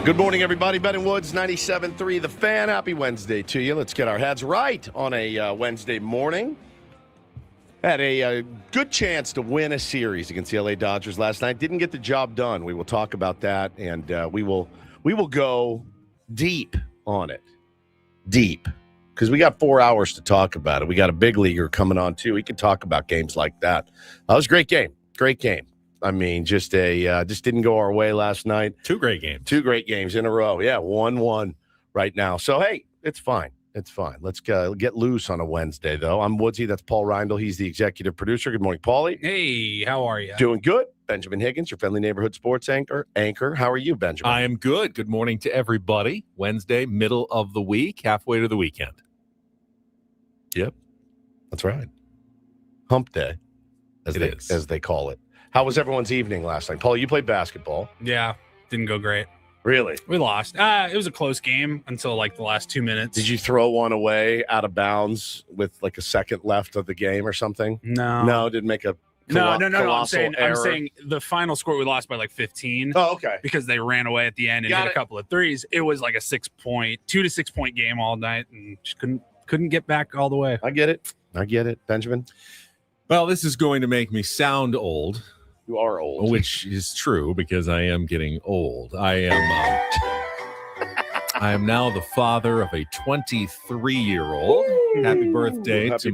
Good morning, everybody. Ben and Woods, 97.3 The Fan. Happy Wednesday to you. Let's get our heads right on a Wednesday morning. Had a good chance to win a series against the LA Dodgers last night. Didn't get the job done. We will talk about that, and we will go deep on it. Deep. Because we got 4 hours to talk about it. We got a big leaguer coming on, too. We can talk about games like that. That was a great game. Great game. I mean, just didn't go our way last night. Two great games in a row. Yeah, 1-1 right now. So, hey, it's fine. It's fine. Let's get loose on a Wednesday, though. I'm Woodsy. That's Paul Reindl. He's the executive producer. Good morning, Paulie. Hey, how are you? Doing good. Benjamin Higgins, your friendly neighborhood sports anchor. How are you, Benjamin? I am good. Good morning to everybody. Wednesday, middle of the week, halfway to the weekend. Yep, that's right. Hump day, as they call it. How was everyone's evening last night? Paul, you played basketball. Yeah, didn't go great. Really? We lost. It was a close game until like the last 2 minutes. Did you throw one away out of bounds with like a second left of the game or something? No, didn't make a no. I'm error. saying the final score we lost by like 15. Oh, okay. Because they ran away at the end and hit a couple of threes. It was like a 2 to 6 point game all night, and just couldn't get back all the way. I get it, Benjamin. Well, this is going to make me sound old. You are old. Which is true because I am getting old. I am now the father of a 23-year-old. Happy birthday to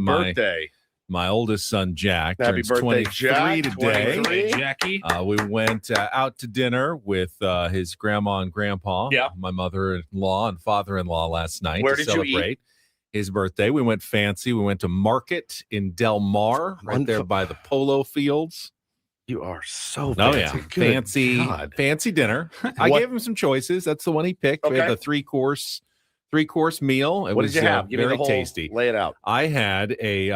my oldest son, Jack. Happy birthday, 23 Jack. today. 23. Jackie. We went out to dinner with his grandma and grandpa, my mother-in-law and father-in-law last night to celebrate his birthday. We went fancy. We went to Market in Del Mar, right there by the polo fields. You are so fancy. Fancy dinner. I gave him some choices. That's the one he picked. Okay. We had the three-course meal. It What was did you have? Give me very the whole, tasty. Lay it out. I had it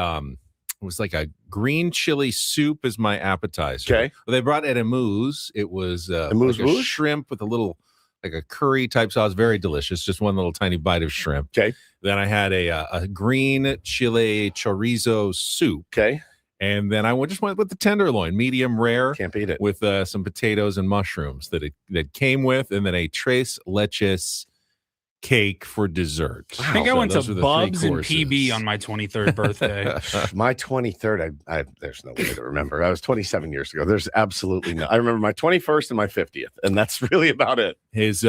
was like a green chili soup as my appetizer. Okay. Well, they brought it amuse. It was like a shrimp with a little, like a curry type sauce. Very delicious. Just one little tiny bite of shrimp. Okay. Then I had a green chile chorizo soup. Okay. And then I just went with the tenderloin, medium rare. Can't beat it. With some potatoes and mushrooms that came with, and then a tres leches cake for dessert. Wow. I think I went to Bubs and PB on my 23rd birthday. My 23rd, there's no way to remember. I was 27 years ago. There's absolutely no. I remember my 21st and my 50th, and that's really about it. His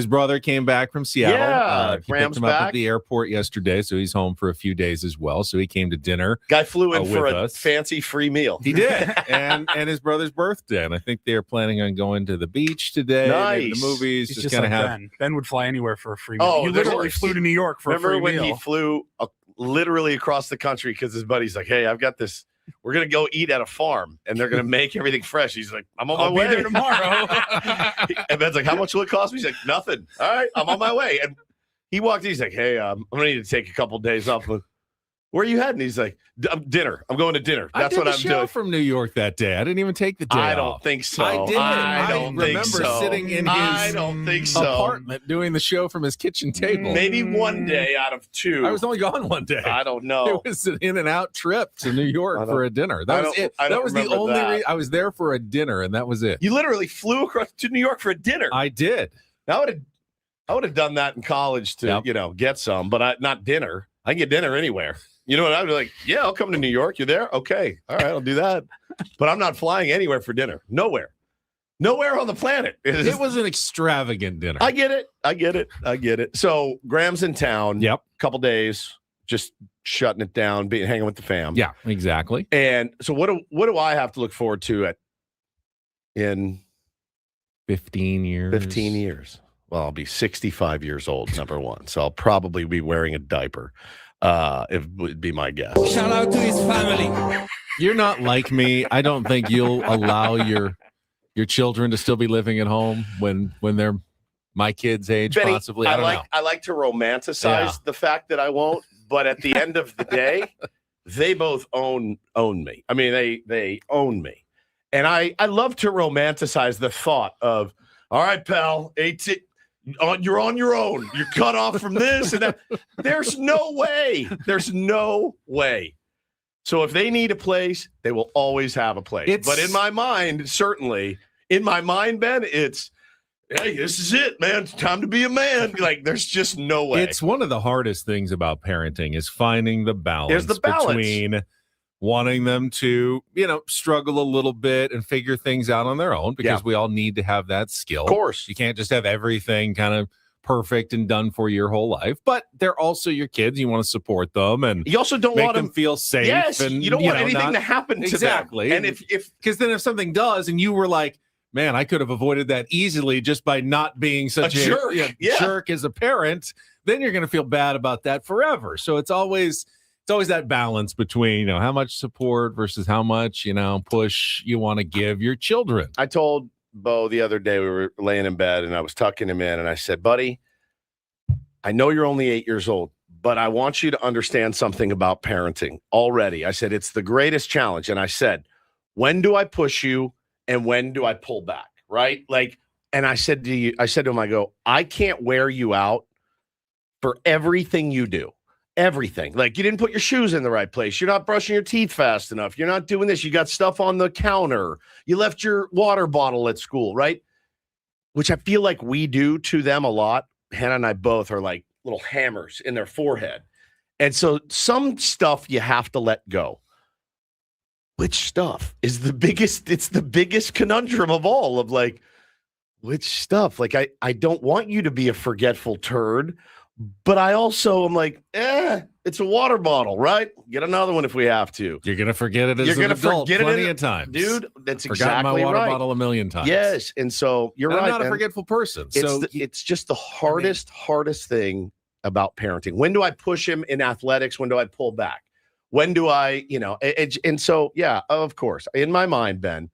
brother came back from Seattle. Yeah, he picked him up at the airport yesterday, so he's home for a few days as well. So he came to dinner. Guy flew in for a us. fancy free meal. He did, and his brother's birthday, and I think they are planning on going to the beach today. Nice. Maybe the movies. Just kind of have. Ben would fly anywhere for a free meal. Oh, you literally flew to New York for a free meal. Remember when he flew literally across the country because his buddy's like, "Hey, I've got this. We're gonna go eat at a farm, and they're gonna make everything fresh." He's like, "I'm on my way there tomorrow." And Ben's like, "How much will it cost me?" He's like, "Nothing. All right, I'm on my way." And he walked in. He's like, "Hey, I'm gonna need to take a couple days off." Where are you heading? He's like, dinner. I'm going to dinner. That's what I'm doing. From New York that day. I didn't even take the day I don't off. think so. I did. I don't remember think so. sitting in his apartment doing the show from his kitchen table. Maybe one day out of two. I was only gone one day. I don't know. It was an in and out trip to New York for a dinner. That was it. That was the only reason I was there for a dinner, and that was it. You literally flew across to New York for a dinner. I did. I would have done that in college to get some, but not dinner. I can get dinner anywhere. You know what? I'd be like, yeah, I'll come to New York. You there? Okay. All right, I'll do that. But I'm not flying anywhere for dinner. Nowhere on the planet. It was an extravagant dinner. I get it. So Graham's in town. Yep. Couple days, just shutting it down, hanging with the fam. Yeah, exactly. And so what do I have to look forward to in 15 years? 15 years. Well, I'll be 65 years old, number one. So I'll probably be wearing a diaper. It would be my guess. Shout out to his family. You're not like me. I don't think you'll allow your children to still be living at home when they're my kids' age, Benny, possibly. I don't know. I like to romanticize the fact that I won't, but at the end of the day, they both own me. I mean, they own me. And I love to romanticize the thought of, all right, pal, 18. You're on your own. You're cut off from this and that. There's no way. So if they need a place, they will always have a place. But in my mind, certainly, Ben, it's hey, this is it, man. It's time to be a man. Like, there's just no way. It's one of the hardest things about parenting is finding the balance. There's the balance between wanting them to, struggle a little bit and figure things out on their own, because we all need to have that skill. Of course. You can't just have everything kind of perfect and done for your whole life, but they're also your kids. You want to support them, and you also don't make want them feel safe. Yes, and you don't want anything to happen to them. And because then if something does, and you were like, man, I could have avoided that easily just by not being such a jerk as a parent, then you're going to feel bad about that forever. So it's always that balance between, how much support versus how much, push you want to give your children. I told Bo the other day, we were laying in bed and I was tucking him in, and I said, buddy, I know you're only 8 years old, but I want you to understand something about parenting already. I said, it's the greatest challenge. And I said, when do I push you and when do I pull back? Right? And I said to him, I go, I can't wear you out for everything you do. Everything. Like, you didn't put your shoes in the right place. You're not brushing your teeth fast enough. You're not doing this. You got stuff on the counter. You left your water bottle at school, right? Which I feel like we do to them a lot. Hannah and I both are like little hammers in their forehead. And so some stuff you have to let go. Which stuff is the biggest? It's the biggest conundrum of all, of like, which stuff? Like, I don't want you to be a forgetful turd. But I also am like, it's a water bottle, right? Get another one if we have to. You're going to forget it as an adult plenty of times. Dude, that's Forgotten exactly my water right. bottle a million times. Yes, and so you're right. I'm not a forgetful person. It's just the hardest thing about parenting. When do I push him in athletics? When do I pull back? When do I, and so, yeah, of course, in my mind, Ben,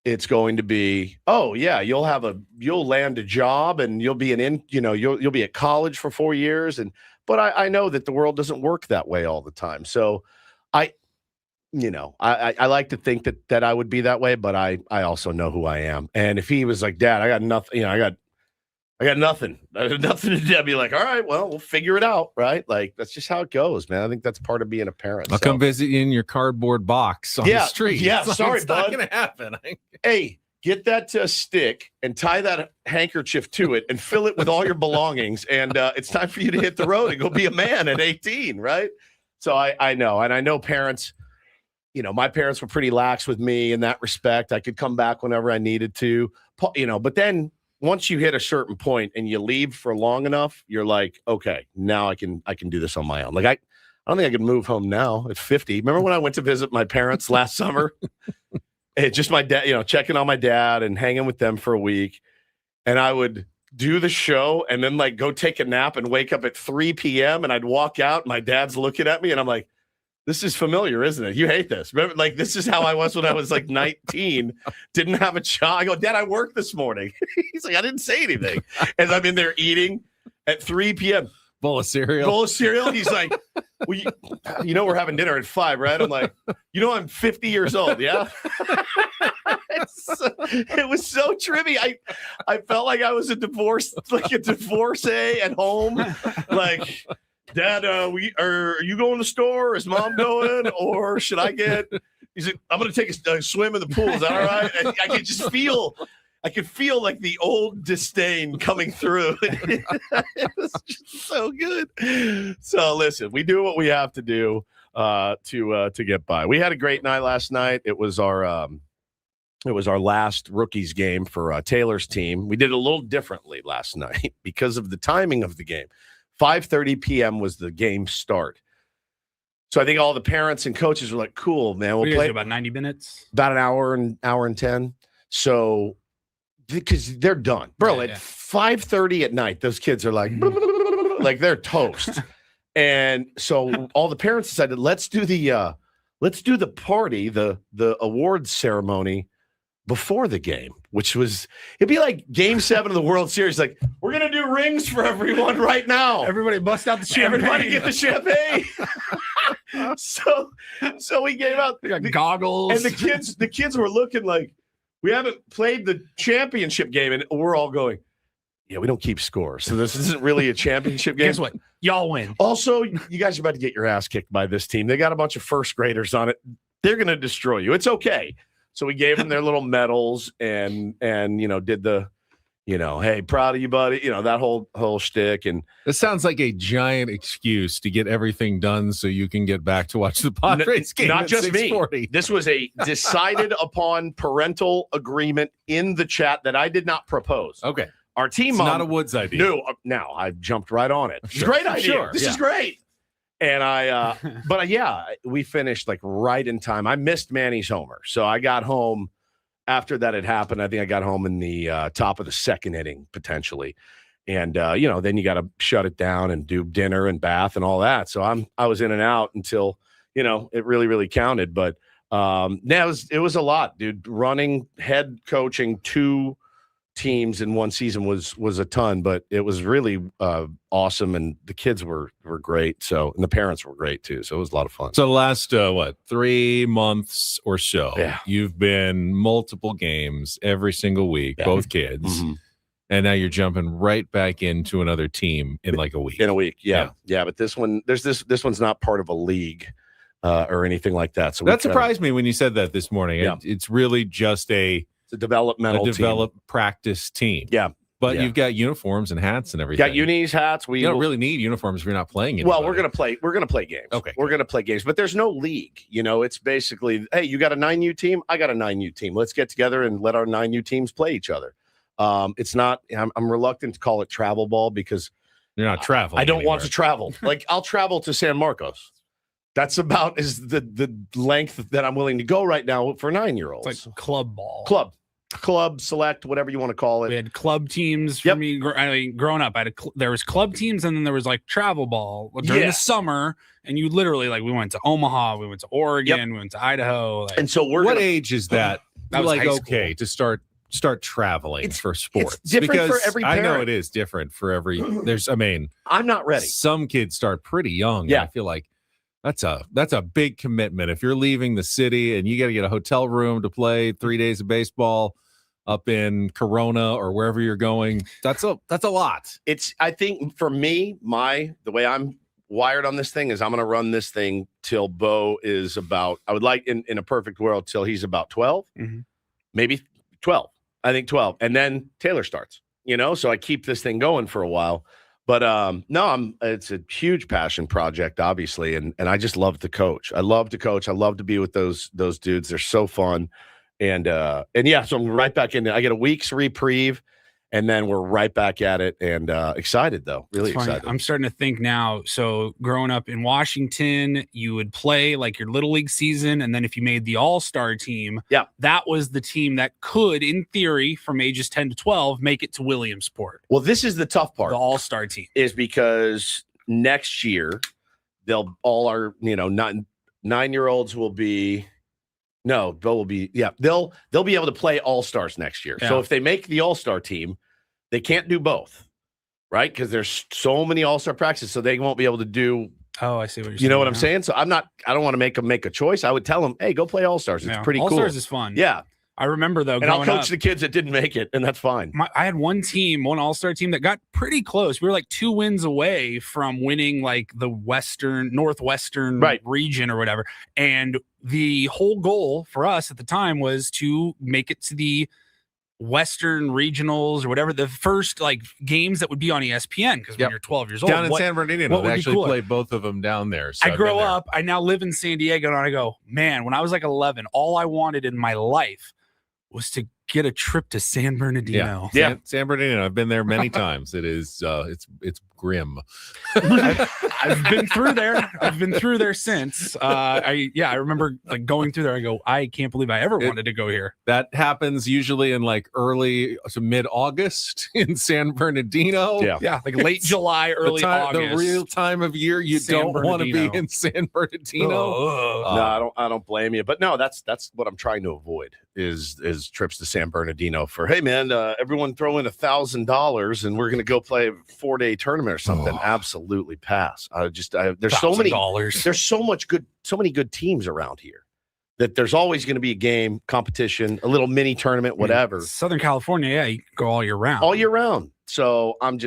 it's going to be, you'll land a job and you'll be you'll be at college for 4 years. But I know that the world doesn't work that way all the time. So I like to think that I would be that way, but I also know who I am. And if he was like, Dad, I got nothing, I got nothing. I have nothing to do. I'd be like, all right, well, we'll figure it out, right? Like, that's just how it goes, man. I think that's part of being a parent. I'll come visit you in your cardboard box on the street. Yeah, sorry, it's bud. not going to happen. Hey, get that to a stick and tie that handkerchief to it and fill it with all your belongings. And it's time for you to hit the road and go be a man at 18, right? So I know. And I know parents, my parents were pretty lax with me in that respect. I could come back whenever I needed to, but then once you hit a certain point and you leave for long enough, you're like, okay, now I can do this on my own. Like, I don't think I could move home now at 50. Remember when I went to visit my parents last summer? It's just my dad, checking on my dad and hanging with them for a week. And I would do the show and then like go take a nap and wake up at 3 p.m. and I'd walk out. My dad's looking at me and I'm like, this is familiar, isn't it? You hate this. Remember, like, this is how I was when I was like 19, didn't have a job. I go, Dad, I worked this morning. He's like, I didn't say anything. And I'm in there eating at 3 p.m. Bowl of cereal. He's like, well, we're having dinner at 5, right? I'm like, I'm 50 years old. Yeah. It was so trippy. I felt like I was a divorcee at home. Like, Dad, are you going to the store? Is Mom going? Or should I get? He said, I'm going to take a swim in the pool. Is that all right? And I could just feel like the old disdain coming through. It was just so good. So listen, we do what we have to do to get by. We had a great night last night. It was our last rookies game for Taylor's team. We did it a little differently last night because of the timing of the game. 5:30 p.m. was the game start. So I think all the parents and coaches were like, cool, man. We'll play about 90 minutes. About an hour and 10. So because they're done. Bro, at 5:30 at night, those kids are like, like they're toast. And so all the parents decided, let's do the party, the awards ceremony before the game, which it'd be like game 7 of the World Series. Like, we're going to do rings for everyone right now. Everybody bust out the champagne. Everybody get the champagne. So we gave out the goggles. And the kids were looking like, we haven't played the championship game. And we're all going, yeah, we don't keep score. So this isn't really a championship game. Guess what? Y'all win. Also, you guys are about to get your ass kicked by this team. They got a bunch of first graders on it. They're going to destroy you. It's okay. So we gave them their little medals and did the hey, proud of you, buddy. That whole shtick. And this sounds like a giant excuse to get everything done so you can get back to watch the Padres game. Not at just 6:40. me. This was a decided upon parental agreement in the chat that I did not propose. Okay. Our team, not a Woods idea. No, now I jumped right on it. It's a great idea. Sure, this is great. And we finished like right in time. I missed Manny's homer, so I got home. After that had happened, I think I got home in the top of the second inning, potentially. And, then you got to shut it down and do dinner and bath and all that. So I was in and out until, it really, really counted. But it was a lot, dude. Running, head coaching 2 teams in one season was a ton, but it was really awesome. And the kids were great. So, and the parents were great too. So it was a lot of fun. So the last, 3 months or so, you've been multiple games every single week, both kids. Mm-hmm. And now you're jumping right back into another team in like a week. In a week. Yeah. But this one's not part of a league or anything like that. So that surprised me when you said that this morning. Yeah. It's really just a developmental practice team. Yeah. But you've got uniforms and hats and everything. Got unis, hats. You don't really need uniforms if you're not playing anybody. Well, we're gonna play games. Okay. We're gonna play games, but there's no league. It's basically, hey, you got a 9U team, I got a 9U team. Let's get together and let our 9U teams play each other. It's not. I'm reluctant to call it travel ball because you're not traveling. I don't want to travel. Like I'll travel to San Marcos. That's about is the length that I'm willing to go right now for 9-year-olds. It's like club ball. Club, select, whatever you want to call it. We had club teams for me. Growing up, there was club teams, and then there was like travel ball during the summer. And you literally we went to Omaha, we went to Oregon, we went to Idaho. And so what age is that? That was okay to start traveling for sports? It's different because for every parent. I know it is different for every. I'm not ready. Some kids start pretty young. Yeah, I feel like. That's a big commitment. If you're leaving the city and you got to get a hotel room to play 3 days of baseball up in Corona or wherever you're going, that's a lot. I think for me, the way I'm wired on this thing is I'm going to run this thing till Bo is about, I would like in a perfect world till he's about 12, maybe 12. I think 12. And then Taylor starts, so I keep this thing going for a while. But it's a huge passion project, obviously, and I just love to coach. I love to coach. I love to be with those dudes. They're so fun, and so I'm right back in. I get a week's reprieve, and then we're right back at it. And excited though, really excited. I'm starting to think now. So growing up in Washington, you would play like your little league season, and then if you made the all-star team, that was the team that could, in theory, from ages 10 to 12, make it to Williamsport. Well, this is the tough part. The all-star team is because next year they'll all our 9-year-olds will be. No, they'll be they'll be able to play all-stars next year. So if they make the all-star team, they can't do both, right? Because there's so many all-star practices, so they won't be able to do. Oh, I see what you're saying. You know what I'm saying? So I don't want to make them make a choice. I would tell them, hey, go play all-stars. It's pretty cool. All-stars is fun. Yeah. I remember though, and I'll coach the kids that didn't make it, and that's fine. I had one all-star team that got pretty close. We were like 2 wins away from winning like the Northwestern region or whatever. And the whole goal for us at the time was to make it to the Western regionals or whatever, the first like games that would be on ESPN, because when you're 12 years old, down in San Bernardino, they actually play both of them down there. So I grow up, I now live in San Diego, and I go, man, when I was like 11, all I wanted in my life was to get a trip to San Bernardino. Yeah. San Bernardino. I've been there many times. It is it's grim. I've been through there. I've been through there since. I remember like going through there. I go, I can't believe I ever wanted to go here. That happens usually in like early to mid-August in San Bernardino. Yeah, like late July, early August. The real time of year you don't want to be in San Bernardino. No, I don't blame you. But no, that's what I'm trying to avoid is trips to San Bernardino for, hey man, everyone throw in $1,000 and we're gonna go play a 4-day tournament or something. Absolutely pass. There's so many good teams around here that there's always going to be a game, competition, a little mini tournament, whatever. Southern California, you go all year round. So I'm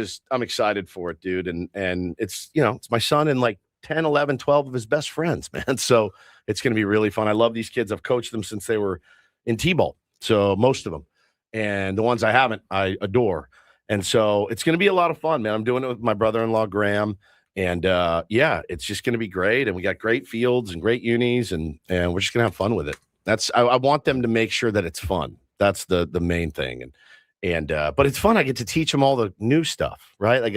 excited for it, dude. And it's it's my son and like 10, 11, 12 of his best friends, man. So it's going to be really fun. I love these kids. I've coached them since they were in T-ball. So most of them. and the ones I haven't, I adore. And so it's going to be a lot of fun, man. I'm doing it with my brother-in-law, Graham. And, it's just going to be great. And we got great fields and great unis, and we're just going to have fun with it. I want them to make sure that it's fun. That's the main thing. But it's fun. I get to teach them all the new stuff, right? I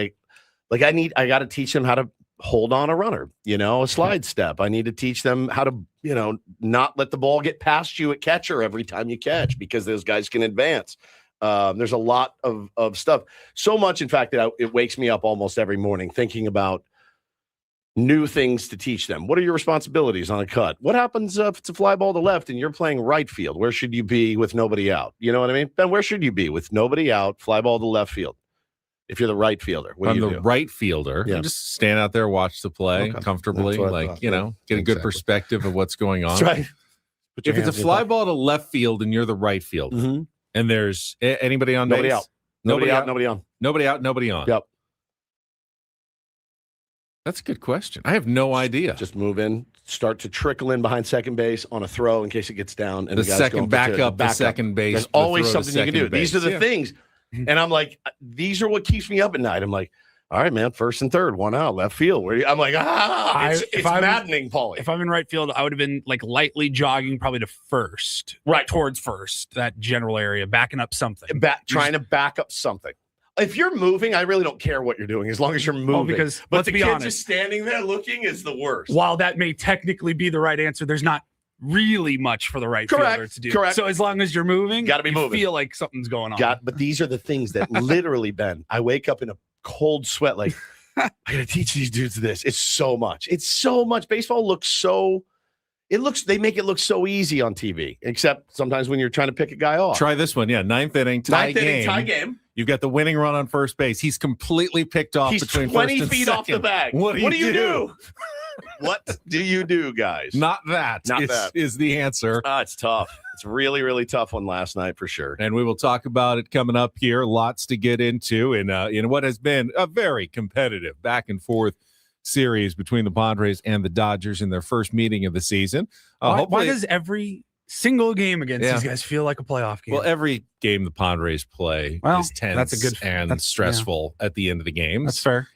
got to teach them how to hold on a runner, a slide step. I need to teach them how to, not let the ball get past you at catcher every time you catch, because those guys can advance. There's a lot of stuff. So much, in fact, that it wakes me up almost every morning thinking about new things to teach them. What are your responsibilities on a cut? What happens if it's a fly ball to left and you're playing right field? Where should you be with nobody out? You know what I mean? Ben, where should you be with nobody out, fly ball to left field? If you're the right fielder, what do you do? Right fielder, just stand out there, watch the play comfortably, get a good perspective of what's going on. That's right. If it's a fly ball to left field and you're the right fielder, and there's anybody on nobody base? Out. Nobody out, nobody on. Nobody out, nobody on. Yep. That's a good question. I have no idea. Just move in, start to trickle in behind second base on a throw in case it gets down. And the second back up, the second base. There's always something you can do. These are the things. And I'm like, these are what keeps me up at night. I'm like, all right, man, first and third, one out, left field. I'm like, it's maddening, Paulie. If I'm in right field, I would have been lightly jogging probably to first. Right. Towards first, that general area, backing up something. Trying to back up something. If you're moving, I really don't care what you're doing as long as you're moving. But the kid just standing there looking is the worst. While that may technically be the right answer, there's not really much for the right fielder to do. Correct. So as long as you're moving, got to be moving. Feel like something's going on. But these are the things that literally, Ben, I wake up in a cold sweat like, I got to teach these dudes this. It's so much. Baseball looks they make it look so easy on TV, except sometimes when you're trying to pick a guy off. Try this one. Yeah, ninth inning tie game. You've got the winning run on first base. He's completely picked off between 20 first and feet second. off the bag. What do you do? What do you do, guys? Not that is the answer. It's tough. It's really, really tough one last night for sure. And we will talk about it coming up here. Lots to get into in what has been a very competitive back and forth series between the Padres and the Dodgers in their first meeting of the season. Why does every single game against these guys feel like a playoff game? Well, every game the Padres play is tense and stressful at the end of the games. That's fair.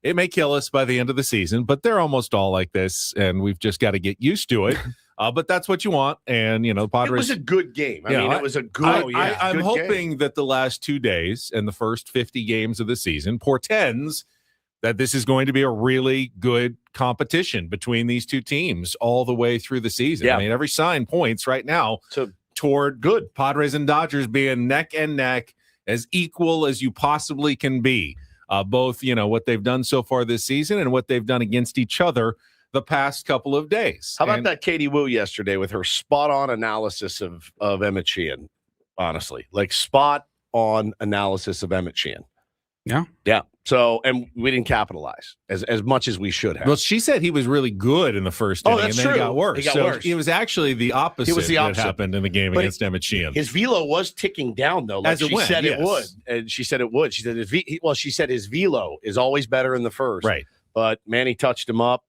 It may kill us by the end of the season, but they're almost all like this, and we've just got to get used to it. But that's what you want, and the Padres. It was a good game. It was a good. I'm hoping that the last 2 days and the first 50 games of the season portends that this is going to be a really good competition between these two teams all the way through the season. Yeah. I mean, every sign points right now toward good Padres and Dodgers being neck and neck, as equal as you possibly can be. Both, what they've done so far this season and what they've done against each other the past couple of days. How about that Katie Wu yesterday with her spot-on analysis of Emmett Sheehan? Honestly, spot-on analysis of Emmett Sheehan. Yeah. Yeah. So, and we didn't capitalize as much as we should have. Well, she said he was really good in the first inning, that's and then true. it got worse. Worse. It was actually the opposite, that happened in the game against Emmett Sheehan. His velo was ticking down, though. As she said it would. And she said it would. She said his velo is always better in the first. Right. But Manny touched him up.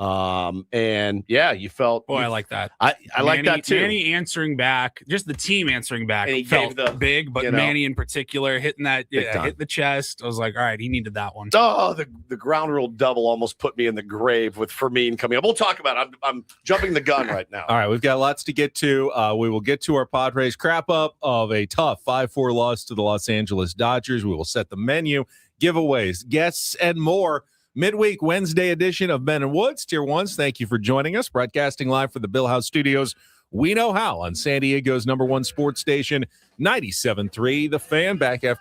You felt. Boy, I like that. I like that too. Manny answering back, just the team answering back, and he felt big, but Manny in particular hitting that, hit the chest. I was like, all right, he needed that one. Oh, the ground rule double almost put me in the grave with Fermin coming up. We'll talk about it. I'm jumping the gun right now. All right, we've got lots to get to. We will get to our Padres crap up of a tough 5-4 loss to the Los Angeles Dodgers. We will set the menu, giveaways, guests, and more. Midweek Wednesday edition of Ben and Woods. Tier 1s, thank you for joining us. Broadcasting live from the Bill House Studios. We know how on San Diego's #1 sports station, 97.3 The Fan. Back after.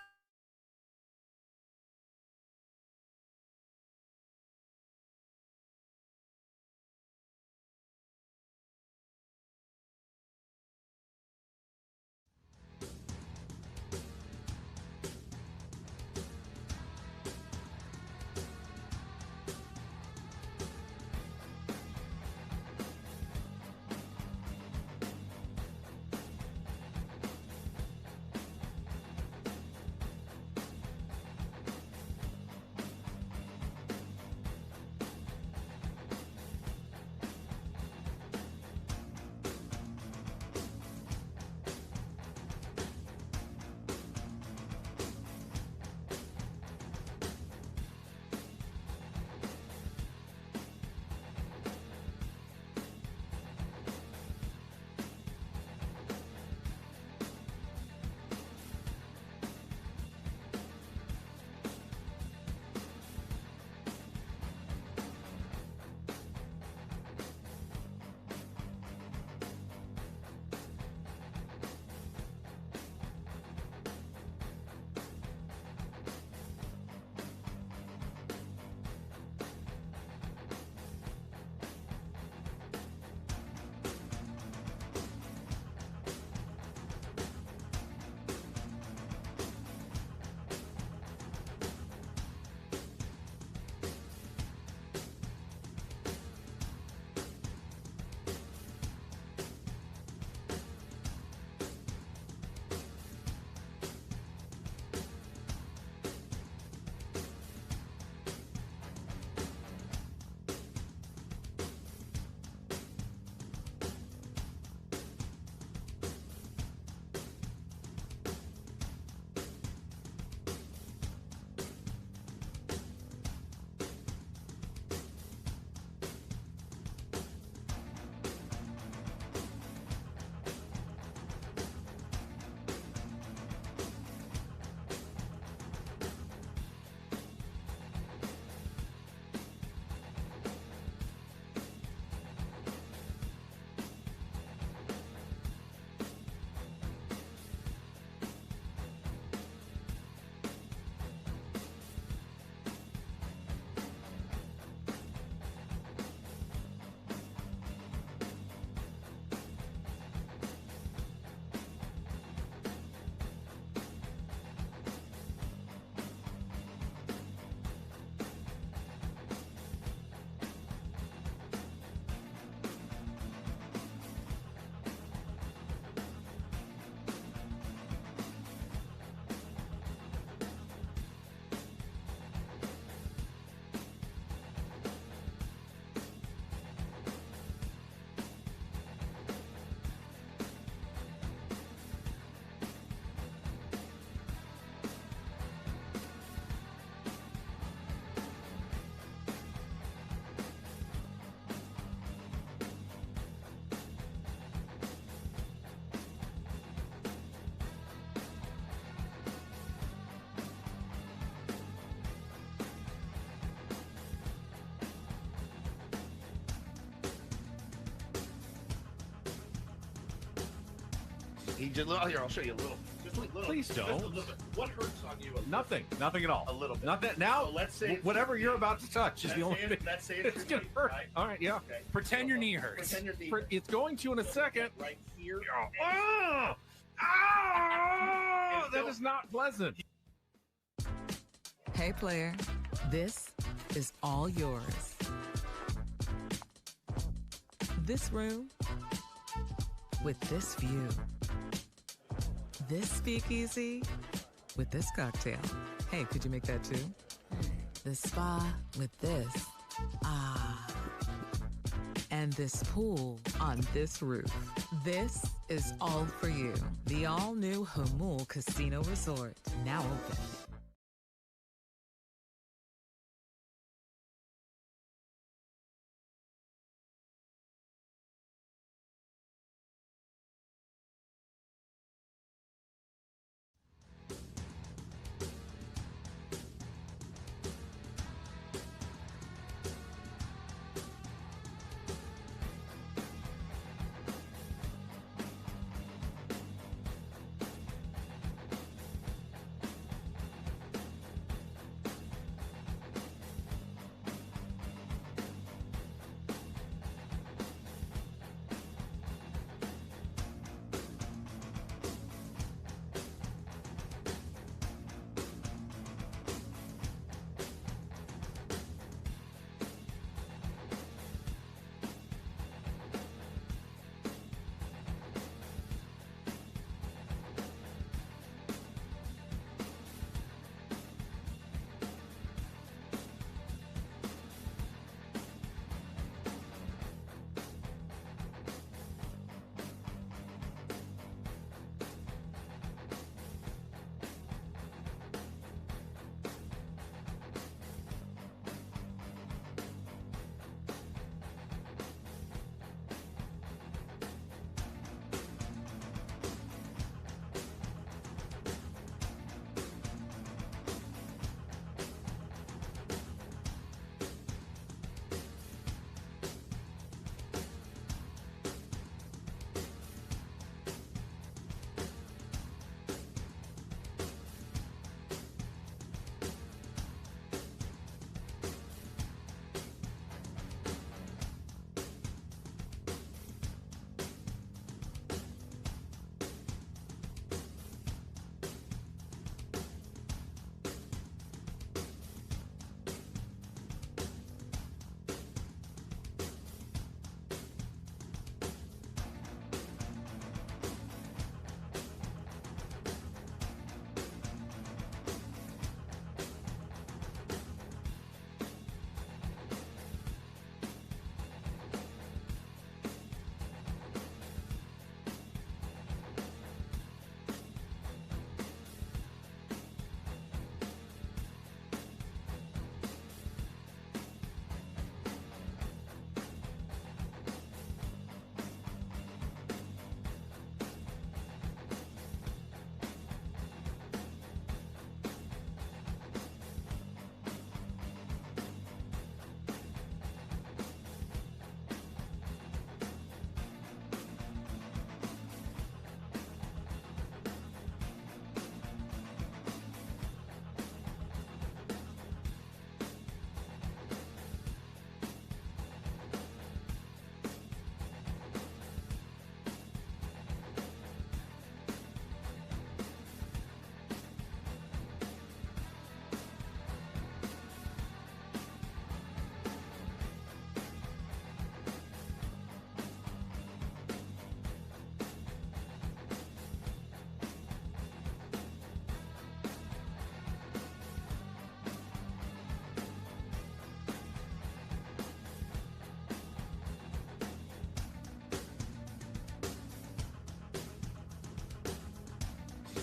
He just, here, I'll show you a little. Just a little. Please don't. Just a little bit. What hurts on you? Nothing at all. A little bit. Not that now. So let's say whatever you're about to touch is the only thing. Let's say It's gonna hurt. Right? All right, yeah. Okay. Pretend your knee hurts. Pretend your knee hurts. It's going to in a second. Right here. Oh, that is not pleasant. Hey, player, this is all yours. This room with this view. This speakeasy with this cocktail. Hey, could you make that too? The spa with this. Ah. And this pool on this roof. This is all for you. The all-new Hamul Casino Resort, now open.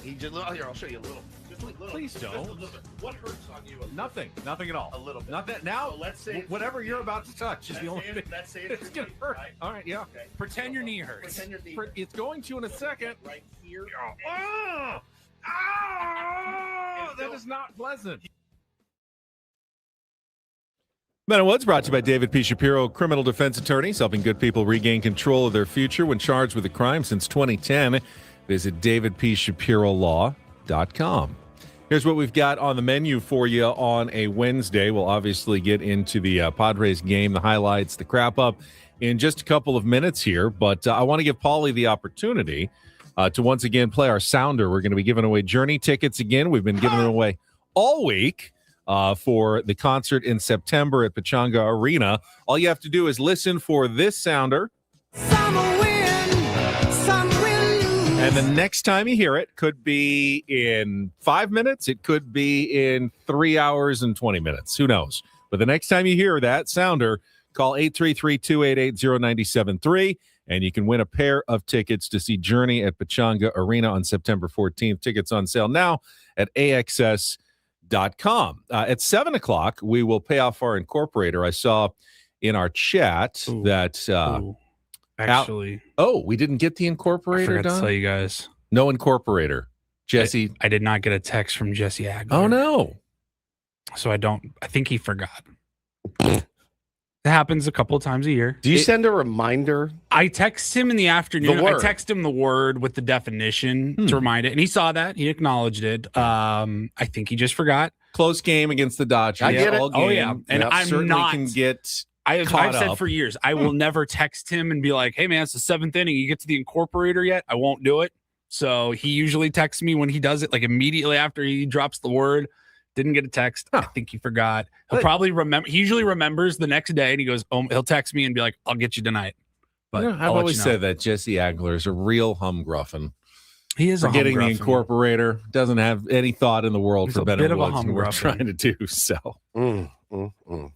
He just, here, I'll show you a little. Just a little. Please don't. Just a little bit. What hurts on you? Nothing at all. A little bit. Not that now. So let's say whatever you're about to touch is the only thing. Let's say It's gonna hurt. Right? All right, yeah. Okay. Pretend your knee hurts. Pretend your knee hurts. It's going to in a second. Right here. Oh, that is not pleasant. Men and Woods brought to you by David P. Shapiro, criminal defense attorneys, helping good people regain control of their future when charged with a crime since 2010. visit davidpshapirolaw.com. Here's what we've got on the menu for you on a Wednesday. We'll obviously get into the Padres game, the highlights, the crap-up in just a couple of minutes here. But I want to give Paulie the opportunity to once again play our sounder. We're going to be giving away Journey tickets again. We've been giving them away all week for the concert in September at Pechanga Arena. All you have to do is listen for this sounder. And the next time you hear it could be in 5 minutes. It could be in 3 hours and 20 minutes. Who knows? But the next time you hear that sounder, call 833-288-0973, and you can win a pair of tickets to see Journey at Pechanga Arena on September 14th. Tickets on sale now at AXS.com. At 7 o'clock, we will pay off our incorporator. I saw in our chat that... Actually, we didn't get the incorporator I forgot done? to tell you guys. No incorporator. Jesse. I did not get a text from Jesse Agler. Oh, no. So I think he forgot. It happens a couple of times a year. Do you send a reminder? I text him in the afternoon. I text him the word with the definition to remind it. And he saw that. He acknowledged it. I think he just forgot. Close game against the Dodgers. I get it. Oh, yeah. And I'm certainly not... can get... I've said for years, I will never text him and be like, hey, man, it's the 7th inning. You get to the incorporator yet? I won't do it. So he usually texts me when he does it, like immediately after he drops the word. Didn't get a text. I think he forgot. He'll probably remember. He usually remembers the next day, and he goes, he'll text me and be like, I'll get you tonight. But I've always said that Jesse Agler is a real humgruffin. He is getting the incorporator. Doesn't have any thought in the world for Ben and Woods, and we're trying to do so. All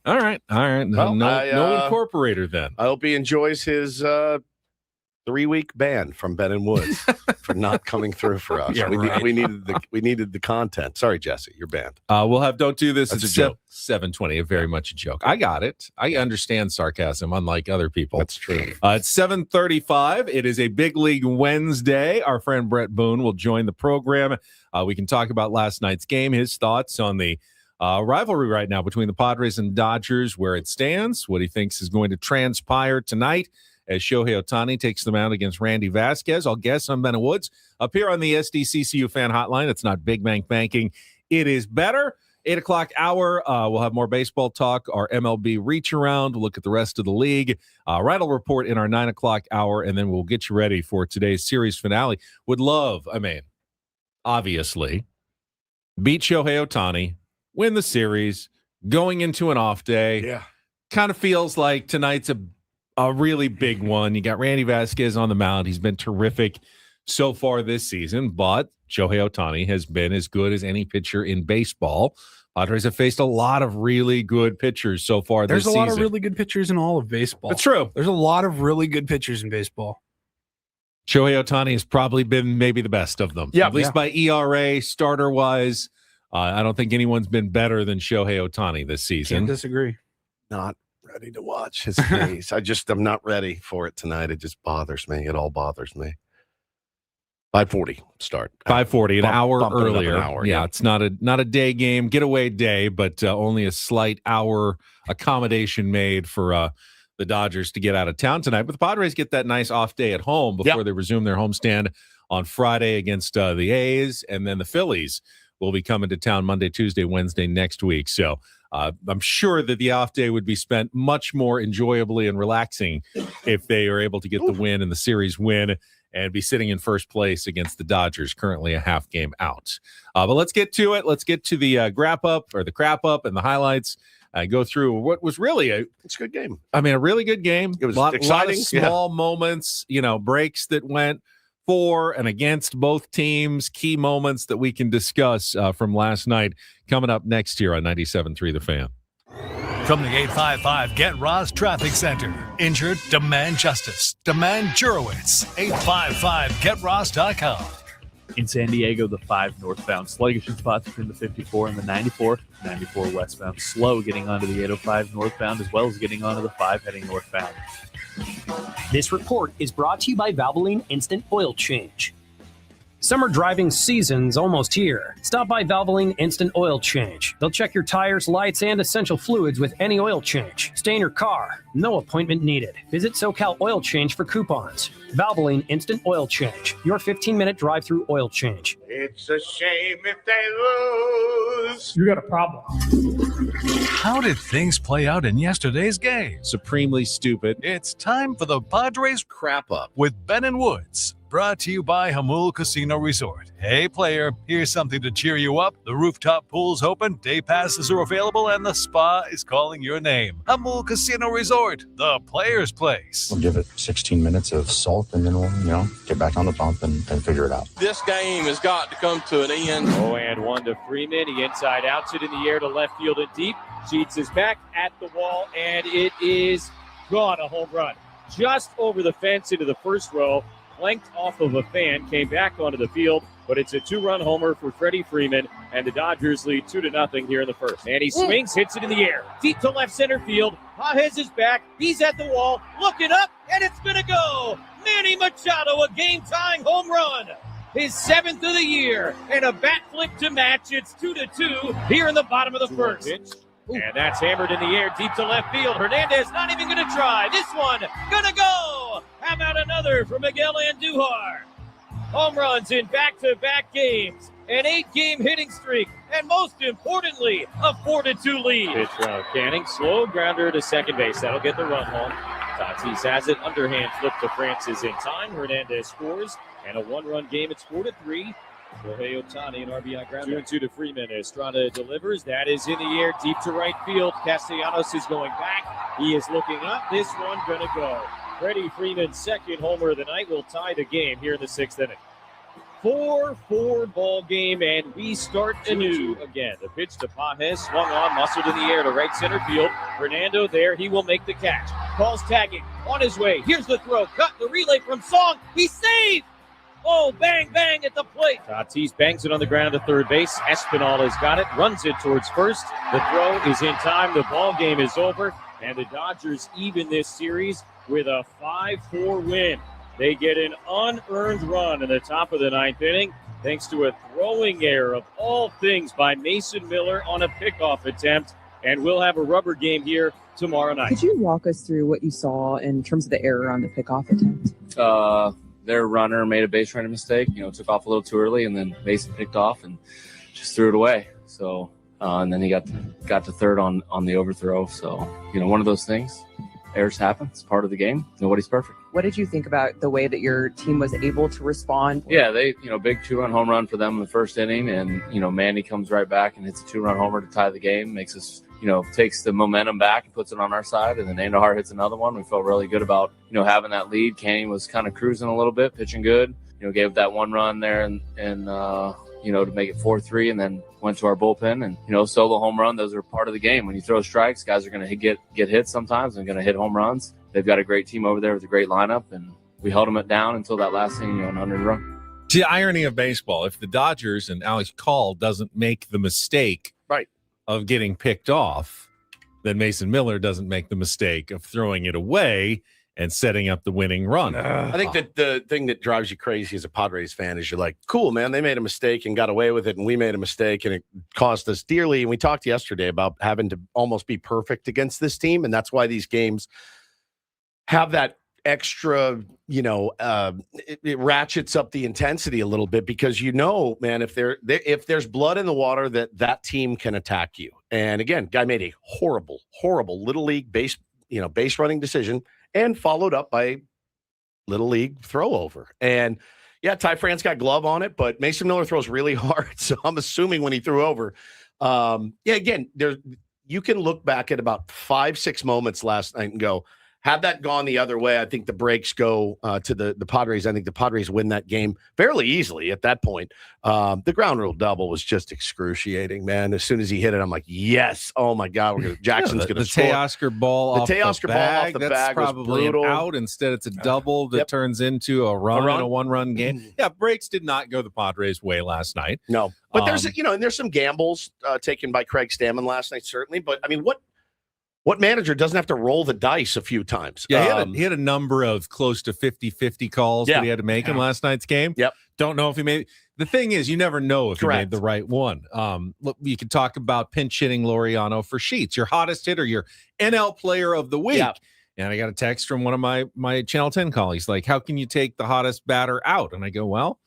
right. Well, no incorporator then. I hope he enjoys his 3-week ban from Ben and Woods for not coming through for us. Yeah, we needed the content. Sorry, Jesse, you're banned. We'll have Don't Do This. That's it's a joke. 7:20. Very much a joke. I got it. I understand sarcasm, unlike other people. That's true. It's 7:35. It is a Big League Wednesday. Our friend Bret Boone will join the program. We can talk about last night's game, his thoughts on the rivalry right now between the Padres and Dodgers, where it stands, what he thinks is going to transpire tonight as Shohei Ohtani takes them out against Randy Vasquez. I'll guess I'm Ben Woods up here on the SDCCU fan hotline. It's not Big Bank Banking. It is better. 8 o'clock hour. We'll have more baseball talk, our MLB Reacharound. We'll look at the rest of the league. Reindl Report in our 9 o'clock hour, and then we'll get you ready for today's series finale. Would love, obviously, beat Shohei Ohtani, win the series, going into an off day. Yeah. Kind of feels like tonight's a really big one. You got Randy Vasquez on the mound. He's been terrific so far this season, but Shohei Ohtani has been as good as any pitcher in baseball. Padres have faced a lot of really good pitchers so far this season. There's a lot of really good pitchers in all of baseball. That's true. There's a lot of really good pitchers in baseball. Shohei Ohtani has probably been maybe the best of them. Yeah, at least by ERA, starter-wise. I don't think anyone's been better than Shohei Ohtani this season. Can't disagree. Not ready to watch his face. I'm not ready for it tonight. It just bothers me. It all bothers me. 5:40 start. 5:40, an hour earlier. An hour, yeah, it's not a day game, getaway day, but only a slight hour accommodation made for the Dodgers to get out of town tonight. But the Padres get that nice off day at home before they resume their homestand on Friday against the A's, and then the Phillies will be coming to town Monday, Tuesday, Wednesday next week. So I'm sure that the off day would be spent much more enjoyably and relaxing if they are able to get the win and the series win and be sitting in first place against the Dodgers, currently a half game out. But let's get to it. Let's get to the crap up and the highlights. Go through what was really it's a good game. A really good game. It was exciting. A lot of small yeah. moments, breaks that went for and against both teams, key moments that we can discuss from last night coming up next year on 97.3 The Fan. From the 855 Get Ross Traffic Center. Injured? Demand justice. Demand Jurowitz. 855GetRoss.com. In San Diego, the 5 northbound sluggish in spots between the 54 and the 94. 94 westbound slow getting onto the 805 northbound as well as getting onto the 5 heading northbound. This report is brought to you by Valvoline Instant Oil Change. Summer driving season's almost here. Stop by Valvoline Instant Oil Change. They'll check your tires, lights, and essential fluids with any oil change. Stay in your car. No appointment needed. Visit SoCal Oil Change for coupons. Valvoline Instant Oil Change. Your 15-minute drive-through oil change. It's a shame if they lose. You got a problem. How did things play out in yesterday's game? Supremely stupid. It's time for the Padres Wrap-Up with Ben and Woods. Brought to you by Hamul Casino Resort. Hey, player, here's something to cheer you up. The rooftop pool's open, day passes are available, and the spa is calling your name. Hamul Casino Resort, the player's place. We'll give it 16 minutes of salt, and then we'll, get back on the pump and figure it out. This game has got to come to an end. 0-1 to Freeman. He inside outs it in the air to left field and deep. Sheets is back at the wall, and it is gone. A home run. Just over the fence into the first row. Flanked off of a fan, came back onto the field, but it's a 2-run homer for Freddie Freeman, and the Dodgers lead 2-0 here in the first. And he swings, hits it in the air, deep to left center field. Pages is back, he's at the wall, looking up, and it's gonna go. Manny Machado, a game-tying home run. His 7th of the year, and a bat flip to match. It's 2-2 here in the bottom of the first. And that's hammered in the air, deep to left field. Hernandez not even going to try. This one going to go. How about another for Miguel Andujar? Home runs in back-to-back games, an 8-game hitting streak, and most importantly, a 4-2 lead. Pitch from Canning, slow grounder to second base. That'll get the run home. Tatis has it, underhand flip to Francis in time. Hernandez scores, and a 1-run game. It's 4-3. Shohei Ohtani, an RBI grab. 2-2 to Freeman. Estrada delivers. That is in the air, deep to right field. Castellanos is going back. He is looking up. This one gonna go. Freddie Freeman's second homer of the night will tie the game here in the 6th inning. 4-4 ball game, and we start anew again. The pitch to Pages, swung on, muscled in the air to right center field. Fernando there, he will make the catch. Calls tagging, on his way. Here's the throw, cut the relay from Song. He's saved! Oh, bang, bang at the plate. Tatis bangs it on the ground to third base. Espinal has got it, runs it towards first. The throw is in time. The ball game is over, and the Dodgers even this series with a 5-4 win. They get an unearned run in the top of the 9th inning, thanks to a throwing error of all things by Mason Miller on a pickoff attempt, and we'll have a rubber game here tomorrow night. Could you walk us through what you saw in terms of the error on the pickoff attempt? Their runner made a base running mistake, took off a little too early, and then Mason picked off and just threw it away. So, and then he got to third on the overthrow. So, one of those things. Errors happen. It's part of the game. Nobody's perfect. What did you think about the way that your team was able to respond? Yeah, they, big 2-run home run for them in the first inning, and Manny comes right back and hits a 2-run homer to tie the game. Makes us, takes the momentum back and puts it on our side, and then Andujar hits another one. We felt really good about, having that lead. Canning was kind of cruising a little bit, pitching good. Gave that 1 run there and to make it 4-3, and then went to our bullpen and, solo home run. Those are part of the game. When you throw strikes, guys are going to get hits sometimes and going to hit home runs. They've got a great team over there with a great lineup, and we held them down until that last inning, an unearned run. To the irony of baseball, if the Dodgers and Alex Call doesn't make the mistake of getting picked off, then Mason Miller doesn't make the mistake of throwing it away and setting up the winning run. I think that the thing that drives you crazy as a Padres fan is you're like, cool, man, they made a mistake and got away with it, and we made a mistake, and it cost us dearly. And we talked yesterday about having to almost be perfect against this team, and that's why these games have that extra, it ratchets up the intensity a little bit, because man, if there's blood in the water, that team can attack you. And again, guy made a horrible little league base running decision, and followed up by little league throw over. And yeah, Ty France got glove on it, but Mason Miller throws really hard. So I'm assuming when he threw over, again, you can look back at about 5-6 moments last night and go, had that gone the other way, I think the breaks go to the Padres. I think the Padres win that game fairly easily at that point. The ground rule double was just excruciating, man. As soon as he hit it, I'm like, yes. Oh, my God. Jackson's going to score. The Teoscar ball off the bag. That's probably an out. Instead, it's a double that turns into a run in a 1-run game. Yeah, breaks did not go the Padres' way last night. No. But there's some gambles taken by Craig Stammen last night, certainly. But, I mean, What manager doesn't have to roll the dice a few times? Yeah, he had a number of close to 50-50 calls that he had to make in last night's game. Yep. Don't know if he made. The thing is, you never know if Correct. he made the right one. Look, you can talk about pinch hitting Laureano for Sheets, your hottest hitter, your NL player of the week. Yep. And I got a text from one of my Channel 10 colleagues, like, how can you take the hottest batter out? And I go, well,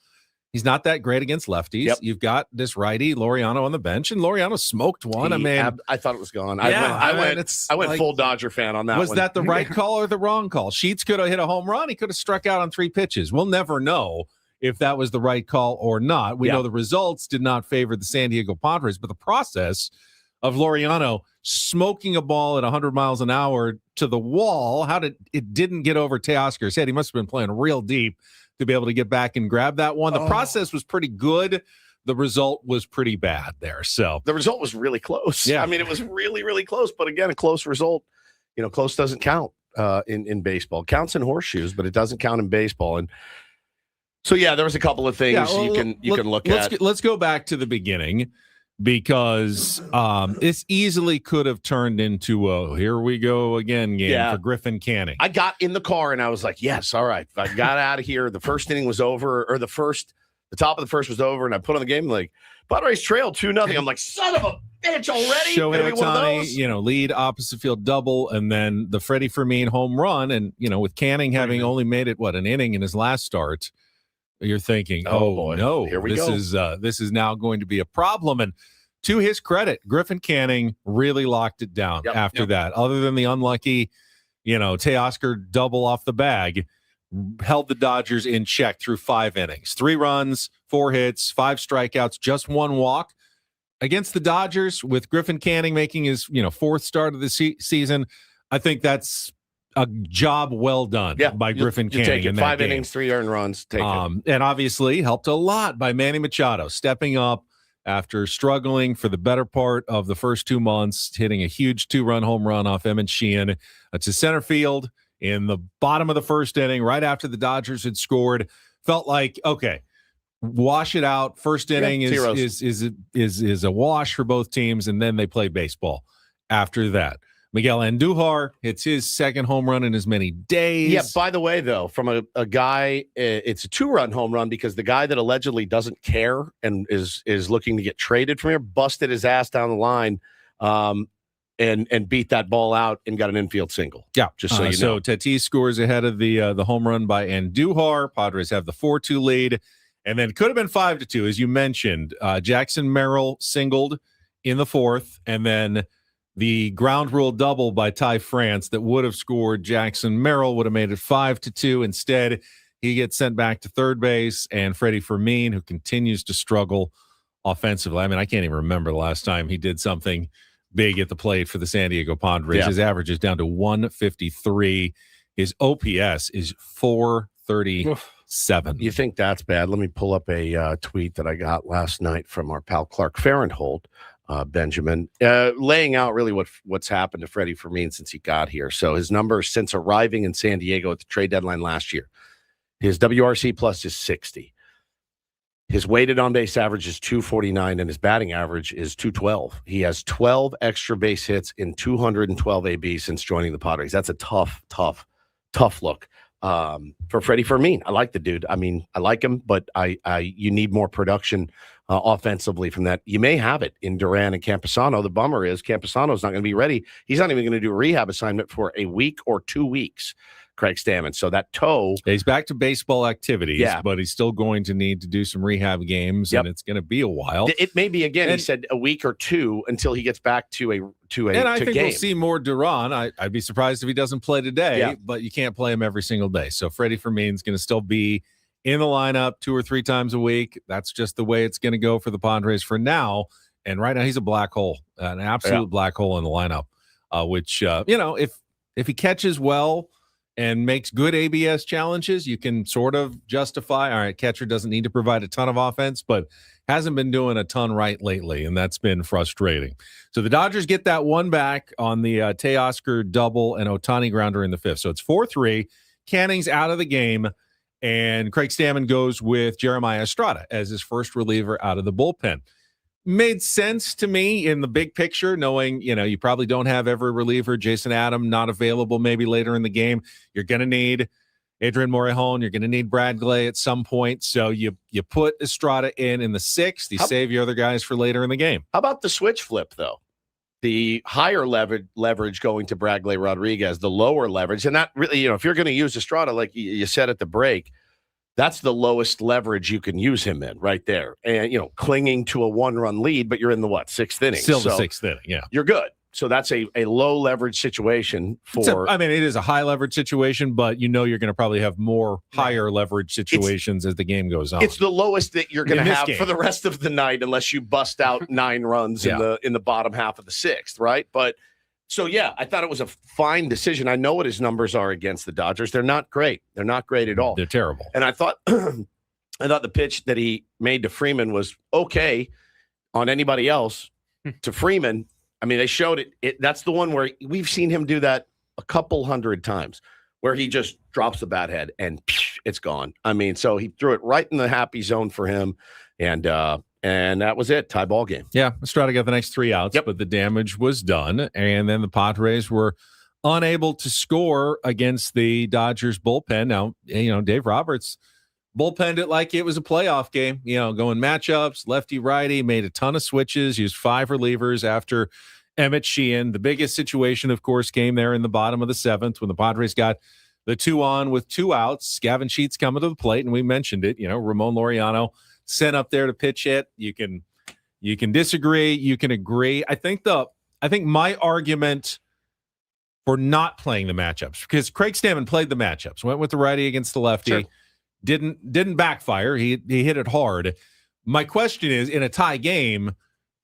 he's not that great against lefties. Yep. You've got this righty Laureano on the bench, and Laureano smoked one. I thought it was gone. I went full Dodger fan on that. Was one. that the right call or the wrong call? Sheets could have hit a home run. He could have struck out on 3 pitches. We'll never know if that was the right call or not. We know the results did not favor the San Diego Padres, but the process of Laureano smoking a ball at 100 miles an hour to the wall, it didn't get over Teoscar's head. He must have been playing real deep to be able to get back and grab that one. The process was pretty good. The result was pretty bad there. So the result was really close. Yeah. I mean, it was really, really close. But again, a close result, close doesn't count in baseball. It counts in horseshoes, but it doesn't count in baseball. And so, there was a couple of things you can look at. Let's go back to the beginning, because this easily could have turned into a here we go again game for Griffin Canning. I got in the car and I was like, yes, all right. I got out of here. The first inning was over, or the top of the first was over, and I put on the game like Padres trailed 2-0. I'm like, son of a bitch already. Shohei Ohtani, lead opposite field double, and then the Freddie Fermin home run. And with Canning having only made it an inning in his last start, you're thinking, boy, no, here we go. This is now going to be a problem. And to his credit, Griffin Canning really locked it down after that. Other than the unlucky, Teoscar double off the bag, held the Dodgers in check through 5 innings, 3 runs, 4 hits, 5 strikeouts, just 1 walk against the Dodgers, with Griffin Canning making his 4th start of the season. I think that's a job well done by Griffin Canning. Take it. In 5 that innings, 3 earned runs. Take it. And obviously helped a lot by Manny Machado stepping up after struggling for the better part of the first 2 months, hitting a huge 2-run home run off Emmett Sheehan to center field in the bottom of the first inning, right after the Dodgers had scored. Felt like, okay, wash it out. First inning is a wash for both teams, and then they play baseball after that. Miguel Andujar hits his 2nd home run in as many days. Yeah, by the way, though, from a guy, it's a 2-run home run because the guy that allegedly doesn't care and is looking to get traded from here busted his ass down the line and beat that ball out and got an infield single. Yeah, just so you know. So Tatis scores ahead of the home run by Andujar. Padres have the 4-2 lead, and then could have been 5-2, as you mentioned. Jackson Merrill singled in the 4th, and then the ground rule double by Ty France that would have scored Jackson Merrill would have made it 5-2. Instead, he gets sent back to third base, and Freddie Fermin, who continues to struggle offensively. I mean, I can't even remember the last time he did something big at the plate for the San Diego Padres. Yeah. His average is down to 153. His OPS is 437. You think that's bad? Let me pull up a tweet that I got last night from our pal Clark Farenthold. Benjamin, laying out really what's happened to Freddie Fermin since he got here. So his numbers since arriving in San Diego at the trade deadline last year, his WRC plus is 60. His weighted on base average is 249, and his batting average is 212. He has 12 extra base hits in 212 AB since joining the Padres. That's a tough look for Freddie Fermin. I like the dude. I mean, I like him, but you need more production offensively from that. You may have it in Duran and Campusano. The bummer is Campusano's not going to be ready. He's not even going to do a rehab assignment for a week or 2 weeks, Craig Stammen. So that toe. He's back to baseball activities, but he's still going to need to do some rehab games, and it's going to be a while. It may be, again, he said a week or 2 until he gets back to a And I think game. we'll see more Duran. I'd be surprised if he doesn't play today, but you can't play him every single day. So Freddie Fermin's going to still be in the lineup 2 or 3 times a week. That's just the way it's going to go for the Padres for now. And right now he's a black hole, an absolute black hole in the lineup, which, if he catches well and makes good ABS challenges, you can sort of justify, all right, catcher doesn't need to provide a ton of offense, but hasn't been doing a ton right lately, and that's been frustrating. So the Dodgers get that one back on the Teoscar double and Ohtani grounder in the 5th. So it's 4-3. Canning's out of the game, and Craig Stammen goes with Jeremiah Estrada as his first reliever out of the bullpen. made sense to me in the big picture, knowing, you probably don't have every reliever. Jason Adam not available maybe later in the game. You're going to need Adrian Morejon. You're going to need Brad Glay at some point. So you put Estrada in the 6th. You save your other guys for later in the game. How about the switch flip, though? The higher leverage going to Brad Glay Rodriguez, the lower leverage. And that really, if you're going to use Estrada, like you said at the break, that's the lowest leverage you can use him in right there. And, clinging to a 1-run lead, but you're in the 6th inning. Still the 6th inning, yeah. You're good. So that's a low leverage situation for. It is a high leverage situation, but you're going to probably have more higher leverage situations as the game goes on. It's the lowest that you're going to have for the rest of the night, unless you bust out 9 runs in the bottom half of the 6th, right? But so yeah, I thought it was a fine decision. I know what his numbers are against the Dodgers. They're not great. They're not great at all. They're terrible. And I thought the pitch that he made to Freeman was okay on anybody else. To Freeman, they showed it. That's the one where we've seen him do that a couple hundred times, where he just drops the bat head and it's gone. So he threw it right in the happy zone for him, and that was it. Tie ball game. Yeah, Estrada got the next 3 outs, but the damage was done, and then the Padres were unable to score against the Dodgers bullpen. Now, Dave Roberts bullpenned it like it was a playoff game, going matchups, lefty, righty, made a ton of switches, used 5 relievers after Emmett Sheehan. The biggest situation, of course, came there in the bottom of the 7th when the Padres got the 2 on with 2 outs. Gavin Sheets coming to the plate, and we mentioned it, Ramon Laureano sent up there to pitch it. You can disagree, you can agree. I think my argument for not playing the matchups, because Craig Stammen played the matchups, went with the righty against the lefty. Sure. Didn't backfire. He hit it hard. My question is, in a tie game,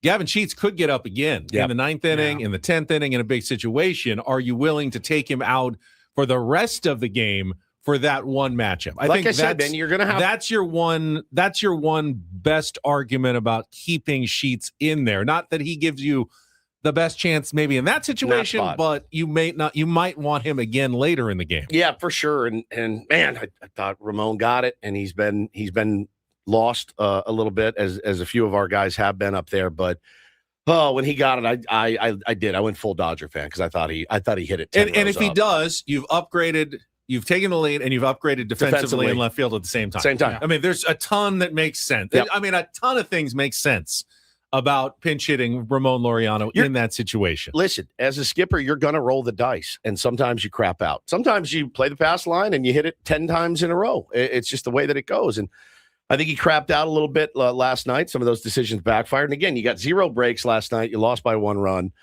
Gavin Sheets could get up again in the 9th inning, in the 10th inning, in a big situation. Are you willing to take him out for the rest of the game for that one matchup? I think then you're going to have that's your one best argument about keeping Sheets in there. Not that he gives you the best chance maybe in that situation, but you might want him again later in the game. Yeah, for sure. And man, I thought Ramon got it, and he's been lost a little bit as a few of our guys have been up there. But when he got it, I did. I went full Dodger fan because I thought he hit it. And if he does, you've upgraded. You've taken the lead and you've upgraded defensively and left field at the same time. There's a ton that makes sense. Yep. A ton of things make sense about pinch hitting Ramon Laureano in that situation. Listen, as a skipper, you're going to roll the dice, and sometimes you crap out. Sometimes you play the pass line and you hit it 10 times in a row. It's just the way that it goes. And I think he crapped out a little bit last night. Some of those decisions backfired. And again, you got 0 breaks last night. You lost by 1 run.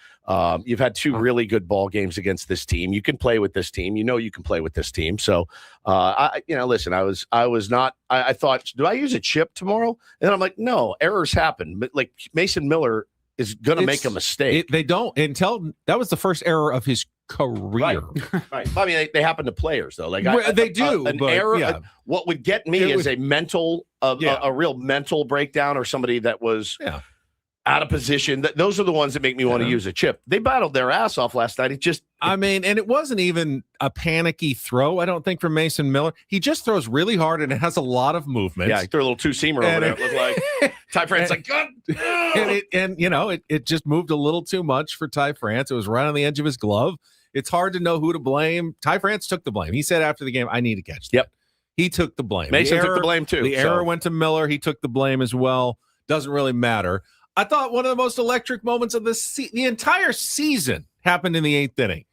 You've had 2 really good ball games against this team. You can play with this team. You can play with this team. So, listen, I thought, do I use a chip tomorrow? And I'm like, no, errors happen. But like Mason Miller is going to make a mistake. They don't until that was the first error of his career. Right. They happen to players though. Like they do. An error. What would get me is a mental, a real mental breakdown, or somebody that was out of position. Those are the ones that make me want to use a chip. They battled their ass off last night. And it wasn't even a panicky throw, I don't think, from Mason Miller. He just throws really hard, and it has a lot of movement. Yeah, he threw a little 2-seamer over there. It looked like Ty France like, God. It just moved a little too much for Ty France. It was right on the edge of his glove. It's hard to know who to blame. Ty France took the blame. He said after the game, I need to catch that. Yep. He took the blame. Mason took the blame too. The error went to Miller. He took the blame as well. Doesn't really matter. I thought one of the most electric moments of the entire season happened in the 8th inning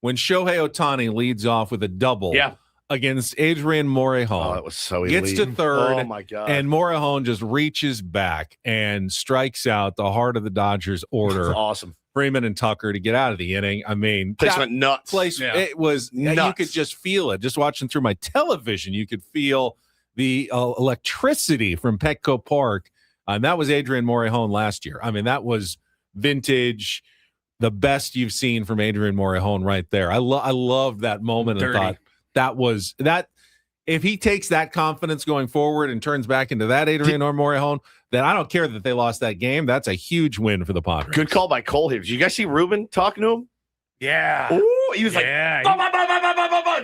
when Shohei Ohtani leads off with a double against Adrian Morejon. Oh, that was so elite. Gets to third. Oh, my God. And Morejon just reaches back and strikes out the heart of the Dodgers order. That's awesome. Freeman and Tucker to get out of the inning. Place went nuts. It was nuts. You could just feel it. Just watching through my television, you could feel the electricity from Petco Park. And that was Adrian Morejon last year. That was vintage, the best you've seen from Adrian Morejon right there. I love that moment. Dirty. And thought that was that. If he takes that confidence going forward and turns back into that Adrian Morejon, then I don't care that they lost that game. That's a huge win for the Padres. Good call by Cole here. Did you guys see Ruben talking to him? Yeah. Ooh, he was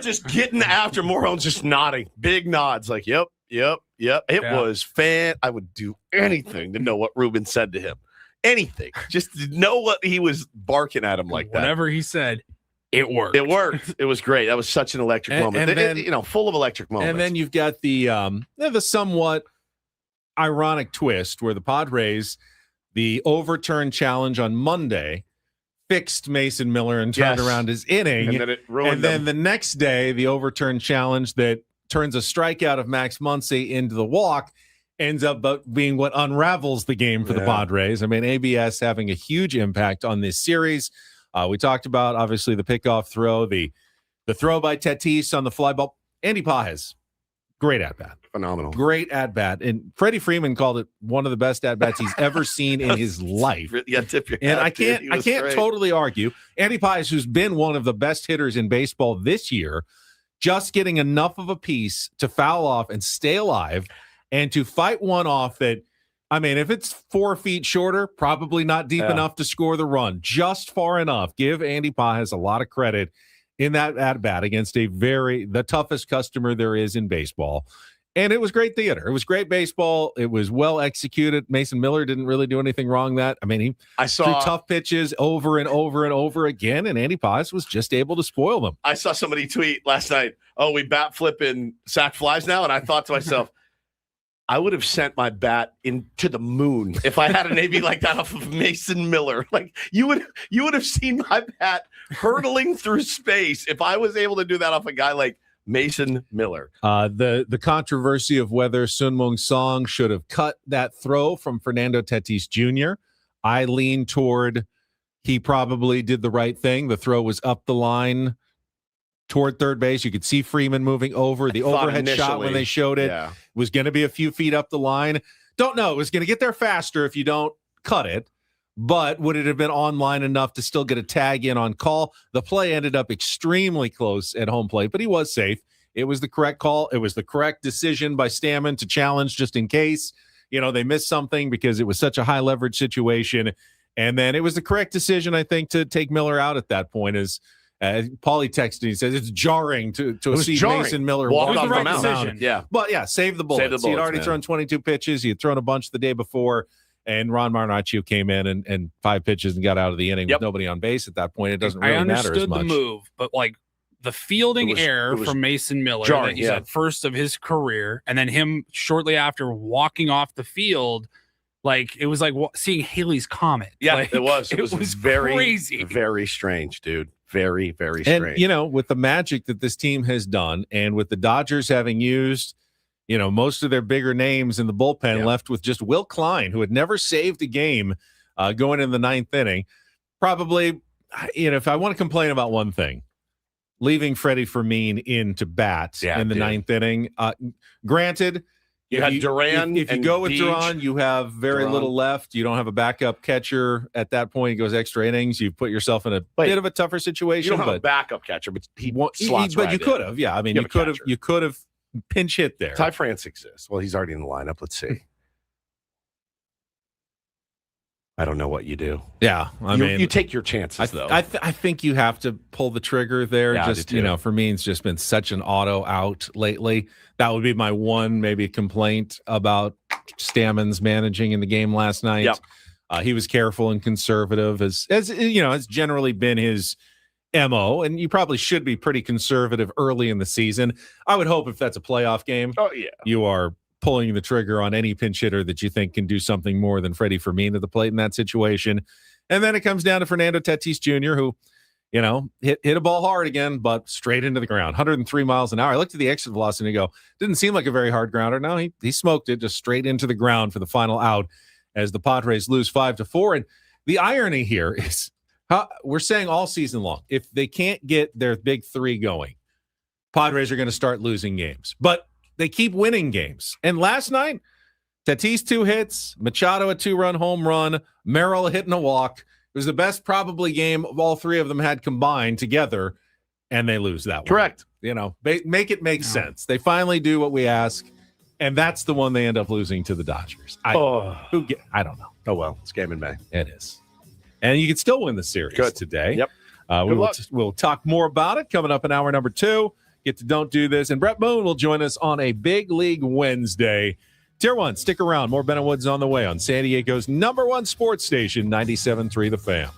just getting after Morejon's just nodding. Big nods like, yep. It was fan. I would do anything to know what Ruben said to him. anything. Just to know what he was barking at him like that. Whatever he said, it worked. It worked. It was great. That was such an electric moment. And then, full of electric moments. And then you've got the somewhat ironic twist where the Padres, the overturned challenge on Monday, fixed Mason Miller and turned around his inning. And then it ruined And then the next day, the overturned challenge that turns a strikeout of Max Muncy into the walk ends up being what unravels the game for the Padres. I mean, ABS having a huge impact on this series. We talked about, obviously, the pickoff throw, the throw by Tatis on the fly ball. Andy Pages, great at-bat. Phenomenal. Great at-bat. And Freddie Freeman called it one of the best at-bats he's ever seen in his life. Yeah, tip your And hat, I can't great. totally argue. Andy Pages, who's been one of the best hitters in baseball this year, just getting enough of a piece to foul off and stay alive and to fight one off that, I mean, if it's 4 feet shorter, probably not deep enough to score the run, just far enough. Give Andy Pages a lot of credit in that at-bat against the toughest customer there is in baseball. And it was great theater. It was great baseball. It was well executed. Mason Miller didn't really do anything wrong that. I mean, he threw tough pitches over and over and over again, and Andy Pages was just able to spoil them. I saw somebody tweet last night, we bat flip and sack flies now, and I thought to myself, I would have sent my bat into the moon if I had an AB like that off of Mason Miller. Like you would have seen my bat hurtling through space if I was able to do that off a guy like Mason Miller. The controversy of whether Sun Moong Song should have cut that throw from Fernando Tatis Jr. I lean toward he probably did the right thing. The throw was up the line toward third base. You could see Freeman moving over. The overhead shot when they showed it was going to be a few feet up the line. Don't know. It was going to get there faster if you don't cut it. But would it have been online enough to still get a tag in on call? The play ended up extremely close at home plate, but he was safe. It was the correct call. It was the correct decision by Stammen to challenge just in case, they missed something because it was such a high leverage situation. And then it was the correct decision, I think, to take Miller out at that point. Paulie texted, he says it's jarring to see Mason Miller walk off the mound. Yeah. But save the bullets. He'd already thrown 22 pitches. He had thrown a bunch the day before. And Ron Marinaccio came in and 5 pitches and got out of the inning with nobody on base at that point. It doesn't really matter as much. I understood the move, but the fielding error from Mason Miller that he said first of his career, and then him shortly after walking off the field, it was like seeing Halley's Comet. Yeah, it was. It was very crazy. Very strange, dude. Very, very strange. And, with the magic that this team has done and with the Dodgers having used most of their bigger names in the bullpen, left with just Will Klein, who had never saved a game going in the 9th inning. Probably, if I want to complain about one thing, leaving Freddie Fermin in to bat in the 9th inning. Granted, you had Duran. If you go with Duran, you have very little left. You don't have a backup catcher at that point. He goes extra innings. You put yourself in a bit of a tougher situation. You don't have a backup catcher, but but you could have. Yeah, I mean, you could have pinch hit there. Ty France exists. Well, he's already in the lineup. Let's see. I don't know what you do. Yeah, I mean, you take your chances though. I think you have to pull the trigger there. Yeah, just for me, it's just been such an auto out lately. That would be my one maybe complaint about Stammen's managing in the game last night. Yep. He was careful and conservative, as has generally been his MO, and you probably should be pretty conservative early in the season. I would hope if that's a playoff game, you are pulling the trigger on any pinch hitter that you think can do something more than Freddie Fermin at the plate in that situation. And then it comes down to Fernando Tatis Jr., who, hit a ball hard again, but straight into the ground, 103 miles an hour. I looked at the exit velocity and go, didn't seem like a very hard grounder. No, he smoked it just straight into the ground for the final out as the Padres lose 5-4. And the irony here is we're saying all season long, if they can't get their big 3 going, Padres are going to start losing games. But they keep winning games. And last night, Tatis 2 hits, Machado a 2-run home run, Merrill hitting a walk. It was the best probably game of all 3 of them had combined together, and they lose that one. Correct. Make it make sense. They finally do what we ask, and that's the one they end up losing to the Dodgers. I don't know. Oh, well, it's game in May. It is. And you can still win the series today. Yep. We'll talk more about it coming up in hour number 2. Get to Don't Do This. And Bret Boone will join us on a Big League Wednesday Tier 1, stick around. More Bennett Woods on the way on San Diego's #1 sports station, 97.3 The Fan.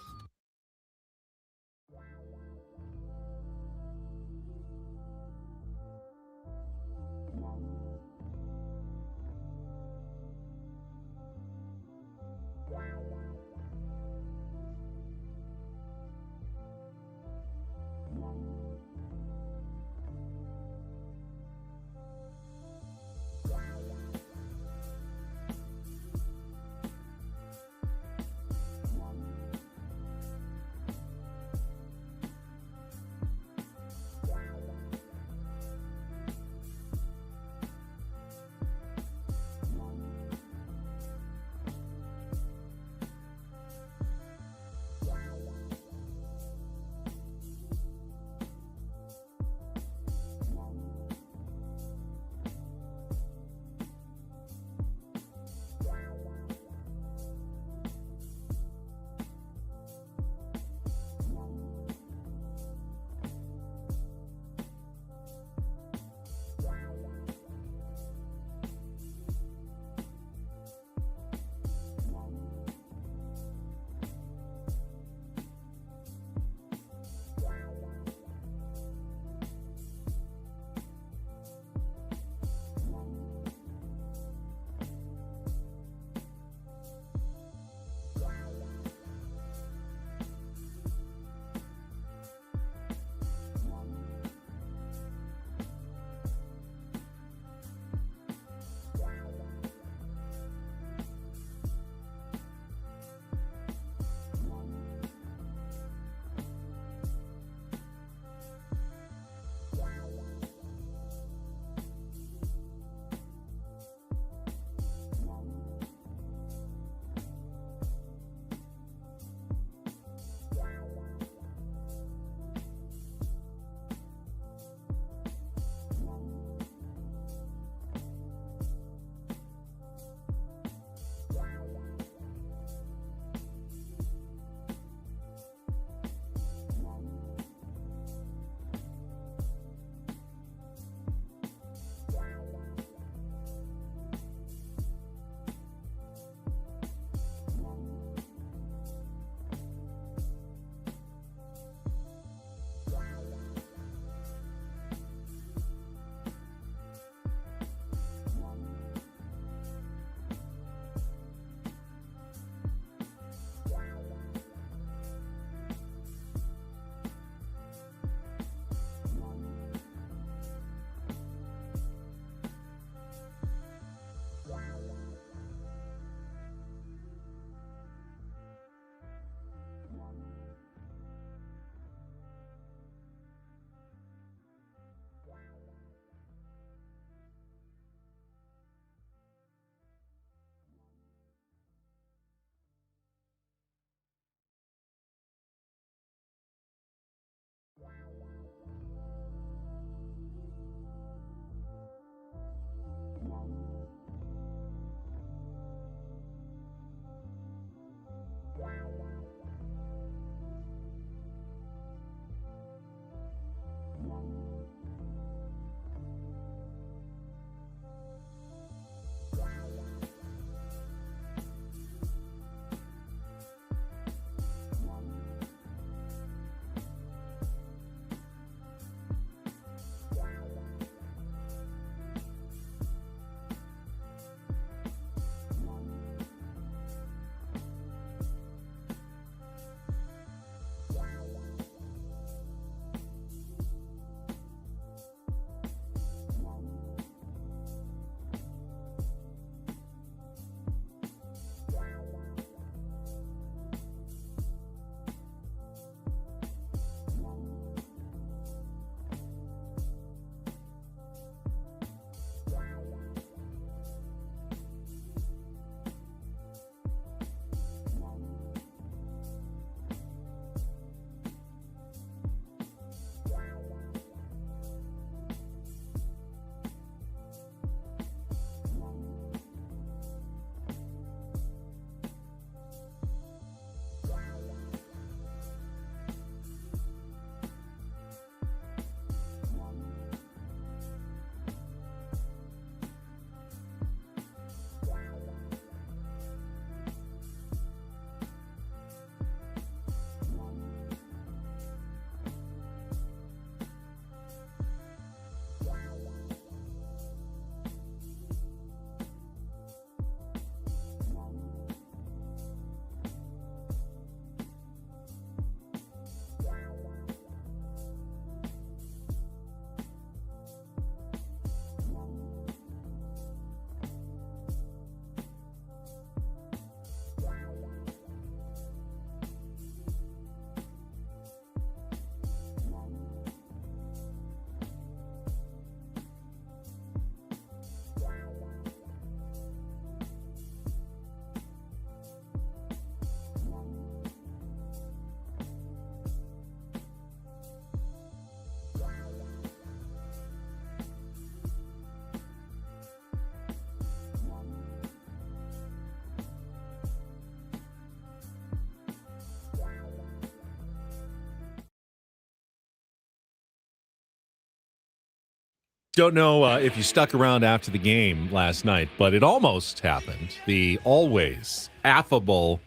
Don't know if you stuck around after the game last night, but it almost happened. The always affable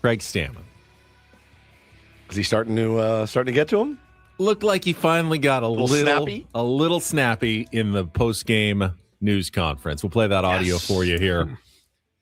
Craig Stammen. Is he starting to get to him? Looked like he finally got a little snappy in the post-game news conference. We'll play that audio for you here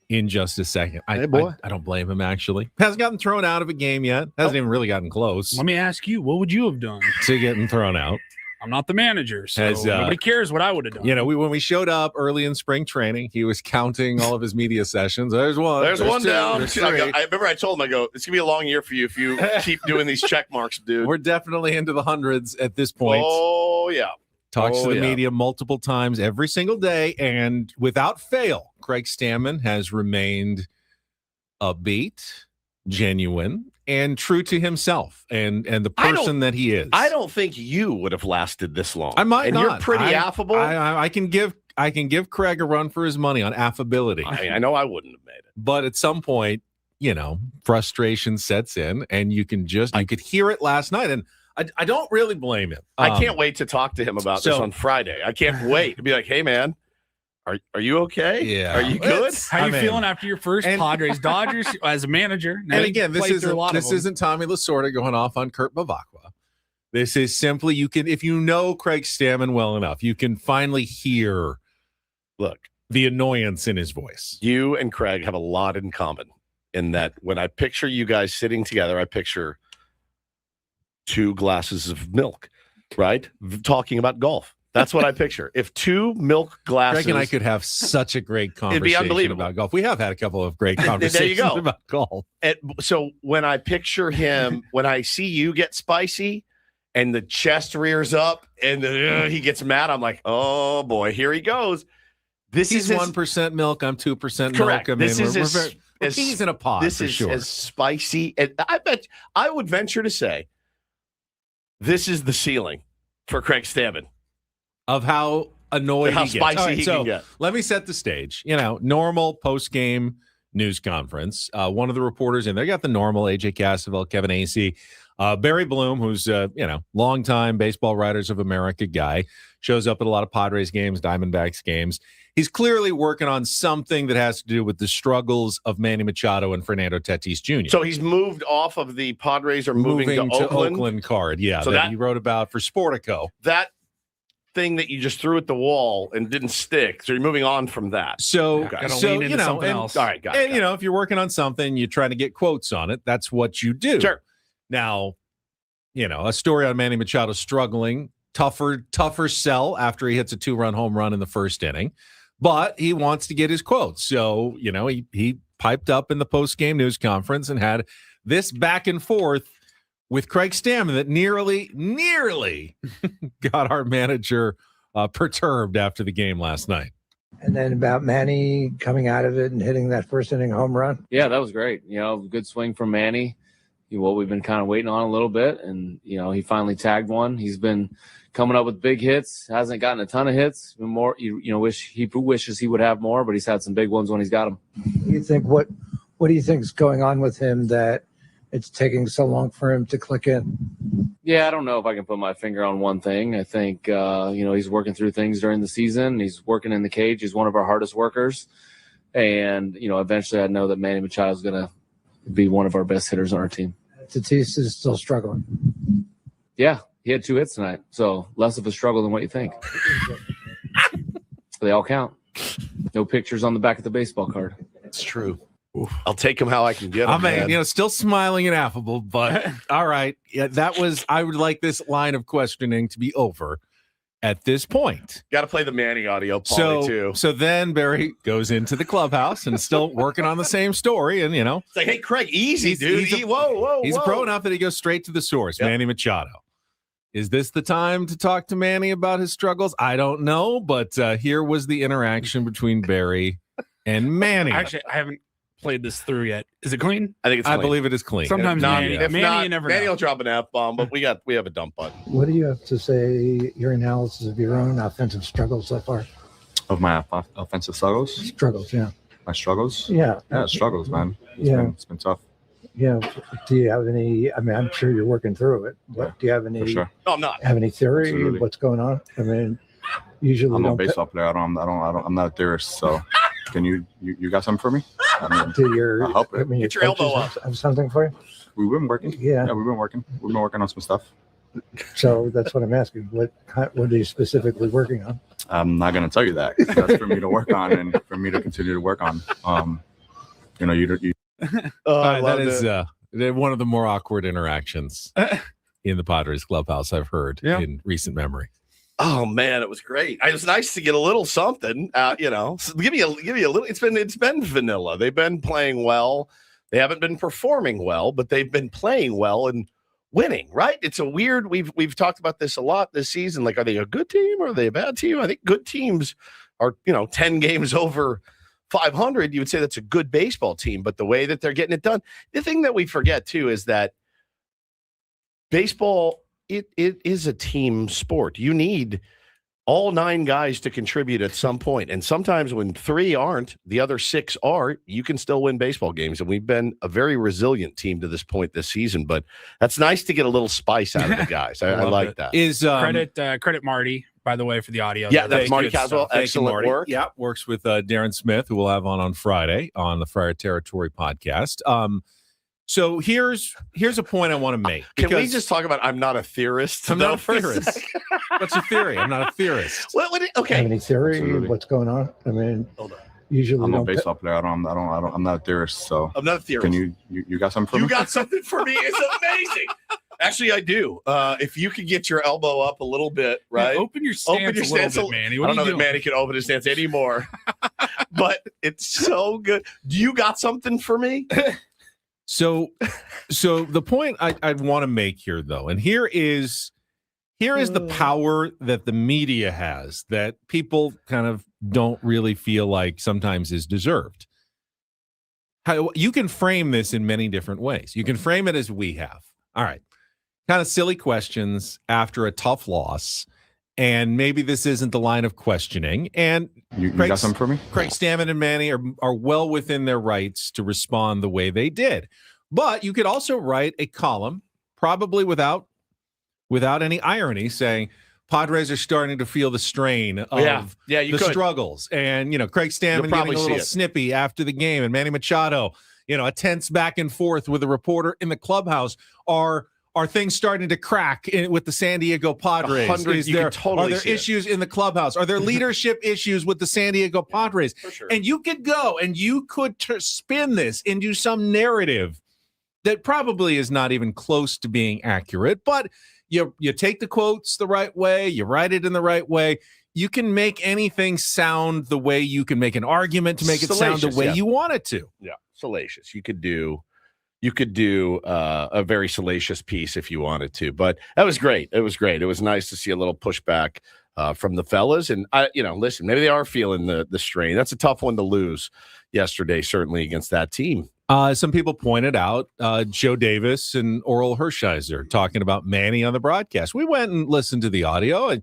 in just a second. I don't blame him, actually. Hasn't gotten thrown out of a game yet. Hasn't even really gotten close. Let me ask you, what would you have done to getting thrown out? I'm not the manager, so nobody cares what I would have done. You know, when we showed up early in spring training, he was counting all of his media sessions. There's one. There's one two, down. I remember I told him, it's going to be a long year for you if you keep doing these check marks, dude. We're definitely into the hundreds at this point. Oh, yeah. Talks to the media multiple times every single day, and without fail, Craig Stammen has remained upbeat, genuine, and true to himself and the person that he is. I don't think you would have lasted this long. I might not. You're pretty affable. I can give Craig a run for his money on affability. I know I wouldn't have made it. But at some point, frustration sets in, and you could hear it last night, and I don't really blame him. I can't wait to talk to him about this on Friday. I can't wait to be like, hey, man, are you okay? Yeah. Are you good? How are you feeling after your first Padres Dodgers as a manager? Now, and again, this isn't Tommy Lasorda going off on Kurt Bavacqua. This is simply, if you know Craig Stammen well enough, you can finally hear the annoyance in his voice. You and Craig have a lot in common in that when I picture you guys sitting together, I picture 2 glasses of milk, right? Talking about golf. That's what I picture. If 2 milk glasses... Craig and I could have such a great conversation it'd be unbelievable. About golf. We have had a couple of great conversations there you go. about golf. So when I picture him, when I see you get spicy and the chest rears up and he gets mad, I'm like, oh, boy, here he goes. He's 1% milk. I'm 2% correct. milk. He's in a pod. This for is sure. as spicy. And I would venture to say this is the ceiling for Craig Stammen. Of how annoyed how he gets. Spicy he can get. Let me set the stage. Normal post-game news conference. One of the reporters in there got the normal AJ Cassavell, Kevin Acee, Barry Bloom, who's longtime Baseball Writers of America guy, shows up at a lot of Padres games, Diamondbacks games. He's clearly working on something that has to do with the struggles of Manny Machado and Fernando Tatis Jr. So he's moved off of the Padres or moving to Oakland card. Yeah, so that he wrote about for Sportico. That thing that you just threw at the wall and didn't stick. So you're moving on from that. So something else. All right, got it. If you're working on something, you're trying to get quotes on it. That's what you do. Sure. Now, a story on Manny Machado struggling, tougher sell after he hits a 2-run home run in the first inning, but he wants to get his quotes. So, he piped up in the post-game news conference and had this back and forth with Craig Stammen that nearly got our manager perturbed after the game last night. And then about Manny coming out of it and hitting that first inning home run. Yeah, that was great. Good swing from Manny. We've been kind of waiting on a little bit, and he finally tagged one. He's been coming up with big hits. Hasn't gotten a ton of hits. Been more, wishes he would have more, but he's had some big ones when he's got them. You think what do you think is going on with him that it's taking so long for him to click in? Yeah, I don't know if I can put my finger on one thing. I think, he's working through things during the season. He's working in the cage. He's one of our hardest workers. And, eventually I know that Manny Machado is going to be one of our best hitters on our team. Tatis is still struggling. Yeah, he had 2 hits tonight. So less of a struggle than what you think. They all count. No pictures on the back of the baseball card. It's true. Oof. I'll take him how I can get him. Still smiling and affable, but all right. Yeah, I would like this line of questioning to be over at this point. Got to play the Manny audio, Paulie, too. So then Barry goes into the clubhouse and is still working on the same story. And, it's like, hey, Craig, easy, dude. He's a pro enough that he goes straight to the source, yep. Manny Machado. Is this the time to talk to Manny about his struggles? I don't know, but here was the interaction between Barry and Manny. Actually, I haven't played this through yet. Is it clean? I think it's clean. I believe it is clean. Sometimes Manny, if Manny, not, you never Manny know. will drop an F-bomb, but we have a dump button. What do you have to say, your analysis of your own offensive struggles so far? Of my offensive struggles? Struggles, yeah. My struggles? Yeah. Yeah, struggles, man. It's been tough. Yeah. Do you have any, I'm sure you're working through it, but do you have any, For sure. No, I'm not. Have any theory Absolutely. of what's going on? usually I'm a don't baseball player. I'm not a theorist. So, can you got something for me? do your Get your elbow up. Have something for you? We've been working. Yeah, we've been working. We've been working on some stuff. So that's what I'm asking. What are you specifically working on? I'm not going to tell you that. That's for me to work on and for me to continue to work on. That is one of the more awkward interactions in the Padres clubhouse I've heard in recent memory. Oh man, it was great. It was nice to get a little something. Give me a little. It's been vanilla. They've been playing well. They haven't been performing well, but they've been playing well and winning. Right? It's a weird. We've talked about this a lot this season. Like, are they a good team or are they a bad team? I think good teams are 10 games over 500. You would say that's a good baseball team, but the way that they're getting it done. The thing that we forget too is that baseball. It is a team sport. You need all 9 guys to contribute at some point. And sometimes when 3 aren't, the other 6 are, you can still win baseball games. And we've been a very resilient team to this point this season. But that's nice to get a little spice out of the guys. I like that. Credit Marty, by the way, for the audio. Yeah, that's Marty Caswell. Excellent work. Yeah, works with Darren Smith, who we'll have on Friday on the Friar Territory podcast. So here's a point I want to make. Can we just talk about I'm not a theorist? I'm not a theorist. What's your theory? I'm not a theorist. Okay. Have any theory? Absolutely. What's going on? I mean, usually I'm a baseball player. I'm not a theorist. So I'm not a theorist. Can you got something for me? You got something for me? It's amazing. Actually, I do. If you could get your elbow up a little bit, right? Yeah, open your stance a little bit, Manny. I don't know that Manny can open his stance anymore, but it's so good. Do you got something for me? So the point I'd want to make here, though, and here is the power that the media has that people kind of don't really feel like sometimes is deserved. You can frame this in many different ways. You can frame it as we have. All right. Kind of silly questions after a tough loss. And maybe this isn't the line of questioning. And you got something for me? Craig Stammen and Manny are well within their rights to respond the way they did. But you could also write a column, probably without any irony, saying Padres are starting to feel the strain of the struggles. And, Craig Stammen getting a little snippy after the game, and Manny Machado, a tense back and forth with a reporter in the clubhouse. Are things starting to crack with the San Diego Padres? Are there issues in the clubhouse? Are there leadership issues with the San Diego Padres? For sure. And you could go and you could spin this into some narrative that probably is not even close to being accurate, but you take the quotes the right way, you write it in the right way. You can make anything sound the way you can make an argument to make it sound the way you want it to. Yeah, salacious. You could do a very salacious piece if you wanted to, but that was great. It was great. It was nice to see a little pushback from the fellas. And listen, maybe they are feeling the strain. That's a tough one to lose yesterday, certainly against that team. Some people pointed out Joe Davis and Oral Hershiser talking about Manny on the broadcast. We went and listened to the audio, and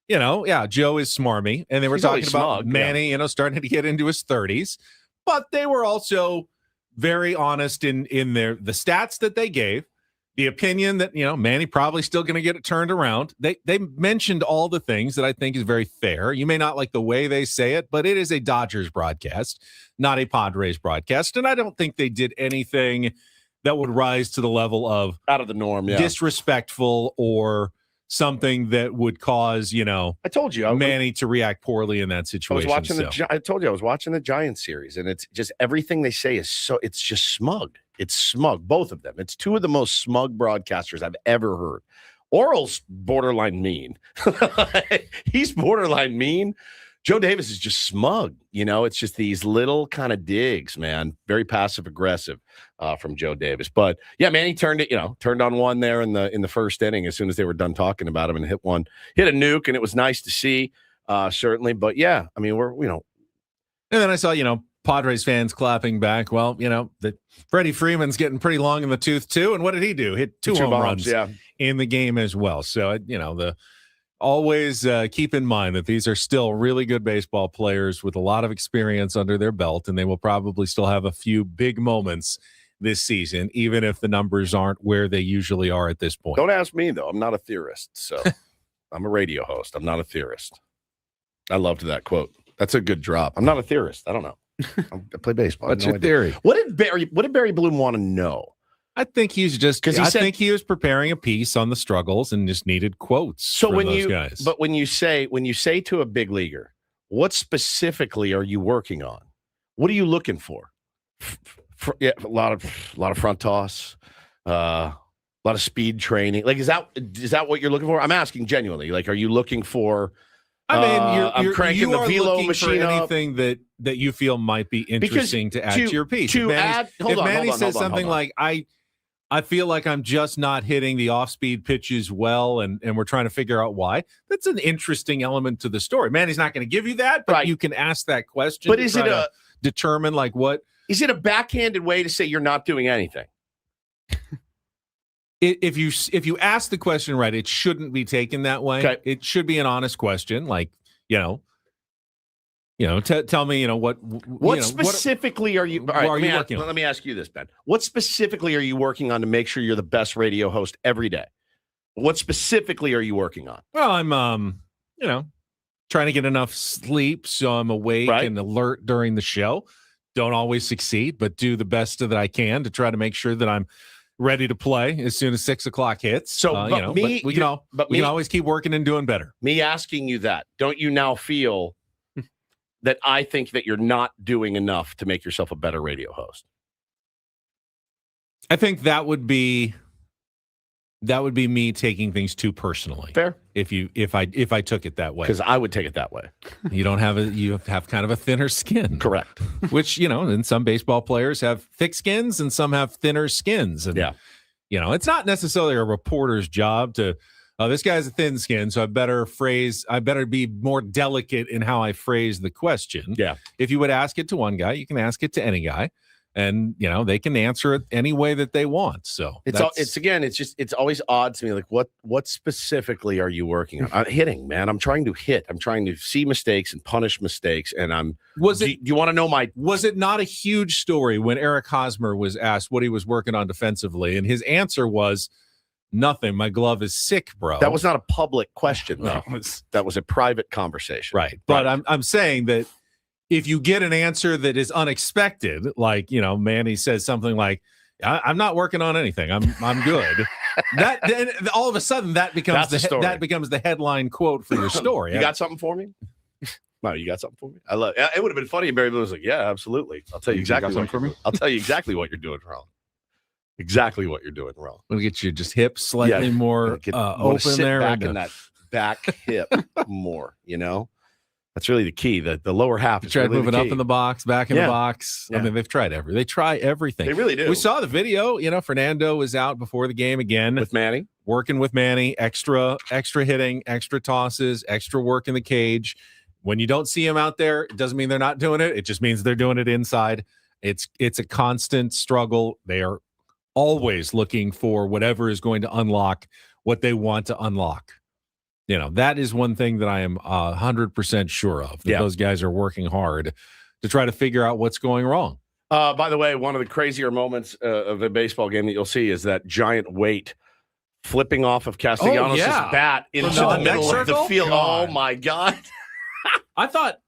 Joe is smarmy, and they were talking about Manny, starting to get into his 30s, but they were also very honest in the stats that they gave, the opinion that Manny probably still going to get it turned around. They mentioned all the things that I think is very fair. You may not like the way they say it, but it is a Dodgers broadcast, not a Padres broadcast, and I don't think they did anything that would rise to the level of out of the norm, disrespectful or something that would cause I told you Manny to react poorly in that situation. I told you I was watching the Giants series, and it's just everything they say is it's just smug. It's smug, both of them. It's two of the most smug broadcasters I've ever heard. Oral's borderline mean. He's borderline mean. Joe Davis is just smug. It's just these little kind of digs, man. Very passive aggressive from Joe Davis. But yeah, man, he turned on one there in the first inning as soon as they were done talking about him, and hit a nuke, and it was nice to see, certainly. But yeah, I mean, and then I saw, Padres fans clapping back. Well, that Freddie Freeman's getting pretty long in the tooth too. And what did he do? Hit two home runs in the game as well. So, always keep in mind that these are still really good baseball players with a lot of experience under their belt, and they will probably still have a few big moments this season, even if the numbers aren't where they usually are at this point. Don't ask me, though. I'm not a theorist. So I'm a radio host. I'm not a theorist. I loved that quote. That's a good drop. I'm not a theorist. I don't know. I play baseball. What's your theory? What did Barry Bloom want to know? I think he's just because I think he was preparing a piece on the struggles and just needed quotes. So when those guys. But when you say to a big leaguer, what specifically are you working on? What are you looking for? Yeah, a lot of front toss, a lot of speed training. Like, is that what you're looking for? I'm asking genuinely. Like, are you looking for? I mean, I'm cranking the velo machine up. Anything that you feel might be interesting to add to your piece. If Manny says something like, I feel like I'm just not hitting the off-speed pitches well, and we're trying to figure out why. That's an interesting element to the story. Manny's not going to give you that, but you can ask that question. But is it determine like what? Is it a backhanded way to say you're not doing anything? If you ask the question right, it shouldn't be taken that way. Okay. It should be an honest question, like tell me, what specifically are you? All right, let me ask you this, Ben. What specifically are you working on to make sure you're the best radio host every day? What specifically are you working on? Well, I'm trying to get enough sleep so I'm awake and alert during the show. Don't always succeed, but do the best that I can to try to make sure that I'm ready to play as soon as 6 o'clock hits. So, we can always keep working and doing better. Me asking you that, don't you now feel that I think that you're not doing enough to make yourself a better radio host? I think that would be me taking things too personally. Fair. If I took it that way, because I would take it that way. You have kind of a thinner skin. Correct. Which and some baseball players have thick skins and some have thinner skins. And it's not necessarily a reporter's job to. This guy's a thin skin, so I better be more delicate in how I phrase the question. Yeah. If you would ask it to one guy, you can ask it to any guy. And they can answer it any way that they want. So it's always odd to me. Like what specifically are you working on? Hitting, man. I'm trying to hit. I'm trying to see mistakes and punish mistakes. And do you want to know was it not a huge story when Eric Hosmer was asked what he was working on defensively, and his answer was nothing. My glove is sick, bro. That was not a public question, though. That was a private conversation, right? But I'm saying that. If you get an answer that is unexpected, like Manny says something like, "I'm not working on anything. I'm good." Then all of a sudden that becomes the headline quote for your story. You got something for me? No, you got something for me? I love it. It would have been funny if Barry Boone was like, "Yeah, absolutely. I'll tell you exactly what for me. I'll tell you exactly what you're doing wrong. Exactly what you're doing wrong. We'll get your just hips slightly more open there, back in that back hip more. That's really the key. The lower half is tried really moving up in the box, back in the box. Yeah. I mean, they try everything. They really do. We saw the video. Fernando was out before the game again with Manny, working with Manny. Extra hitting, extra tosses, extra work in the cage. When you don't see him out there, it doesn't mean they're not doing it. It just means they're doing it inside. It's a constant struggle. They are always looking for whatever is going to unlock what they want to unlock. That is one thing that I am 100% sure of. That those guys are working hard to try to figure out what's going wrong. By the way, one of the crazier moments of a baseball game that you'll see is that giant weight flipping off of Castellanos' bat into the middle of the field. God. Oh my God! I thought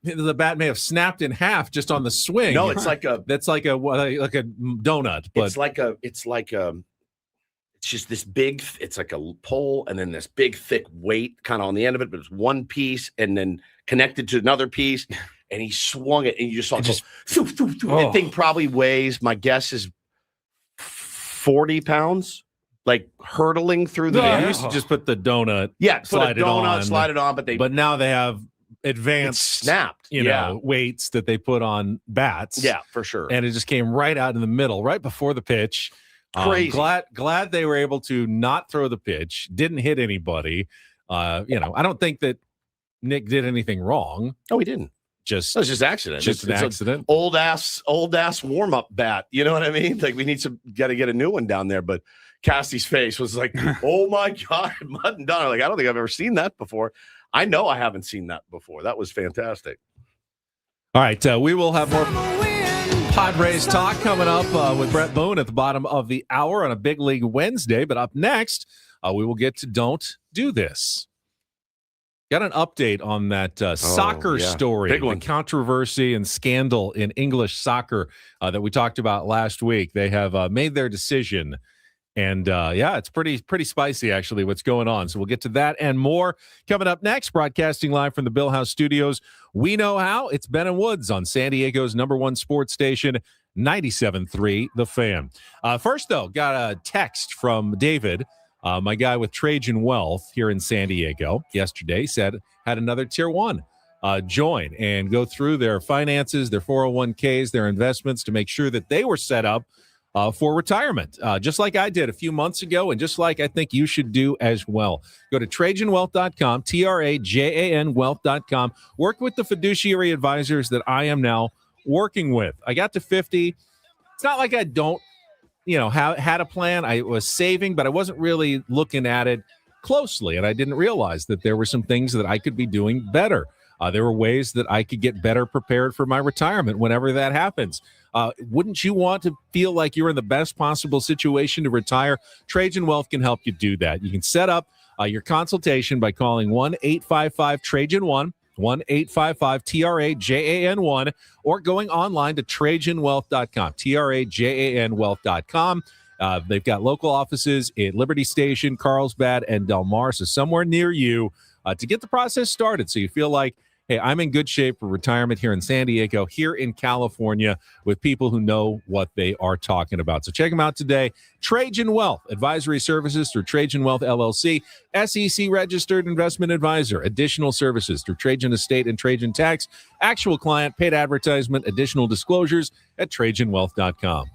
the bat may have snapped in half just on the swing. No, it's like a donut. But it's just this big, it's like a pole and then this big thick weight kind of on the end of it, but it's one piece and then connected to another piece. And he swung it and you just saw it just that thing probably weighs, my guess is 40 pounds, like hurtling through the air. They used to just put the donut. Yeah, slide it on, but now they have advanced snapped weights that they put on bats. Yeah, for sure. And it just came right out in the middle, right before the pitch. Crazy. Glad they were able to not throw the pitch. Didn't hit anybody. I don't think that Nick did anything wrong. Oh, he didn't. It was just accident. Just an accident. Old ass warm up bat. You know what I mean? Like we got to get a new one down there. But Cassie's face was like, "Oh my God, Mudd and Donner!" Like I don't think I've ever seen that before. I know I haven't seen that before. That was fantastic. All right, we will have more Padres talk coming up with Bret Boone at the bottom of the hour on a Big League Wednesday. But up next, we will get to Don't Do This. Got an update on that soccer story, Big one. the controversy and scandal in English soccer that we talked about last week. They have made their decision. And it's pretty spicy, actually, what's going on. So we'll get to that and more coming up next. Broadcasting live from the Bill House Studios. We know how. It's Ben and Woods on San Diego's #1 sports station, 97.3 The Fan. First, though, got a text from David, my guy with Trajan Wealth here in San Diego. Yesterday said had another Tier 1 join and go through their finances, their 401ks, their investments to make sure that they were set up for retirement, just like I did a few months ago, and just like I think you should do as well. Go to TrajanWealth.com, TRAJAN Wealth.com. Work with the fiduciary advisors that I am now working with. I got to 50. It's not like I don't, had a plan. I was saving, but I wasn't really looking at it closely, and I didn't realize that there were some things that I could be doing better. There were ways that I could get better prepared for my retirement whenever that happens. Wouldn't you want to feel like you're in the best possible situation to retire? Trajan Wealth can help you do that. You can set up your consultation by calling 1-855-TRAJAN-1, 1-855-TRAJAN-1, or going online to TrajanWealth.com, TRAJANWealth.com. They've got local offices in Liberty Station, Carlsbad, and Del Mar, so somewhere near you to get the process started so you feel like, hey, I'm in good shape for retirement here in San Diego, here in California, with people who know what they are talking about. So check them out today. Trajan Wealth, advisory services through Trajan Wealth LLC, SEC registered investment advisor, additional services through Trajan Estate and Trajan Tax, actual client, paid advertisement, additional disclosures at TrajanWealth.com.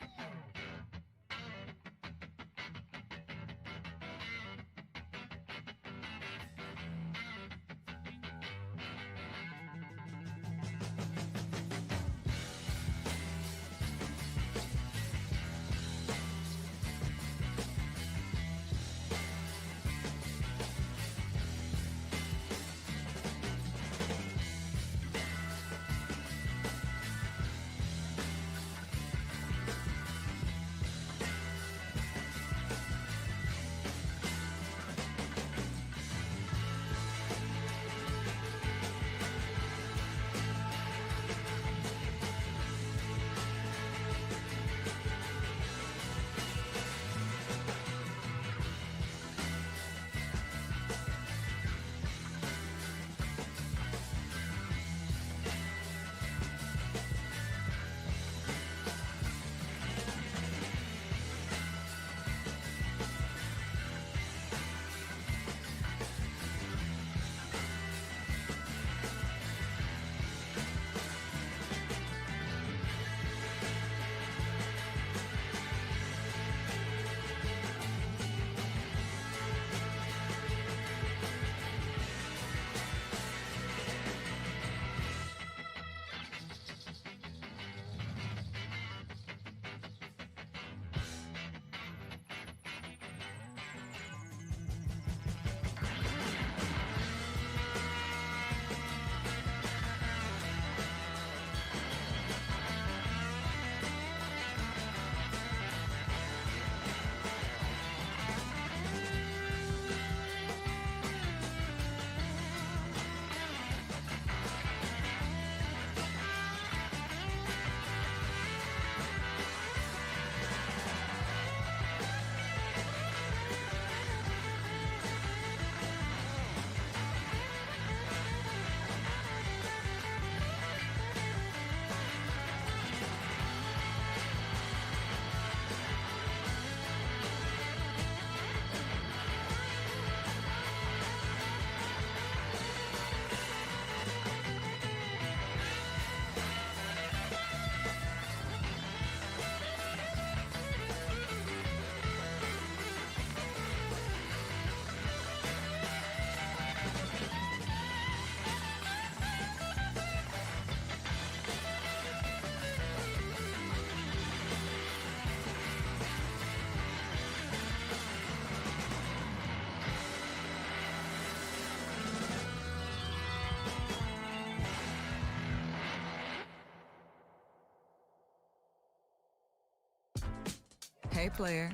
Hey, player,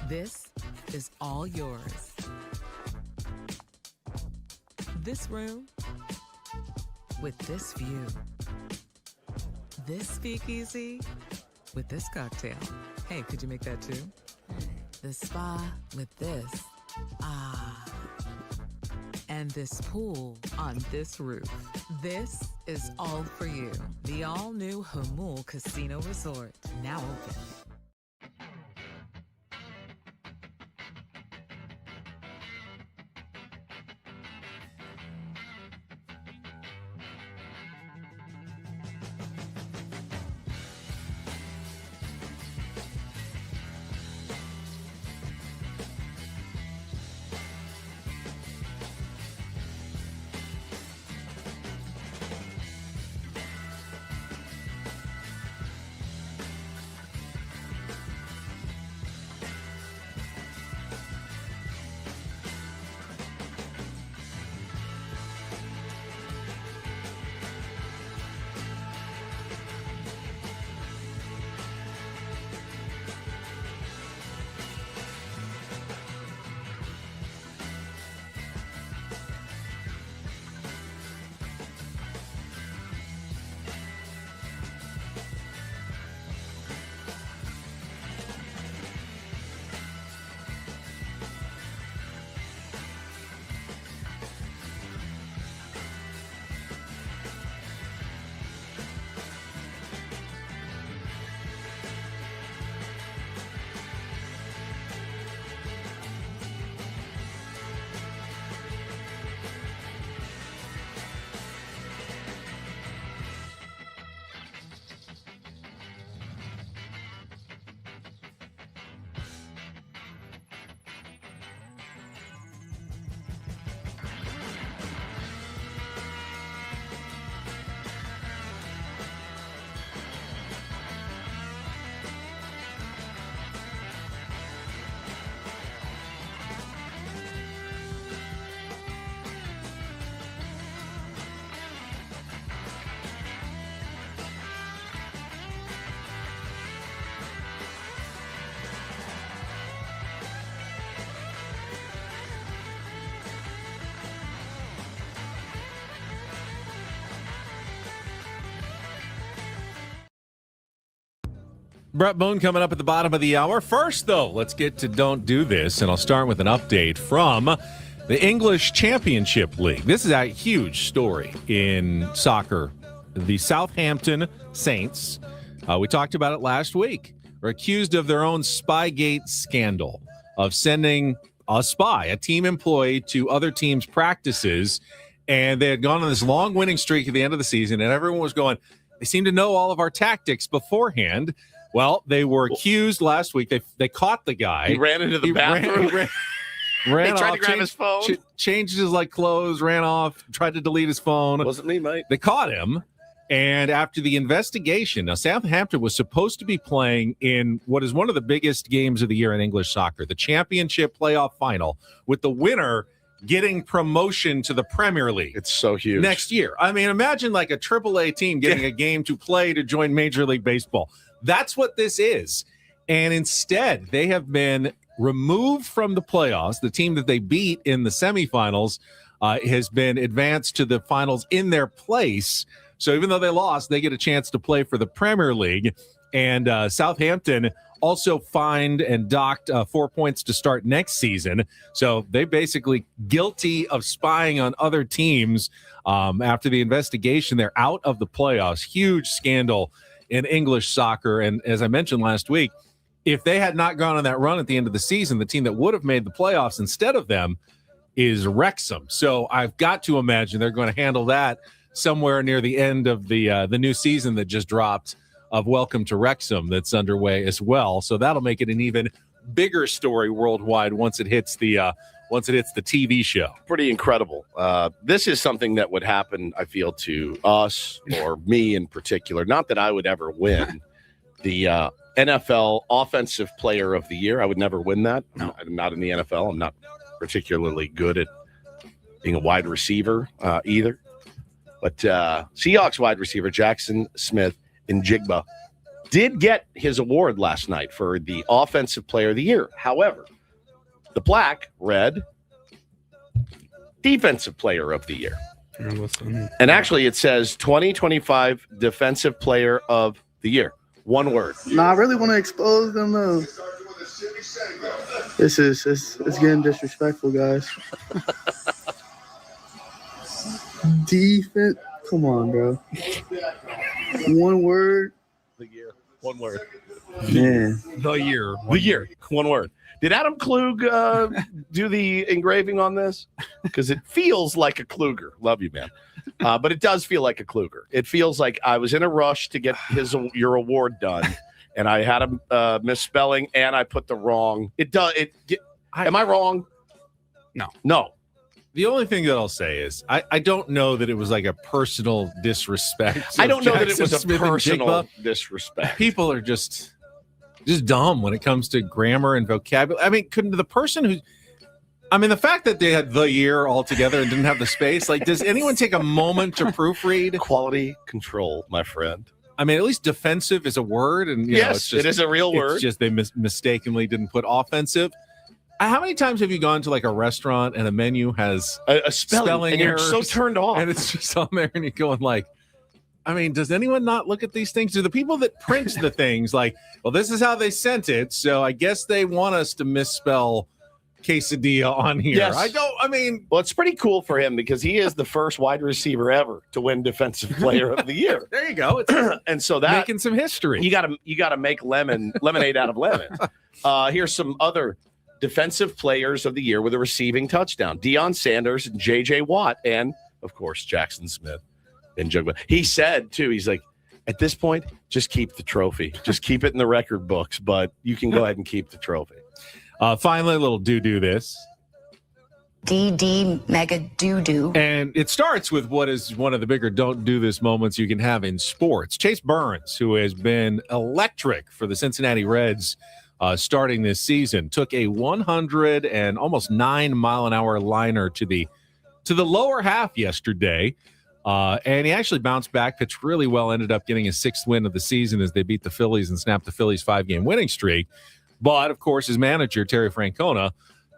this is all yours. This room with this view. This speakeasy with this cocktail. Hey, could you make that too? The spa with this. Ah. And this pool on this roof. This is all for you. The all-new Hamul Casino Resort, now open. Bret Boone coming up at the bottom of the hour. First, though, let's get to Don't Do This, and I'll start with an update from the English Championship League. This is a huge story in soccer. The Southampton Saints, we talked about it last week, are accused of their own Spygate scandal of sending a spy, a team employee, to other teams' practices, and they had gone on this long winning streak at the end of the season, and everyone was going, they seem to know all of our tactics beforehand. Well, they were accused last week. They caught the guy. He ran into the bathroom. Ran they tried off, to grab his phone. Changed his clothes, ran off, tried to delete his phone. Wasn't me, mate. They caught him. And after the investigation, now Southampton was supposed to be playing in what is one of the biggest games of the year in English soccer, the championship playoff final, with the winner getting promotion to the Premier League. It's so huge. Next year. I mean, imagine like a AAA team getting a game to play to join Major League Baseball. That's what this is. And instead, they have been removed from the playoffs. The team that they beat in the semifinals has been advanced to the finals in their place. So even though they lost, they get a chance to play for the Premier League. And Southampton also fined and docked 4 points to start next season. So they basically guilty of spying on other teams. After the investigation, they're out of the playoffs. Huge scandal in English soccer. And as I mentioned last week, if they had not gone on that run at the end of the season, the team that would have made the playoffs instead of them is Wrexham. So I've got to imagine they're going to handle that somewhere near the end of the new season that just dropped of Welcome to Wrexham that's underway as well. So that'll make it an even bigger story worldwide once it hits the TV show. Pretty incredible. This is something that would happen, I feel, to us or me in particular. Not that I would ever win the NFL Offensive Player of the Year. I would never win that. No. I'm not in the NFL. I'm not particularly good at being a wide receiver either. But Seahawks wide receiver Jackson Smith-Njigba did get his award last night for the Offensive Player of the Year. However, the plaque read, Defensive Player of the Year. And actually, it says 2025 Defensive Player of the Year. One word. No, I really want to expose them, though. It's getting disrespectful, guys. Defense. Come on, bro. One word. The year. One word. Man. The year. The year. One word. Did Adam Klug do the engraving on this? Because it feels like a Kluger. Love you, man. But it does feel like a Kluger. It feels like I was in a rush to get your award done, and I had a misspelling, and I put the wrong. Am I wrong? No. The only thing that I'll say is I don't know that it was like a personal disrespect. I don't know that it Jackson was a Smith and personal Jigba. disrespect. People are just dumb when it comes to grammar and vocabulary. I mean, the fact that they had the year all together and didn't have the space, like, does anyone take a moment to proofread? Quality control, my friend. I mean, at least defensive is a word. And yes, it is a real word. It's just they mistakenly didn't put offensive. How many times have you gone to like a restaurant and a menu has a spelling and errors, you're so turned off, and it's just on there and you're going like, I mean, does anyone not look at these things? Do the people that print the things like, well, this is how they sent it, so I guess they want us to misspell quesadilla on here? Yes. Well, it's pretty cool for him because he is the first wide receiver ever to win Defensive Player of the Year. There you go. And so that making some history. You gotta make lemonade out of lemon. Here's some other Defensive Players of the Year with a receiving touchdown: Deion Sanders, J.J. Watt, and of course Jackson Smith and Jugba. He said too, he's like, at this point, just keep the trophy, just keep it in the record books, but you can go ahead and keep the trophy. Finally, a little do this. DD mega doo-doo. And it starts with what is one of the bigger don't do this moments you can have in sports. Chase Burns, who has been electric for the Cincinnati Reds starting this season, took a 100 and almost 9-mile-an-hour liner to the lower half yesterday. And he actually bounced back, pitched really well, ended up getting his 6th win of the season as they beat the Phillies and snapped the Phillies' 5-game winning streak. But, of course, his manager, Terry Francona,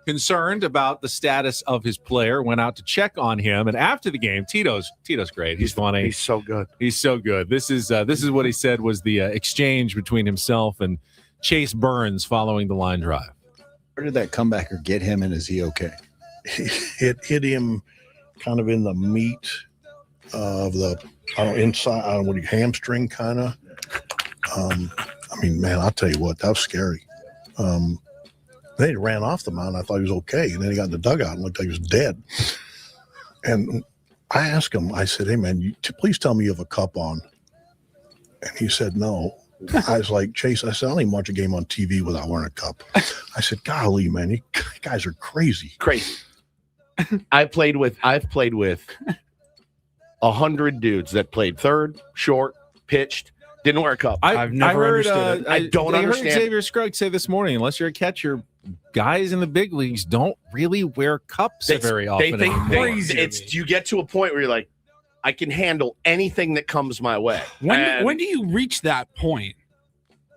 concerned about the status of his player, went out to check on him. And after the game, Tito's great. He's funny. He's so good. He's so good. This is what he said was the exchange between himself and Chase Burns following the line drive. Where did that comebacker get him, and is he okay? It hit him kind of in the meat of the inside, hamstring kind of. I mean, man, I'll tell you what, that was scary. Then he ran off the mound. I thought he was okay, and then he got in the dugout and looked like he was dead. And I asked him, I said, "Hey, man, please tell me you have a cup on." And he said, "No." I was like, "Chase," I said, "I don't even watch a game on TV without wearing a cup." I said, "Golly, man, you guys are crazy." Crazy. I've played with 100 dudes that played third, short, pitched, didn't wear a cup. I've never understood it. I don't understand. I heard Xavier Scruggs say this morning, unless you're a catcher, guys in the big leagues don't really wear cups very often. They think you get to a point where you're like, I can handle anything that comes my way. When do you reach that point?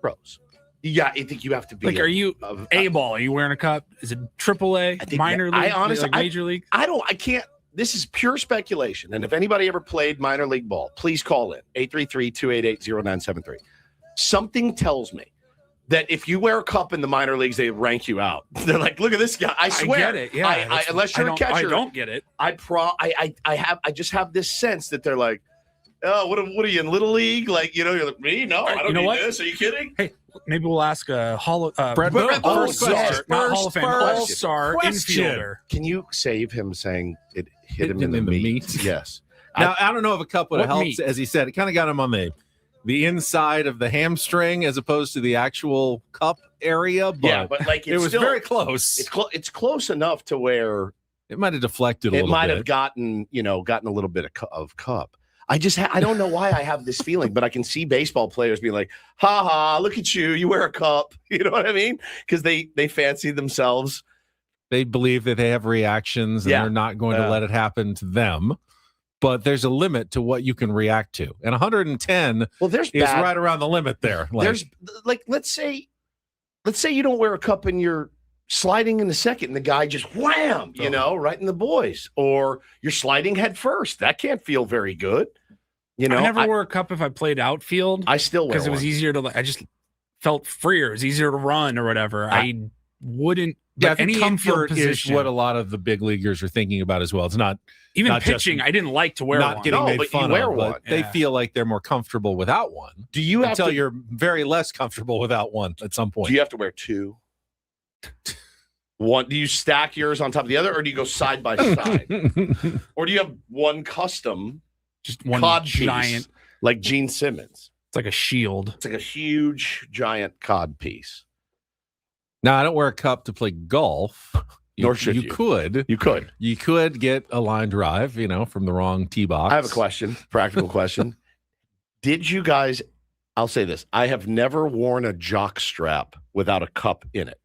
Pros. Yeah, I think you have to be. Like, are you A-ball? Are you wearing a cup? Is it AAA, minor league, I honestly, major league? I can't. This is pure speculation. And if anybody ever played minor league ball, please call in 833-288-0973. Something tells me that if you wear a cup in the minor leagues, they rank you out. They're like, look at this guy. I swear. I get it. Yeah. Unless you're a catcher. I don't get it. I just have this sense that they're like, oh, what are you in Little League? Like, you're like, me? No, I don't need this. Are you kidding? Hey, maybe we'll ask a Bret Boone. All-Star infielder. Can you save him saying it hit him in the meat? Yes. Now, I don't know if a cup would have helped, as he said. It kind of got him on the inside of the hamstring as opposed to the actual cup area. But but like it was still very close. It's close enough to where it might have deflected a little bit. It might have gotten a little bit of cup. I don't know why I have this feeling, but I can see baseball players being like, ha ha, look at you wear a cup. You know what I mean? Because they fancy themselves. They believe that they have reactions and they're not going to let it happen to them. But there's a limit to what you can react to. And 110 is right around the limit there. There's let's say you don't wear a cup in your sliding in the second and the guy just wham, right in the boys. Or you're sliding head first. That can't feel very good. I never wore a cup if I played outfield. I still wear because it was easier to. I just felt freer. It was easier to run or whatever. I wouldn't. Yeah, I think any comfort infield is position, what a lot of the big leaguers are thinking about as well. It's not even not pitching. I didn't like to wear not one. getting made but fun you wear of, one. but they feel like they're more comfortable without one. Do you have until to, you're very less comfortable without one at some point? Do you have to wear two? One? Do you stack yours on top of the other, or do you go side by side, or do you have one custom, just one cod giant, piece, like Gene Simmons? It's like a shield. It's like a huge, giant cod piece. Now, I don't wear a cup to play golf. Nor should you. You could get a line drive, from the wrong tee box. I have a question, practical question. Did you guys, I'll say this, I have never worn a jock strap without a cup in it.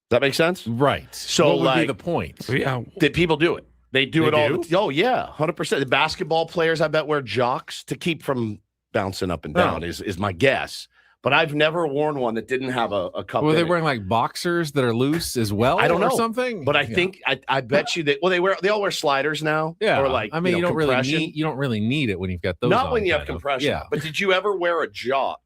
Does that make sense? Right. So, what would be the point? Yeah. Did people do it? They do They it all. do? Oh, yeah, 100%. The basketball players, I bet, wear jocks to keep from bouncing up and down, is my guess. But I've never worn one that didn't have a cup. Were in they it. wearing like boxers that are loose as well? I don't know or something. but I think I bet you that. Well, they all wear sliders now. Yeah. Or like you don't compression. really need it when you've got those. Not on, when you have kind of. compression. Yeah. But did you ever wear a jock?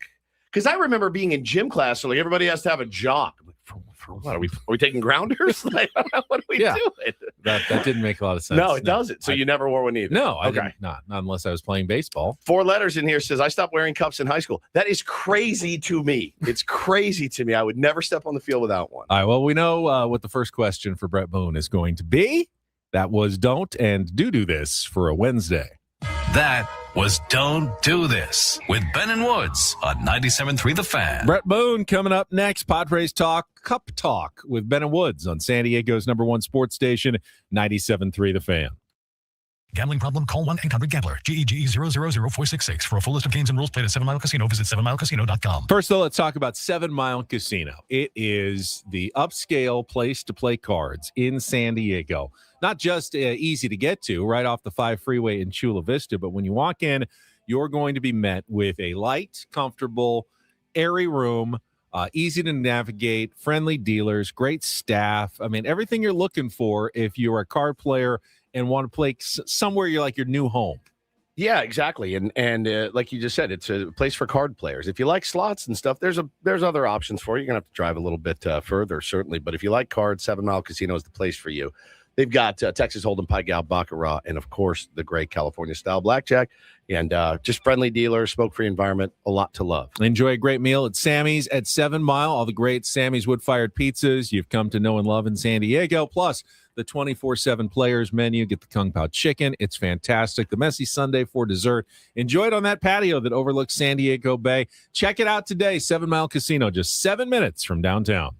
Because I remember being in gym class, so like everybody has to have a jock. I'm like, for what? Are we taking grounders? Like, what are we doing? That didn't make a lot of sense. No, it doesn't. So you never wore one either. No, I didn't. Not unless I was playing baseball. 4 letters in here says, I stopped wearing cups in high school. That is crazy to me. It's crazy to me. I would never step on the field without one. All right, well, we know what the first question for Bret Boone is going to be. That was don't and do this for a Wednesday. That was Don't Do This with Ben and Woods on 97.3 The Fan. Bret Boone coming up next. Padres Talk, Cup Talk with Ben and Woods on San Diego's #1 sports station, 97.3 The Fan. Gambling problem? Call 1-800-GAMBLER. GEGE 000-466. For a full list of games and rules, play at 7 Mile Casino. Visit 7milecasino.com. First, though, let's talk about 7 Mile Casino. It is the upscale place to play cards in San Diego. Not just easy to get to, right off the 5 freeway in Chula Vista, but when you walk in, you're going to be met with a light, comfortable, airy room, easy to navigate, friendly dealers, great staff. I mean, everything you're looking for if you're a card player and want to play somewhere you're like your new home. Yeah, exactly. And like you just said, it's a place for card players. If you like slots and stuff, there's other options for you. You're going to have to drive a little bit further, certainly. But if you like cards, 7 Mile Casino is the place for you. They've got Texas Hold'em, Pai Gow, Baccarat, and, of course, the great California-style blackjack. And just friendly dealers, smoke-free environment, a lot to love. Enjoy a great meal at Sammy's at 7 Mile. All the great Sammy's wood-fired pizzas you've come to know and love in San Diego. Plus, the 24/7 players menu. Get the Kung Pao chicken. It's fantastic. The messy sundae for dessert. Enjoy it on that patio that overlooks San Diego Bay. Check it out today. 7 Mile Casino, just 7 minutes from downtown.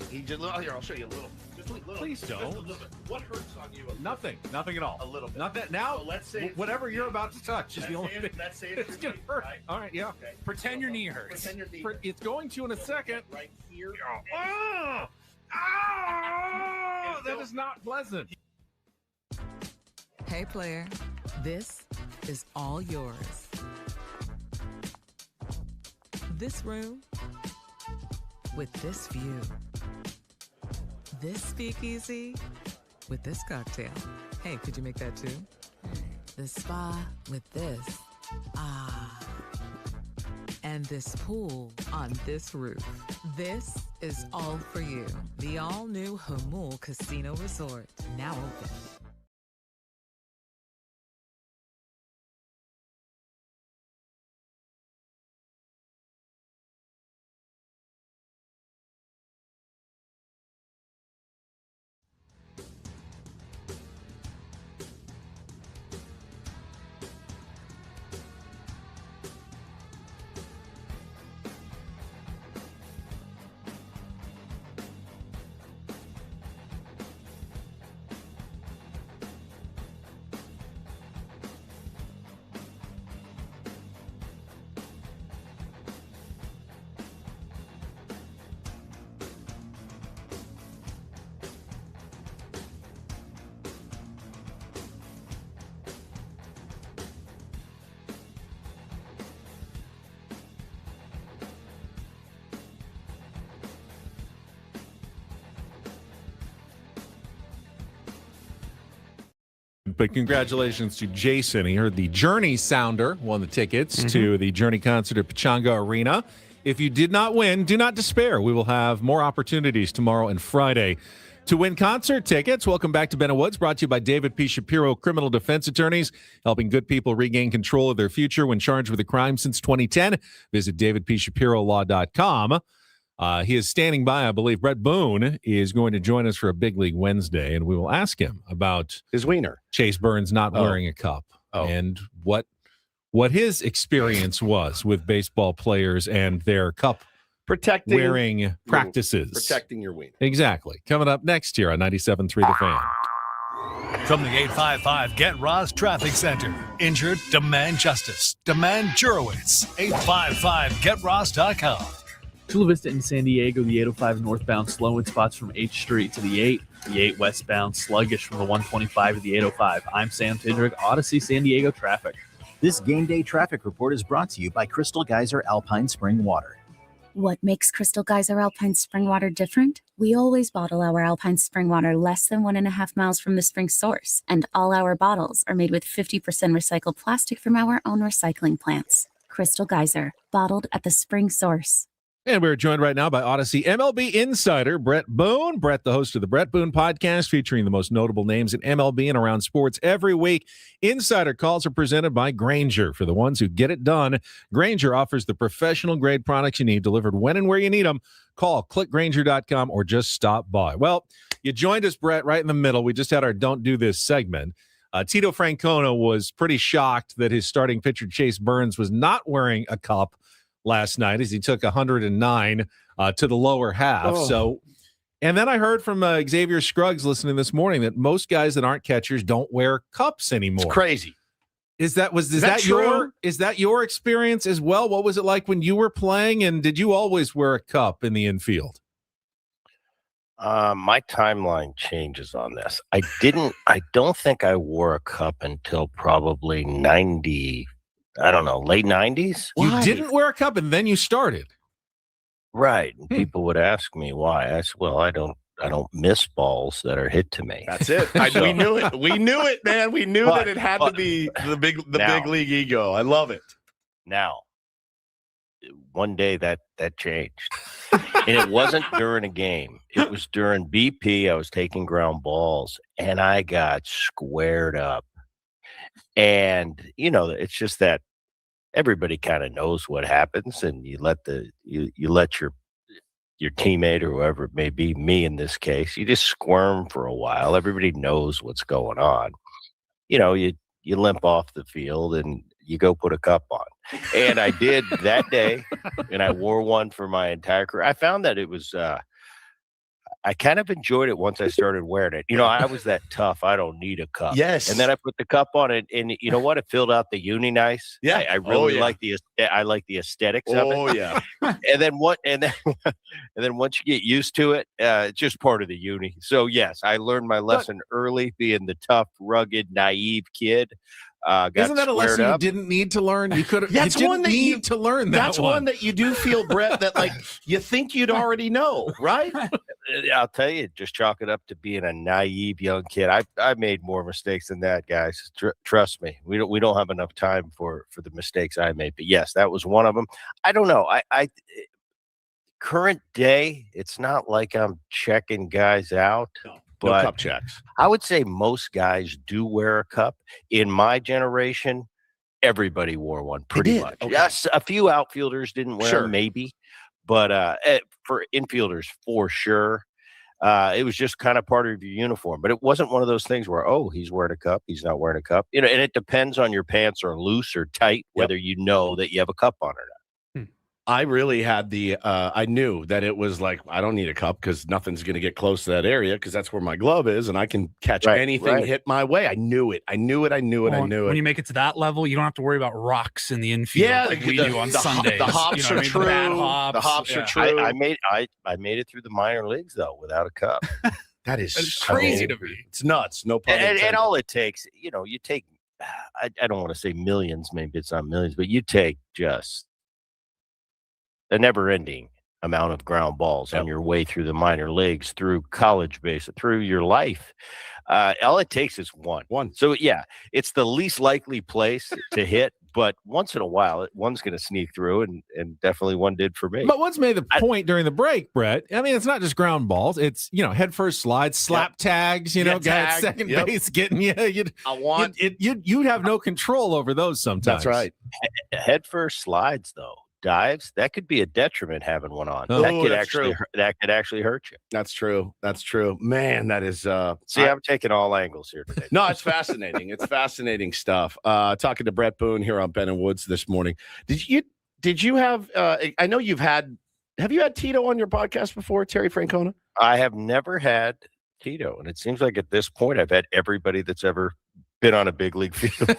He just here. I'll show you a little. Just a little. Please don't. Just a little bit. What hurts on you? Nothing at all. A little bit. Not that now. So let's say whatever you're about to touch is the only thing. Let's say it's gonna hurt. Right? All right, yeah. Okay. Pretend your knee hurts. Pretend your knee. It's going to in a second. Right here. Oh, that is not pleasant. Hey, player, this is all yours. This room with this view. This speakeasy with this cocktail. Hey, could you make that too? The spa with this. Ah. And this pool on this roof. This is all for you. The all-new Hamul Casino Resort, now open. But congratulations to Jason. He heard the Journey Sounder, won the tickets to the Journey concert at Pechanga Arena. If you did not win, do not despair. We will have more opportunities tomorrow and Friday to win concert tickets. Welcome back to Ben and Woods, brought to you by David P. Shapiro, criminal defense attorneys, helping good people regain control of their future when charged with a crime since 2010. Visit davidpshapirolaw.com. He is standing by. I believe Bret Boone is going to join us for a Big League Wednesday, and we will ask him about his wiener. Chase Burns not wearing a cup and what his experience was with baseball players and their cup wearing practices. Protecting your wiener. Exactly. Coming up next here on 97.3 The Fan. From the 855 Get Ross Traffic Center. Injured? Demand justice. Demand Jurowitz. 855GetRoss.com. Chula Vista in San Diego, the 805 northbound slow in spots from H Street to the 8. The 8 westbound sluggish from the 125 to the 805. I'm Sam Tindrick, Odyssey San Diego traffic. This game day traffic report is brought to you by Crystal Geyser Alpine Spring Water. What makes Crystal Geyser Alpine Spring Water different? We always bottle our Alpine Spring Water less than 1.5 miles from the spring source, and all our bottles are made with 50% recycled plastic from our own recycling plants. Crystal Geyser, bottled at the spring source. And we're joined right now by Odyssey MLB insider Bret Boone. Bret, the host of the Bret Boone podcast, featuring the most notable names in MLB and around sports every week. Insider calls are presented by Grainger. For the ones who get it done, Grainger offers the professional-grade products you need delivered when and where you need them. Call, click Grainger.com, or just stop by. Well, you joined us, Bret, right in the middle. We just had our Don't Do This segment. Tito Francona was pretty shocked that his starting pitcher, Chase Burns, was not wearing a cup last night as he took 109 to the lower half. So, and then I heard from Xavier Scruggs listening this morning that most guys that aren't catchers don't wear cups anymore. It's crazy. Is that your experience as well? What was it like when you were playing, and did you always wear a cup in the infield? My timeline changes on this. I don't think I wore a cup until probably 90. I don't know, late 90s. You didn't wear a cup and then you started. Right. People would ask me why. I said, well, I don't miss balls that are hit to me. That's it. We knew it. We knew it, man. We knew that it had to be the big league ego. I love it. Now, one day that changed. And it wasn't during a game. It was during BP. I was taking ground balls and I got squared up. And, it's just that everybody kind of knows what happens, and you let your teammate or whoever it may be, me in this case, you just squirm for a while. Everybody knows what's going on. You limp off the field and you go put a cup on. And I did that day, and I wore one for my entire career. I found that it was I kind of enjoyed it once I started wearing it. I was that tough. I don't need a cup. Yes. And then I put the cup on it, and you know what? It filled out the uni nice. Yeah. I really like the aesthetics of it. Oh yeah. And then once you get used to it, it's just part of the uni. So yes, I learned my lesson early, being the tough, rugged, naive kid. Isn't that a lesson up. you didn't need to learn? You could have. That's you one that need to learn that. That's one that you do feel, Brett, that like you think you'd already know, right? I'll tell you, just chalk it up to being a naive young kid. I made more mistakes than that, guys. Trust me. We don't have enough time for the mistakes I made. But yes, that was one of them. I don't know. I current day, it's not like I'm checking guys out. No But cup checks. I would say most guys do wear a cup. In my generation, everybody wore one pretty much. Okay. Yes, a few outfielders didn't wear them, maybe. But for infielders, for sure, it was just kind of part of your uniform. But it wasn't one of those things where, oh, he's wearing a cup, he's not wearing a cup. And it depends on your pants are loose or tight, whether you know that you have a cup on or not. I really had I knew that it was like, I don't need a cup because nothing's going to get close to that area because that's where my glove is and I can catch anything hit my way. I knew it. When you make it to that level, you don't have to worry about rocks in the infield like we do on Sundays. The hops are true. The hops are true. I made it through the minor leagues, though, without a cup. That's crazy to me. It's nuts. No pun intended. And all it takes, you take, I don't want to say millions, maybe it's not millions, but you take just a never-ending amount of ground balls on your way through the minor leagues, through college base, through your life. All it takes is one. So, yeah, it's the least likely place to hit, but once in a while, one's going to sneak through, and definitely one did for me. But once made the point during the break, Brett. I mean, it's not just ground balls. It's, head first slides, slap tags, guy at second base getting you. You'd have no control over those sometimes. That's right. Head first slides, though. Dives, that could be a detriment having one on. Oh, that could actually hurt you. That's true. Man, that is I'm taking all angles here today. No, it's fascinating. It's fascinating stuff. Talking to Bret Boone here on Ben and Woods this morning. Did you have I know have you had Tito on your podcast before, Terry Francona? I have never had Tito, and it seems like at this point I've had everybody that's ever been on a big league field.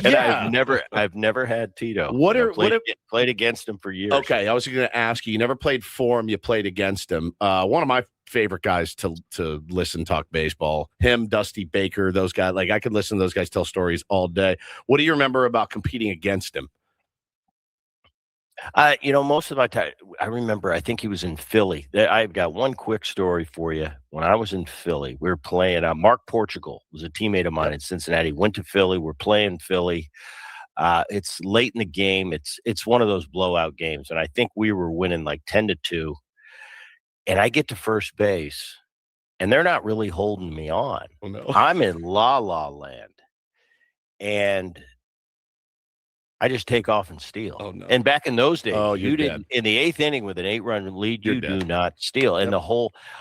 And I've never had Tito. Played against him for years. Okay, I was going to ask you. You never played for him. You played against him. One of my favorite guys to listen talk baseball. Him, Dusty Baker, those guys. Like I could listen to those guys tell stories all day. What do you remember about competing against him? Most of my time, I remember, I think he was in Philly. I've got one quick story for you. When I was in Philly, we were playing, Mark Portugal was a teammate of mine in Cincinnati, went to Philly. We're playing Philly. It's late in the game. It's one of those blowout games. And I think we were winning like 10-2. And I get to first base and they're not really holding me on. Oh, no. I'm in La La Land. And I just take off and steal. Oh, no. And back in those days, you didn't. In the 8th inning with an 8-run lead, you do not steal. And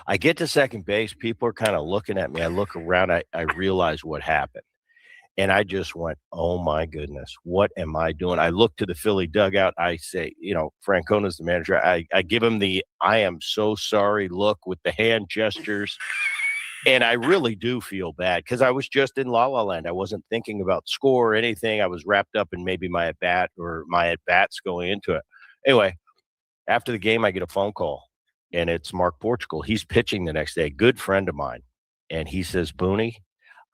I get to second base, people are kind of looking at me. I look around, I realize what happened. And I just went, oh my goodness, what am I doing? I look to the Philly dugout. I say, Francona's the manager. I give him the I am so sorry look with the hand gestures. And I really do feel bad because I was just in La La Land. I wasn't thinking about score or anything. I was wrapped up in maybe my at-bats going into it. Anyway, after the game, I get a phone call, and it's Mark Portugal. He's pitching the next day, good friend of mine. And he says, Booney,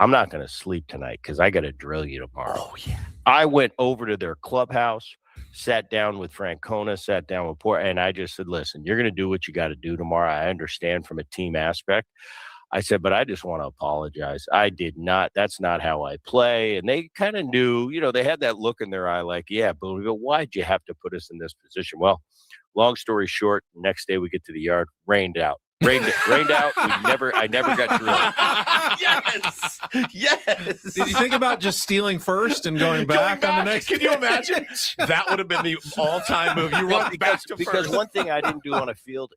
I'm not going to sleep tonight because I got to drill you tomorrow. Oh, yeah. I went over to their clubhouse, sat down with Francona, sat down with Port, and I just said, listen, you're going to do what you got to do tomorrow. I understand from a team aspect. I said, but I just want to apologize. I did not. That's not how I play. And they kind of knew, they had that look in their eye like, yeah, Boone, why'd you have to put us in this position? Well, long story short, next day we get to the yard, rained out. Rained out. I never got drilled. Yes. Did you think about just stealing first and going back on the next? Can you imagine? That would have been the all-time move. You run back to because first. One thing I didn't do on a field,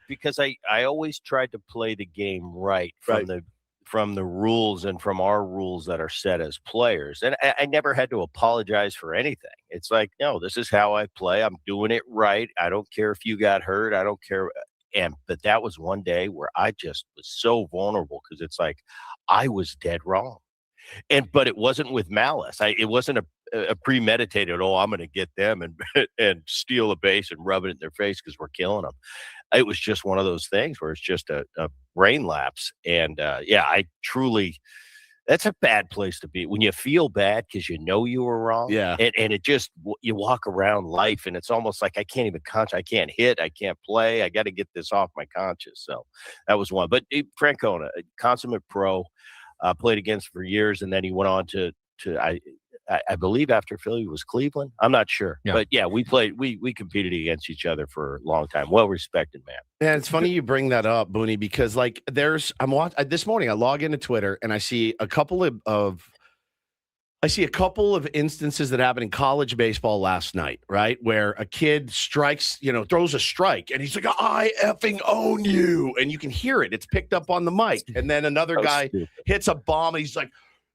because I always tried to play the game right from the rules and from our rules that are set as players. And I never had to apologize for anything. It's like, no, this is how I play. I'm doing it right. I don't care if you got hurt. I don't care. But that was one day where I just was so vulnerable because it's like I was dead wrong. But it wasn't with malice. It wasn't a premeditated, I'm going to get them and steal a base and rub it in their face because we're killing them. It was just one of those things where it's just a brain lapse. And I truly, that's a bad place to be when you feel bad because you know you were wrong. Yeah. And it just, you walk around life and it's almost like I can't even I can't hit, I can't play. I got to get this off my conscience. So that was one. But Francona, a consummate pro, played against for years, and then he went on to I believe after Philly was Cleveland. I'm not sure. Yeah. But yeah, we competed against each other for a long time. Well respected, man. Yeah, it's funny you bring that up, Booney, because like this morning I log into Twitter and I see a couple of instances that happened in college baseball last night, right? Where a kid strikes, throws a strike and he's like, I effing own you. And you can hear it. It's picked up on the mic. And then another guy hits a bomb and he's like,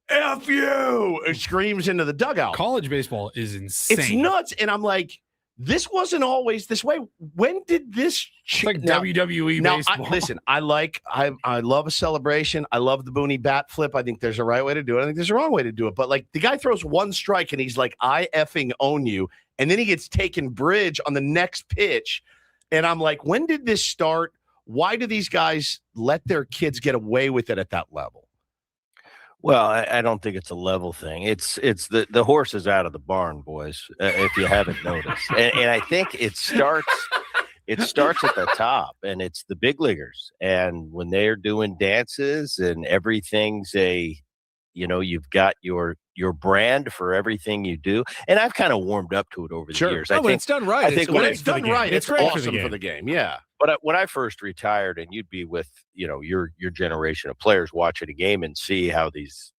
F you, and screams into the dugout. College baseball is insane. It's nuts. And I'm like, this wasn't always this way. When did this change? Like WWE baseball. Listen, I love a celebration. I love the Booney bat flip. I think there's a right way to do it. I think there's a wrong way to do it. But like the guy throws one strike and he's like, I effing own you. And then he gets taken bridge on the next pitch. And I'm like, when did this start? Why do these guys let their kids get away with it at that level? Well, I don't think it's a level thing. It's the horse is out of the barn, boys, if you haven't noticed. And I think it starts at the top, and it's the big leaguers. And when they're doing dances and everything's you've got your brand for everything you do. And I've kind of warmed up to it over the years. When it's done right. I think when it's done right, it's great awesome for the game. Yeah. But when I first retired, and you'd be with, your generation of players watching a game and see how these,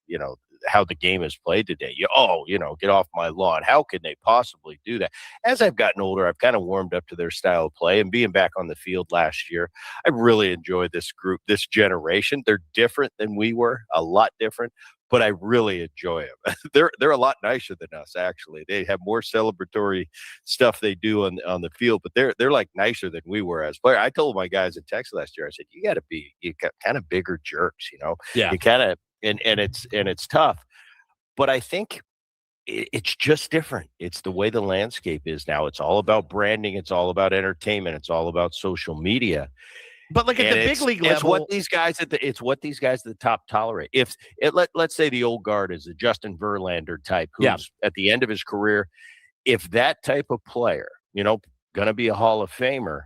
how the game is played today. Get off my lawn. How can they possibly do that? As I've gotten older, I've kind of warmed up to their style of play, and being back on the field last year, I really enjoyed this group, this generation. They're different than we were, a lot different, but I really enjoy them. They're a lot nicer than us, actually. They have more celebratory stuff they do on the field, but they're like nicer than we were as players. I told my guys in Texas last year, I said, you got to be kind of bigger jerks, Yeah. You kind of and it's tough, but I think it's just different. It's the way the landscape is now. It's all about branding. It's all about entertainment. It's all about social media. But like at the big league level, it's what these guys at the top tolerate. Let's say the old guard is a Justin Verlander type, who's at the end of his career. If that type of player, going to be a Hall of Famer,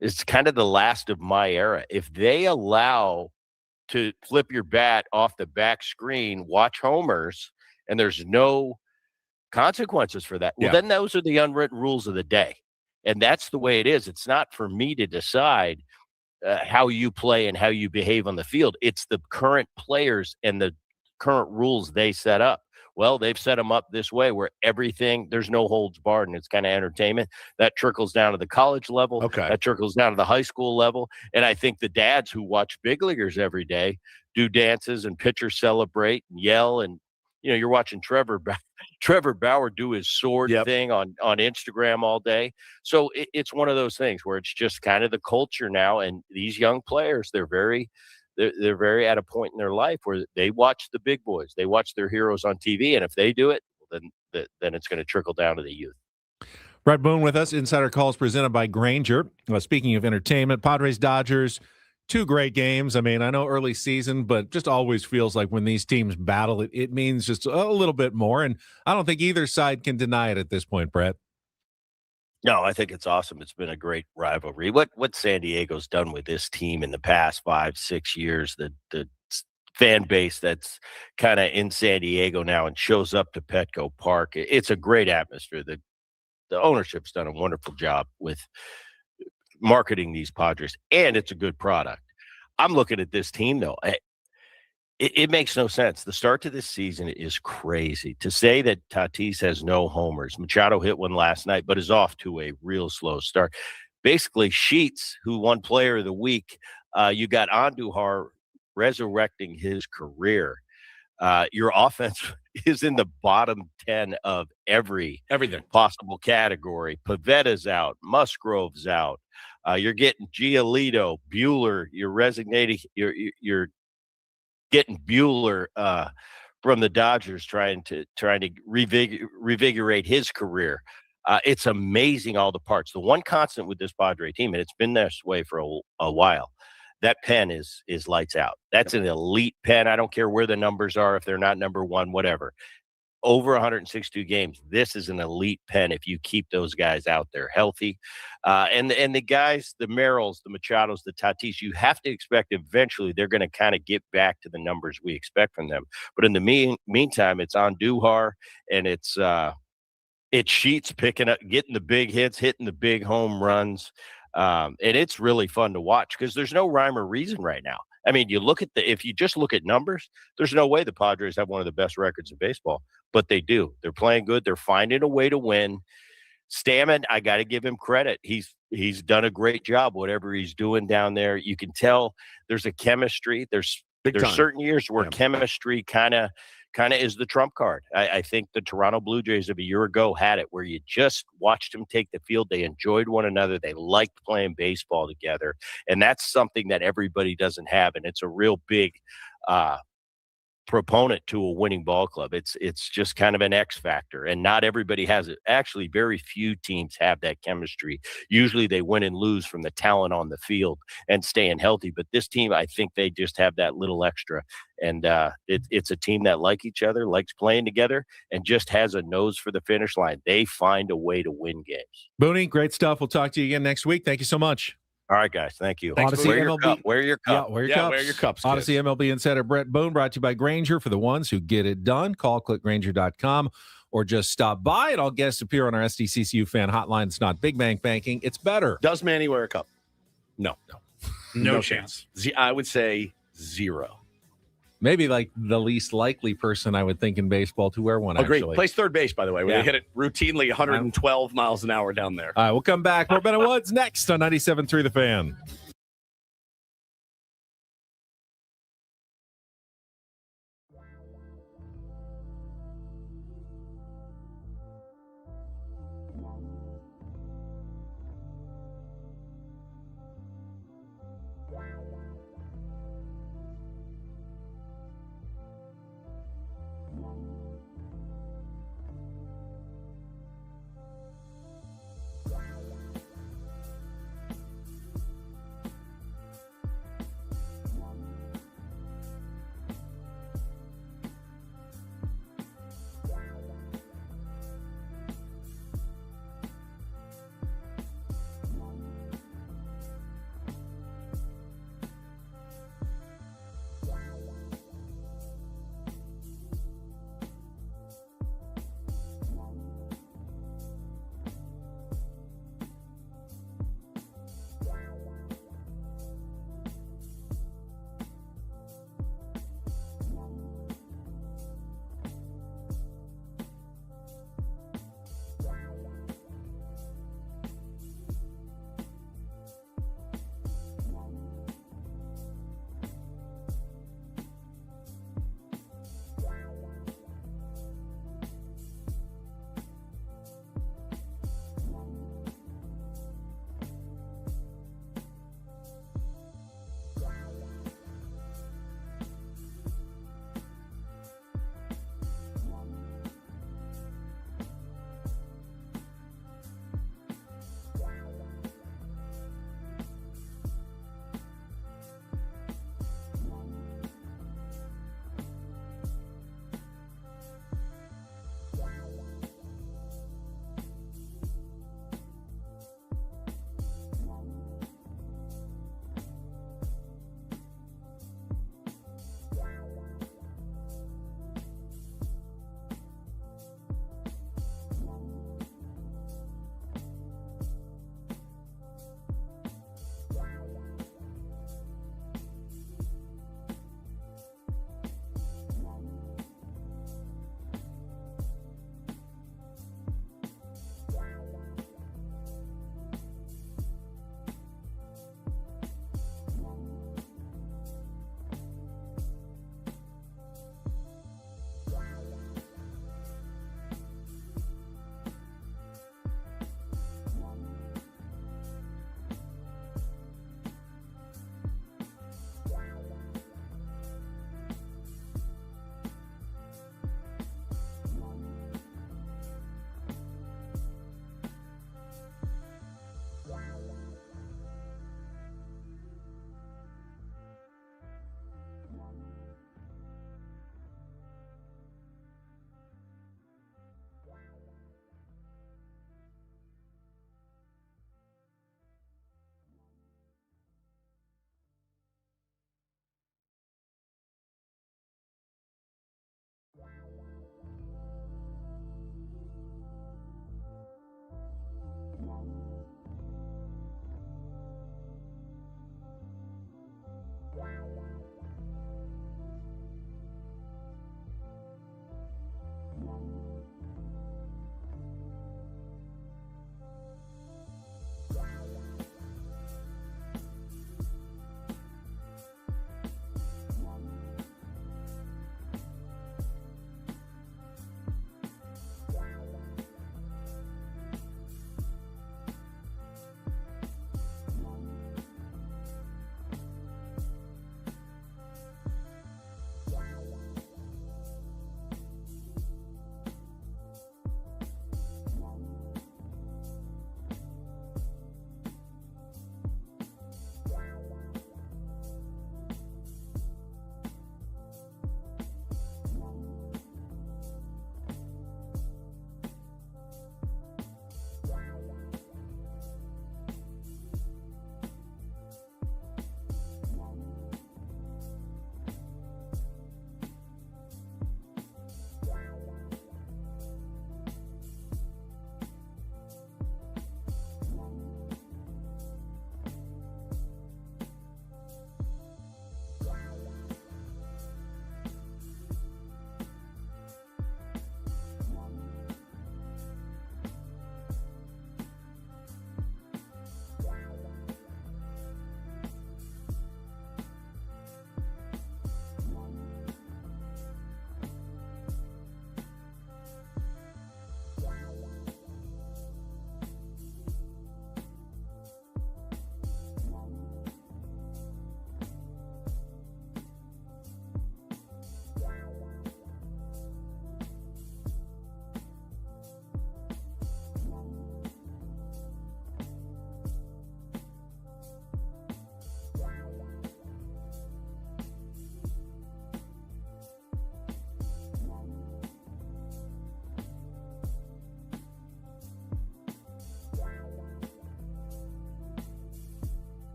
is kind of the last of my era. If they allow to flip your bat off the back screen, watch homers, and there's no consequences for that, well, then those are the unwritten rules of the day, and that's the way it is. It's not for me to decide how you play and how you behave on the field. It's the current players and the current rules they set up. Well, they've set them up this way where there's no holds barred, and it's kind of entertainment. That trickles down to the college level. Okay. That trickles down to the high school level. And I think the dads who watch big leaguers every day do dances and pitchers celebrate and yell. And, you're watching Trevor Bauer do his sword thing on Instagram all day. So it's one of those things where it's just kind of the culture now. And these young players, they're very at a point in their life where they watch the big boys. They watch their heroes on TV. And if they do it, then it's going to trickle down to the youth. Bret Boone with us. Insider Calls presented by Grainger. Speaking of entertainment, Padres, Dodgers, 2 great games. I mean, I know early season, but just always feels like when these teams battle, it means just a little bit more. And I don't think either side can deny it at this point, Bret. No, I think it's awesome. It's been a great rivalry. What San Diego's done with this team in the past 5-6 years, the fan base that's kind of in San Diego now and shows up to Petco Park, it's a great atmosphere. The ownership's done a wonderful job with marketing these Padres, and it's a good product. I'm looking at this team, though. It makes no sense. The start to this season is crazy. To say that Tatis has no homers. Machado hit one last night, but is off to a real slow start. Basically, Sheets, who won Player of the Week, you got Andujar resurrecting his career. Your offense is in the bottom 10 of everything possible category. Pavetta's out. Musgrove's out. You're getting Giolito, Bueller. You're resignating. You're getting Bueller from the Dodgers, trying to revigorate his career. It's amazing, all the parts. The one constant with this Padre team, and it's been this way for a while, that pen is lights out. That's an elite pen. I don't care where the numbers are, if they're not number one, whatever. Over 162 games, this is an elite pen if you keep those guys out there healthy. And the guys, the Merrills, the Machados, the Tatis, you have to expect eventually they're going to kind of get back to the numbers we expect from them. But in the meantime, it's on Duhar, and it's Sheets picking up, getting the big hits, hitting the big home runs. And it's really fun to watch because there's no rhyme or reason right now. I mean, if you just look at numbers, there's no way the Padres have one of the best records in baseball, but they do. They're playing good. They're finding a way to win. Stammen, I got to give him credit. He's done a great job, whatever he's doing down there. You can tell there's a chemistry. There's certain years where chemistry kind of is the trump card. I think the Toronto Blue Jays of a year ago had it, where you just watched them take the field. They enjoyed one another. They liked playing baseball together. And that's something that everybody doesn't have. And it's a real big proponent to a winning ball club. It's just kind of an X factor, and not everybody has it. Actually, very few teams have that chemistry. Usually they win and lose from the talent on the field and staying healthy. But this team, I think they just have that little extra. And it's a team that like each other, likes playing together, and just has a nose for the finish line. They find a way to win games. Booney, great stuff. We'll talk to you again next week. Thank you so much. All right, guys. Thank you. Odyssey Wear MLB. your cup. Wear your cup. Yeah, wear your cups. Kids. Odyssey MLB Insider Bret Boone, brought to you by Grainger, for the ones who get it done. Call clickgrainger.com or just stop by, and all guests appear on our SDCCU fan hotline. It's not big bank banking. It's better. Does Manny wear a cup? No. No chance. I would say 0. Maybe like the least likely person I would think in baseball to wear one, Agreed. actually. Plays third base, by the way, where Yeah. they hit it routinely 112 miles an hour down there. All right, we'll come back. More Ben and Woods next on 97.3 The Fan.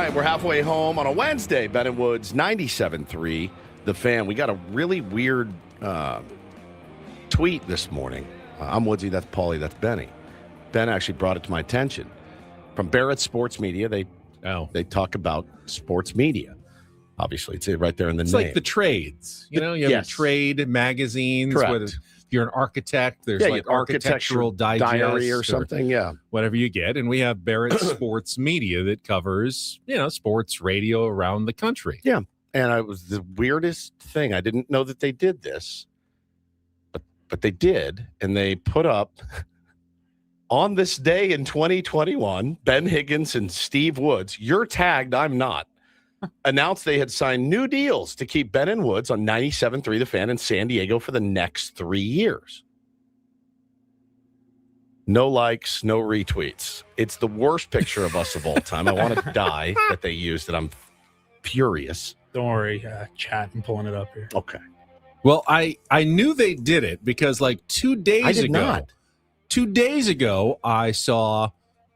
right, we're halfway home on a Wednesday. Ben and Woods, 97.3, The Fan. We got a really weird tweet this morning. I'm Woodsy, that's Paulie, that's Benny. Ben actually brought it to my attention. From Barrett Sports Media, they talk about sports media. Obviously, it's right there in the name. It's like the trades. You have trade magazines. Correct. If you're an architect, there's like architectural digest diary or something, whatever you get. And we have Barrett Sports Media that covers, sports radio around the country. Yeah. And it was the weirdest thing. I didn't know that they did this, but they did. And they put up, on this day in 2021, Ben Higgins and Steve Woods, you're tagged, I'm not, announced they had signed new deals to keep Ben and Woods on 97.3 The Fan in San Diego for the next 3 years. No likes, no retweets. It's the worst picture of us of all time. I want to die that they used it. I'm furious. Don't worry, chat. I'm pulling it up here. Okay. Well, I knew they did it because like 2 days ago, 2 days ago, I saw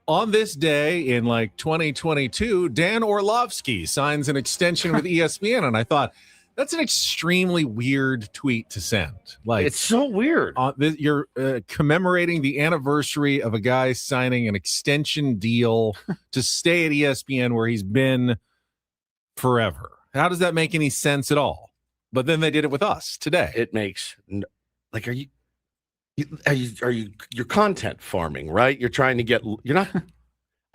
on this day in like 2022, Dan Orlovsky signs an extension with ESPN. And I thought, that's an extremely weird tweet to send. Like, it's so weird. You're commemorating the anniversary of a guy signing an extension deal to stay at ESPN where he's been forever. How does that make any sense at all? But then they did it with us today. It makes like, you're content farming, right? You're trying to get,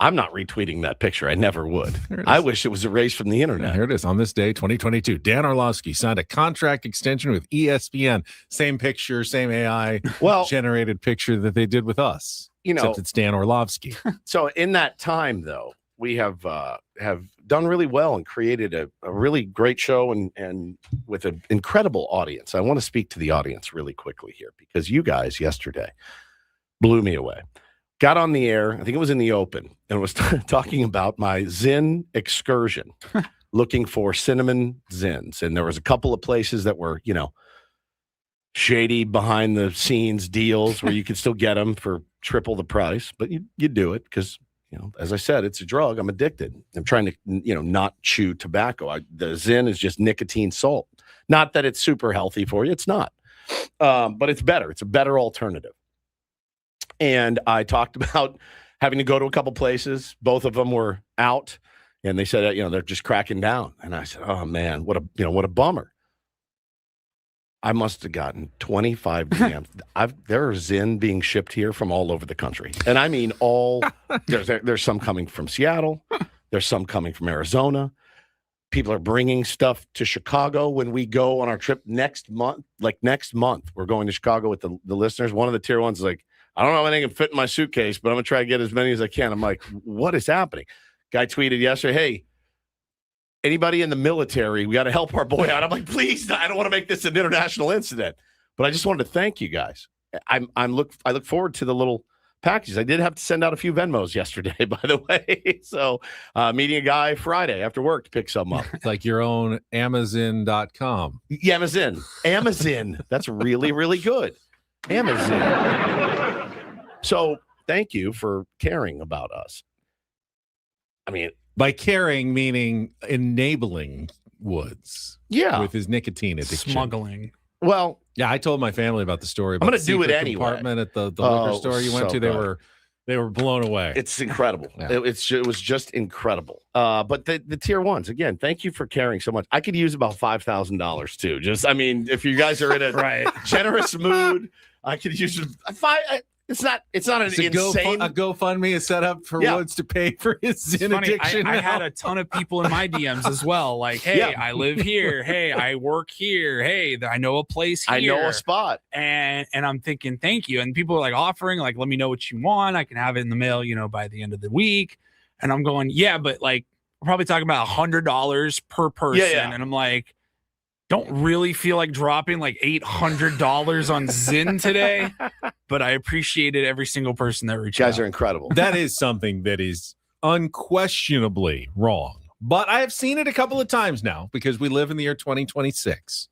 I'm not retweeting that picture. I never would. I wish it was erased from the internet. Yeah, here it is. On this day, 2022, Dan Orlovsky signed a contract extension with ESPN. Same picture, same AI generated picture that they did with us. Except it's Dan Orlovsky. So in that time, though, we have done really well and created a really great show and with an incredible audience. I want to speak to the audience really quickly here because you guys yesterday blew me away. Got on the air, I think it was in the open, and was talking about my Zin excursion, looking for cinnamon Zins. And there was a couple of places that were, shady behind the scenes deals where you could still get them for triple the price, but you do it because, as I said, it's a drug. I'm addicted. I'm trying to, not chew tobacco. The Zin is just nicotine salt. Not that it's super healthy for you. It's not. But it's better. It's a better alternative. And I talked about having to go to a couple places. Both of them were out. And they said, they're just cracking down. And I said, oh, man, what a bummer. I must have gotten 25 DMs. There are Zin being shipped here from all over the country. And I mean there's some coming from Seattle. There's some coming from Arizona. People are bringing stuff to Chicago when we go on our trip next month. Like next month, we're going to Chicago with the listeners. One of the tier ones is like, I don't know if anything can fit in my suitcase, but I'm going to try to get as many as I can. I'm like, what is happening? Guy tweeted yesterday, hey, anybody in the military, we got to help our boy out. I'm like, please, I don't want to make this an international incident. But I just wanted to thank you guys. I look forward to the little packages. I did have to send out a few Venmos yesterday, by the way. So meeting a guy Friday after work to pick some up. It's like your own Amazon.com. Yeah, Amazon. That's really, really good. Amazon. So thank you for caring about us. I mean, by caring, meaning enabling Woods. Yeah. With his nicotine addiction. Smuggling. Well, yeah, I told my family about the story. About I'm going to do it anyway. Compartment at the liquor store you went to, they were blown away. It's incredible. Yeah. It was just incredible. But the tier ones, again, thank you for caring so much. I could use about $5,000 too. If you guys are in a generous mood, I could use It's not an insane. A GoFundMe is set up for Woods to pay for his Zin addiction. I had a ton of people in my DMs as well. Like, hey, I live here. Hey, I work here. Hey, I know a place here. I know a spot. And I'm thinking, thank you. And people are like offering, like, let me know what you want. I can have it in the mail, by the end of the week. And I'm going, yeah, but like, we're probably talking about $100 per person. Yeah. And I'm like, don't really feel like dropping like $800 on Zin today, but I appreciated every single person that reached out. You guys are incredible. That is something that is unquestionably wrong. But I have seen it a couple of times now because we live in the year 2026.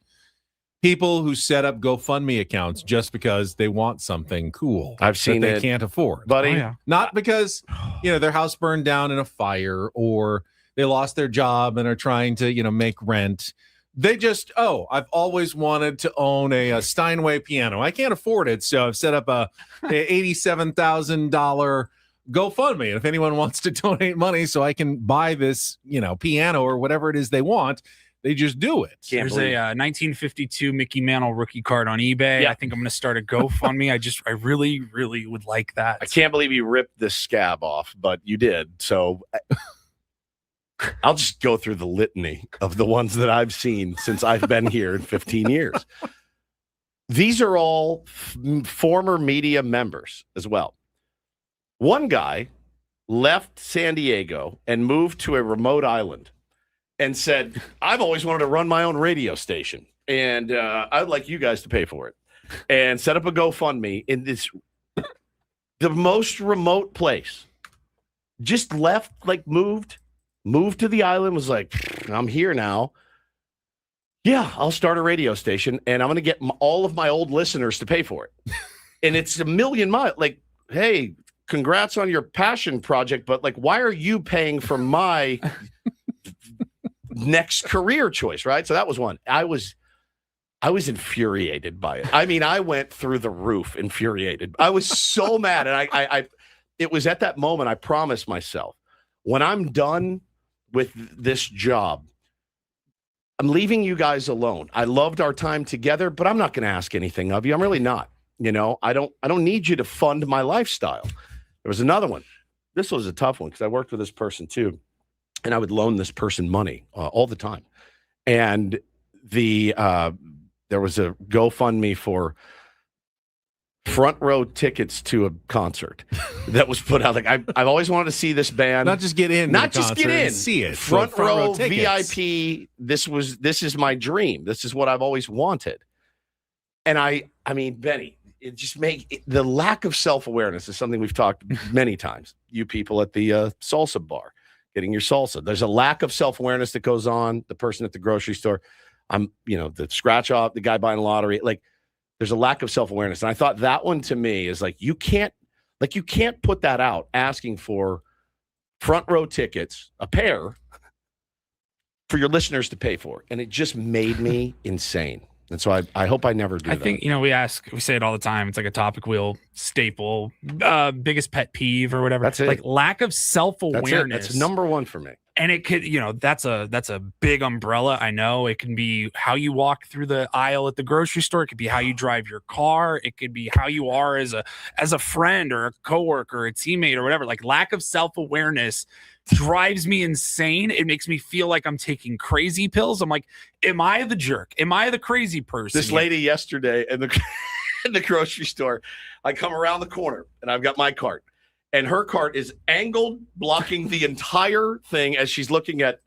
People who set up GoFundMe accounts just because they want something cool. I've seen that they can't afford. Buddy. Not because, their house burned down in a fire or they lost their job and are trying to, make rent. They just, I've always wanted to own a Steinway piano. I can't afford it, so I've set up a $87,000 GoFundMe. And if anyone wants to donate money so I can buy this, piano or whatever it is they want, they just do it. There's a 1952 Mickey Mantle rookie card on eBay. Yeah. I think I'm going to start a GoFundMe. I really, really would like that. I can't believe you ripped this scab off, but you did. So I'll just go through the litany of the ones that I've seen since I've been here in 15 years. These are all former media members as well. One guy left San Diego and moved to a remote island and said, I've always wanted to run my own radio station, and I'd like you guys to pay for it, and set up a GoFundMe in the most remote place. Just left, moved to the island, was like, I'm here now. Yeah, I'll start a radio station, and I'm going to get all of my old listeners to pay for it. And it's a million miles. Hey, congrats on your passion project, but why are you paying for my next career choice, right? So that was one. I was infuriated by it. I mean, I went through the roof infuriated. I was so mad. And I it was at that moment I promised myself, when I'm done with this job, I'm leaving you guys alone. I loved our time together, but I'm not going to ask anything of you. I'm really not. I don't need you to fund my lifestyle. There was another one. This was a tough one because I worked with this person too, and I would loan this person money all the time. And there was a GoFundMe for front row tickets to a concert that was put out. I've always wanted to see this band. Not just get in. Not just get in. See it. Front row tickets. VIP. This is my dream. This is what I've always wanted. And I mean, Benny, it just the lack of self-awareness is something we've talked many times. You people at the salsa bar, getting your salsa. There's a lack of self-awareness that goes on. The person at the grocery store, the scratch off, the guy buying a lottery, there's a lack of self-awareness. And I thought that one to me is you can't put that out asking for front row tickets, a pair, for your listeners to pay for. And it just made me insane. And so I hope I never do that. I think, we say it all the time. It's like a topic wheel staple, biggest pet peeve or whatever. That's it. Lack of self-awareness. That's number one for me. And it could, that's a big umbrella. I know it can be how you walk through the aisle at the grocery store. It could be how you drive your car. It could be how you are as a friend or a coworker, or a teammate or whatever. Lack of self-awareness drives me insane. It makes me feel like I'm taking crazy pills. I'm like, am I the jerk? Am I the crazy person? This lady yesterday in the grocery store, I come around the corner and I've got my cart. And her cart is angled, blocking the entire thing as she's looking at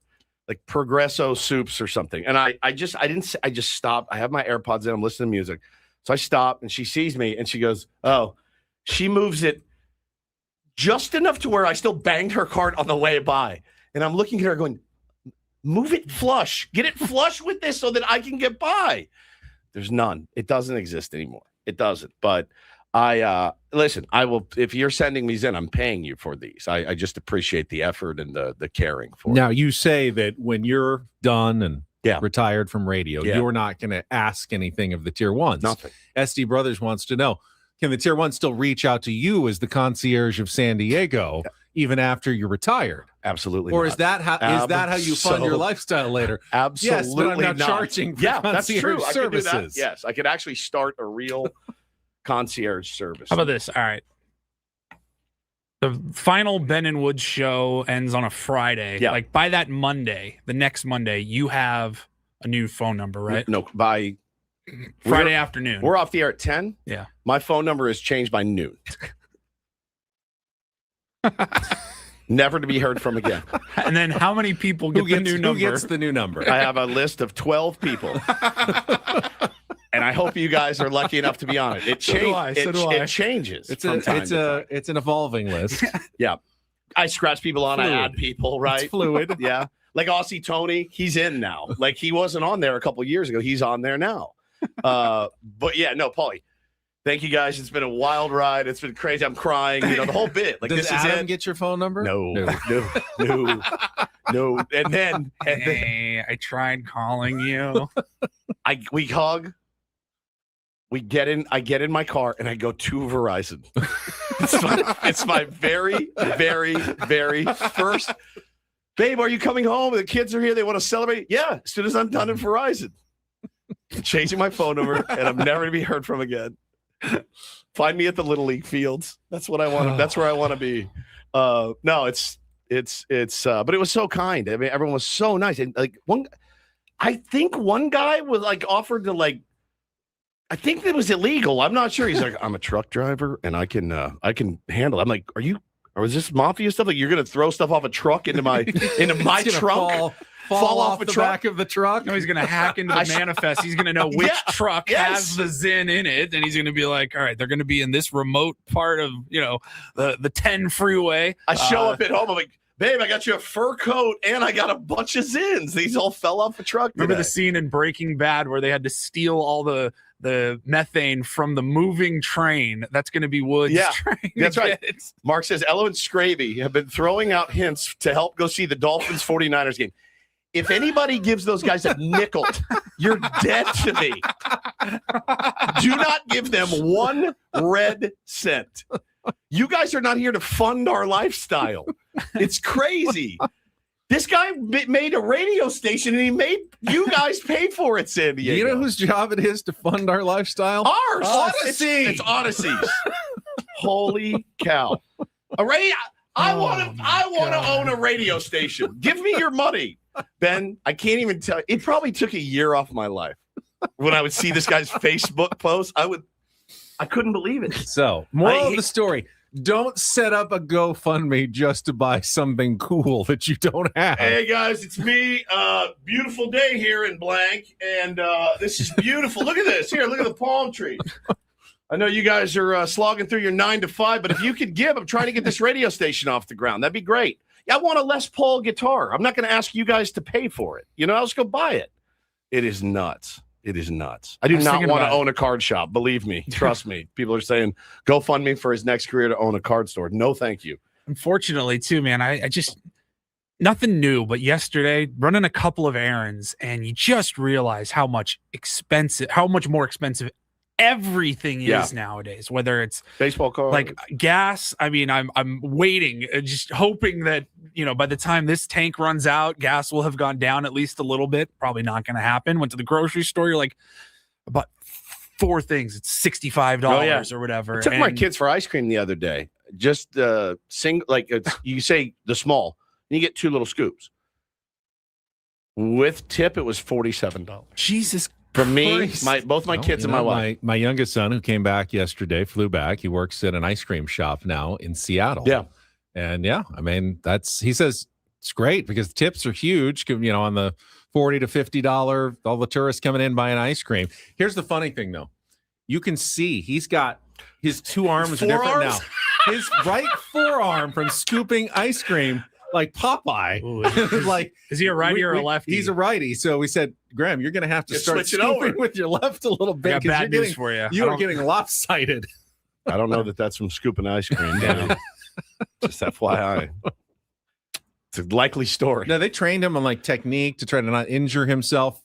Progresso soups or something. And I just stopped. I have my AirPods in. I'm listening to music. So I stop and she sees me and she goes, oh, she moves it just enough to where I still banged her cart on the way by. And I'm looking at her going, move it flush. Get it flush with this so that I can get by. There's none. It doesn't exist anymore. It doesn't. But listen, I will, if you're sending these in, I'm paying you for these. I just appreciate the effort and the caring for it. Now, you say that when you're done and retired from radio, you're not going to ask anything of the tier ones. Nothing. SD Brothers wants to know, can the tier one still reach out to you as the concierge of San Diego even after you're retired? Absolutely. Or not. is that how you fund your lifestyle later? Absolutely. Yes, but I'm not charging for concierge services. Yes, I could actually start a real concierge service. How about this? All right. The final Ben and Woods show ends on a Friday. Yeah. By that Monday, the next Monday, you have a new phone number, right? No, by Friday afternoon. We're off the air at 10. Yeah. My phone number is changed by noon. Never to be heard from again. And then how many people get the new number? Who gets the new number? I have a list of 12 people. And I hope you guys are lucky enough to be on it. It changes. It's an evolving list. Yeah. I scratch people on, I add people, right? It's fluid. Yeah. Like Aussie Tony, he's in now. He wasn't on there a couple of years ago. He's on there now. But yeah, no, Paulie, thank you guys. It's been a wild ride. It's been crazy. I'm crying. The whole bit. Does this Adam is it. get your phone number? No. No. And then I tried calling you. we hug. I get in my car and I go to Verizon. It's my very, very, very first. Babe, are you coming home? The kids are here. They want to celebrate. Yeah, as soon as I'm done at Verizon. I'm changing my phone number, and I'm never to be heard from again. Find me at the Little League fields. That's what I want. That's where I want to be. No, it's but it was so kind. I mean, everyone was so nice. And I think one guy was offered to I think that was illegal. I'm not sure. He's like, I'm a truck driver and I can handle it. I'm like, or is this mafia stuff? You're going to throw stuff off a truck into my trunk? Fall off the back of the truck? No, he's going to hack into the manifest. He's going to know which truck has the Zen in it. And he's going to be like, all right, they're going to be in this remote part of, the 10 freeway. I show up at home. I'm like, babe, I got you a fur coat and I got a bunch of Zins. These all fell off the truck today. Remember the scene in Breaking Bad where they had to steal all the methane from the moving train? That's going to be Wood's train. That's right. Mark says, Ella and Scraby have been throwing out hints to help go see the Dolphins 49ers game. If anybody gives those guys a nickel, you're dead to me. Do not give them one red cent. You guys are not here to fund our lifestyle. It's crazy. This guy made a radio station and he made you guys pay for it, San Diego. You know whose job it is to fund our lifestyle? Ours. Odyssey. It's Odyssey's. Holy cow. I want to own a radio station. Give me your money. Ben, I can't even tell. It probably took a year off my life when I would see this guy's Facebook post. I couldn't believe it. So, moral of the story: don't set up a GoFundMe just to buy something cool that you don't have. Hey guys, it's me. Beautiful day here in blank, and this is beautiful. Look at this. Here, look at the palm trees. I know you guys are slogging through your 9 to 5, but if you could give, I'm trying to get this radio station off the ground. That'd be great. I want a Les Paul guitar. I'm not going to ask you guys to pay for it. I'll just go buy it. It is nuts. It is nuts. I do not want to own a card shop. Believe me. Trust me. People are saying, go fund me for his next career to own a card store. No, thank you. Unfortunately, too, man, I just nothing new. But yesterday, running a couple of errands, and you just realize how much more expensive everything is nowadays, whether it's baseball cards, like gas. I mean, I'm waiting, just hoping that by the time this tank runs out, gas will have gone down at least a little bit. Probably not going to happen. Went to the grocery store, you're like, about 4 things, it's $65 or whatever. I took my kids for ice cream the other day. Just you say the small, and you get 2 little scoops. With tip, it was $47. Jesus. For me, both my kids and my wife. My youngest son, who came back yesterday, flew back. He works at an ice cream shop now in Seattle. Yeah. And I mean, he says it's great because the tips are huge, on the $40 to $50, all the tourists coming in buying ice cream. Here's the funny thing, though. You can see he's got his 2 arms are different now. His right forearm from scooping ice cream like Popeye. Ooh, is he a righty or a lefty? He's a righty. So we said, Graham, you're going to have to start scooping with your left a little bit. I got bad news for you. You are getting lopsided. I don't know that that's from scooping ice cream down. Just FYI. It's a likely story. No, they trained him on technique to try to not injure himself.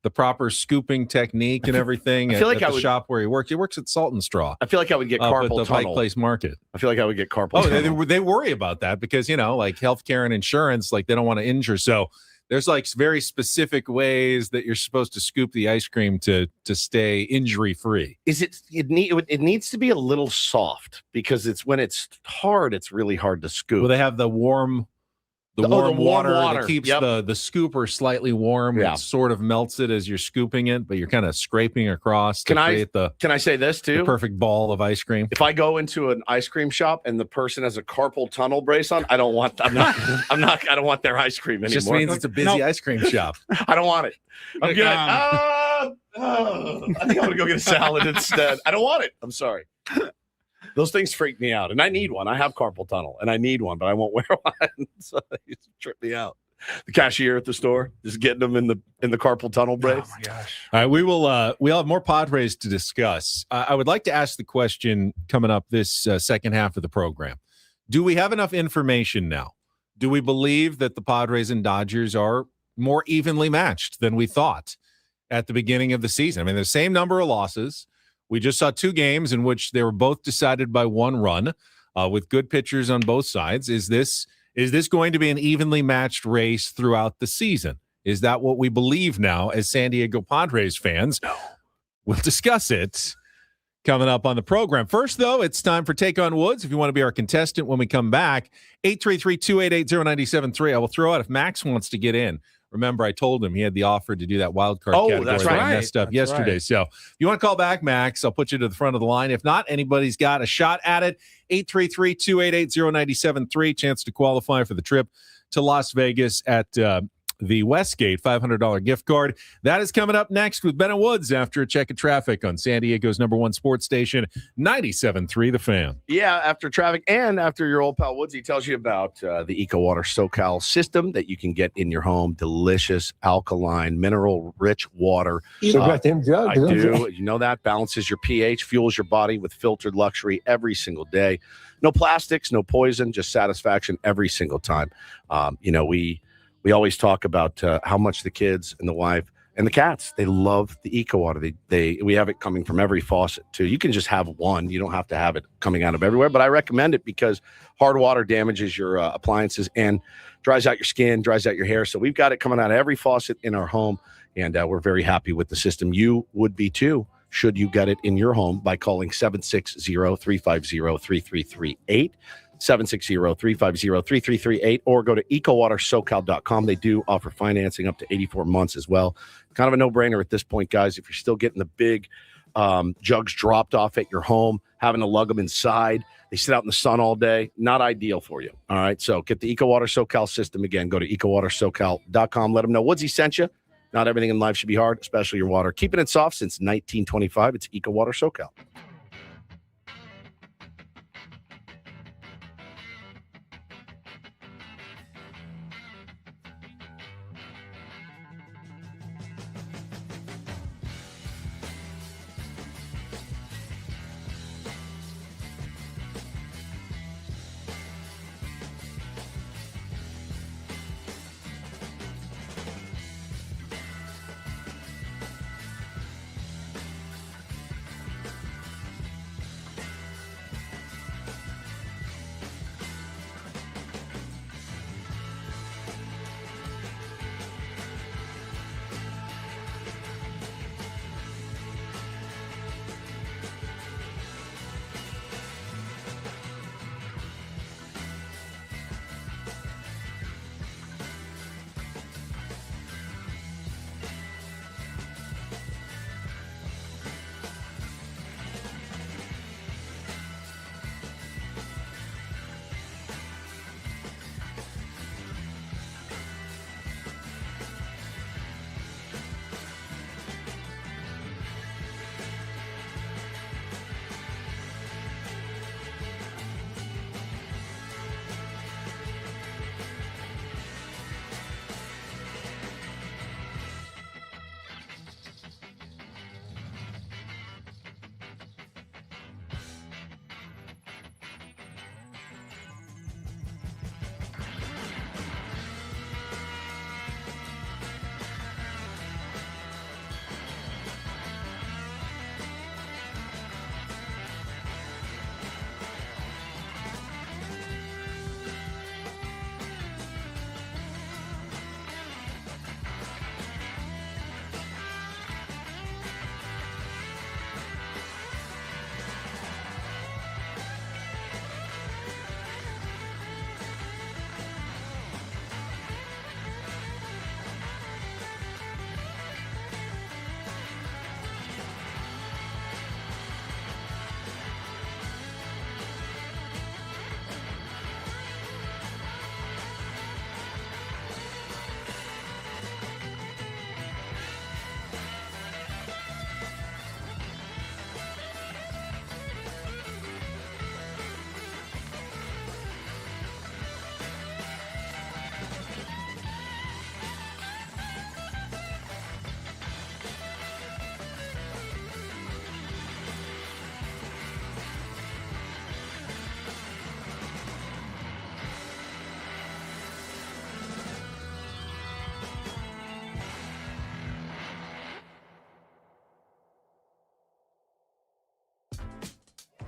The proper scooping technique and everything. I feel like at the shop where he works. He works at Salt and Straw. I feel like I would get carpal tunnel. At the Pike Place Market. I feel like I would get carpal tunnel. They worry about that because, healthcare and insurance, they don't want to injure. So there's very specific ways that you're supposed to scoop the ice cream to stay injury free. It needs to be a little soft because when it's hard, it's really hard to scoop. Well, they have the warm water that keeps the scooper slightly warm. It sort of melts it as you're scooping it, but you're kind of scraping across to create can I say this too? The perfect ball of ice cream. If I go into an ice cream shop and the person has a carpal tunnel brace on, I don't want their ice cream anymore. It just means it's a busy ice cream shop. I don't want it. I'm good. I think I'm going to go get a salad instead. I don't want it. I'm sorry. Those things freak me out, and I need one. I have carpal tunnel, and I need one, but I won't wear one. So it trip me out. The cashier at the store is getting them in the carpal tunnel brace. Oh my gosh! All right, we'll have more Padres to discuss. I would like to ask the question coming up this second half of the program: do we have enough information now Do we believe that the Padres and Dodgers are more evenly matched than we thought at the beginning of the season? I mean, the same number of losses. We just saw 2 games in which they were both decided by 1 run with good pitchers on both sides. Is this going to be an evenly matched race throughout the season? Is that what we believe now as San Diego Padres fans? No. We'll discuss it coming up on the program. First, though, it's time for Take on Woods. If you want to be our contestant when we come back, 833-288-0973. I will throw out if Max wants to get in. Remember, I told him he had the offer to do that wild card category that's that right. I messed up yesterday. Right. So if you want to call back, Max, I'll put you to the front of the line. If not, anybody's got a shot at it. 833-288-0973. Chance to qualify for the trip to Las Vegas at the Westgate $500 gift card. That is coming up next with Ben and Woods after a check of traffic on San Diego's #1 sports station, 97.3 The Fan. Yeah, after traffic and after your old pal Woodsy tells you about the EcoWater SoCal system that you can get in your home. Delicious, alkaline, mineral-rich water. You got them jugs. I do. You know that. Balances your pH, fuels your body with filtered luxury every single day. No plastics, no poison, just satisfaction every single time. We always talk about how much the kids and the wife and the cats, they love the EcoWater. We have it coming from every faucet too. You can just have one. You don't have to have it coming out of everywhere, but I recommend it because hard water damages your appliances and dries out your skin, dries out your hair. So we've got it coming out of every faucet in our home, and we're very happy with the system. You would be too, should you get it in your home, by calling 760-350-3338. 760-350-3338, or go to ecowatersocal.com. They do offer financing up to 84 months as well. Kind of a no-brainer at this point, guys. If you're still getting the big jugs dropped off at your home, having to lug them inside, they sit out in the sun all day, not ideal for you. All right, so get the EcoWater SoCal system. Again, go to ecowatersocal.com. Let them know Woodsy sent you. Not everything in life should be hard, especially your water. Keeping it soft since 1925. It's EcoWater SoCal.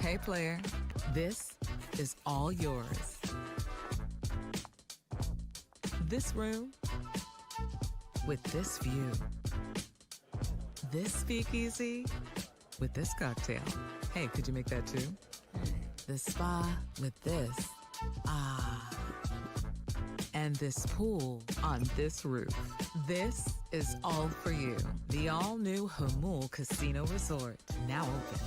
Hey, player, this is all yours. This room with this view. This speakeasy with this cocktail. Hey, could you make that too? The spa with this. Ah. And this pool on this roof. This is all for you. The all-new Hamul Casino Resort, now open.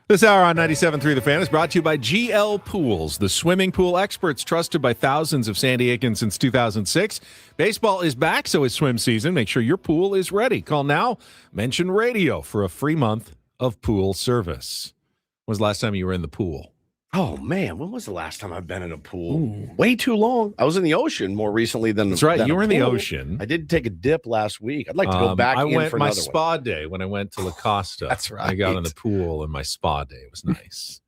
This hour on 97.3 The Fan is brought to you by GL Pools, the swimming pool experts trusted by thousands of San Diegans since 2006. Baseball is back, so is swim season. Make sure your pool is ready. Call now, mention radio for a free month of pool service. When was the last time you were in the pool? Oh, man, when was the last time I've been in a pool? Ooh. Way too long. I was in the ocean more recently than That's right. Than you were in the pool. ocean. I did take a dip last week. I'd like to go back I in went for my another spa day when I went to La Costa. That's right. I got in the pool in my spa day. It was nice.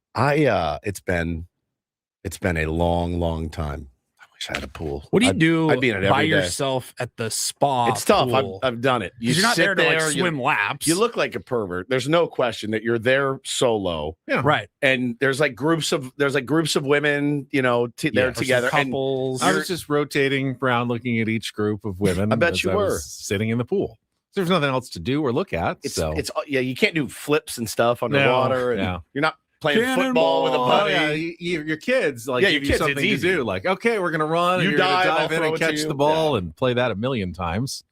It's been a long time. I wish I had a pool. What do you do I'd be in it by every day. yourself at the spa? It's tough. pool? I've done it. You're not sit there to like swim laps. You look like a pervert. There's no question that you're there solo. Yeah. Right. And there's groups of women, there together. Couples. I was just rotating around looking at each group of women. I bet you were sitting in the pool. There's nothing else to do or look at. You can't do flips and stuff underwater. You're not playing football with a buddy. Oh, yeah. Your kids give you something to do. Like, okay, we're gonna run. You and dive in and catch the ball and play that a million times.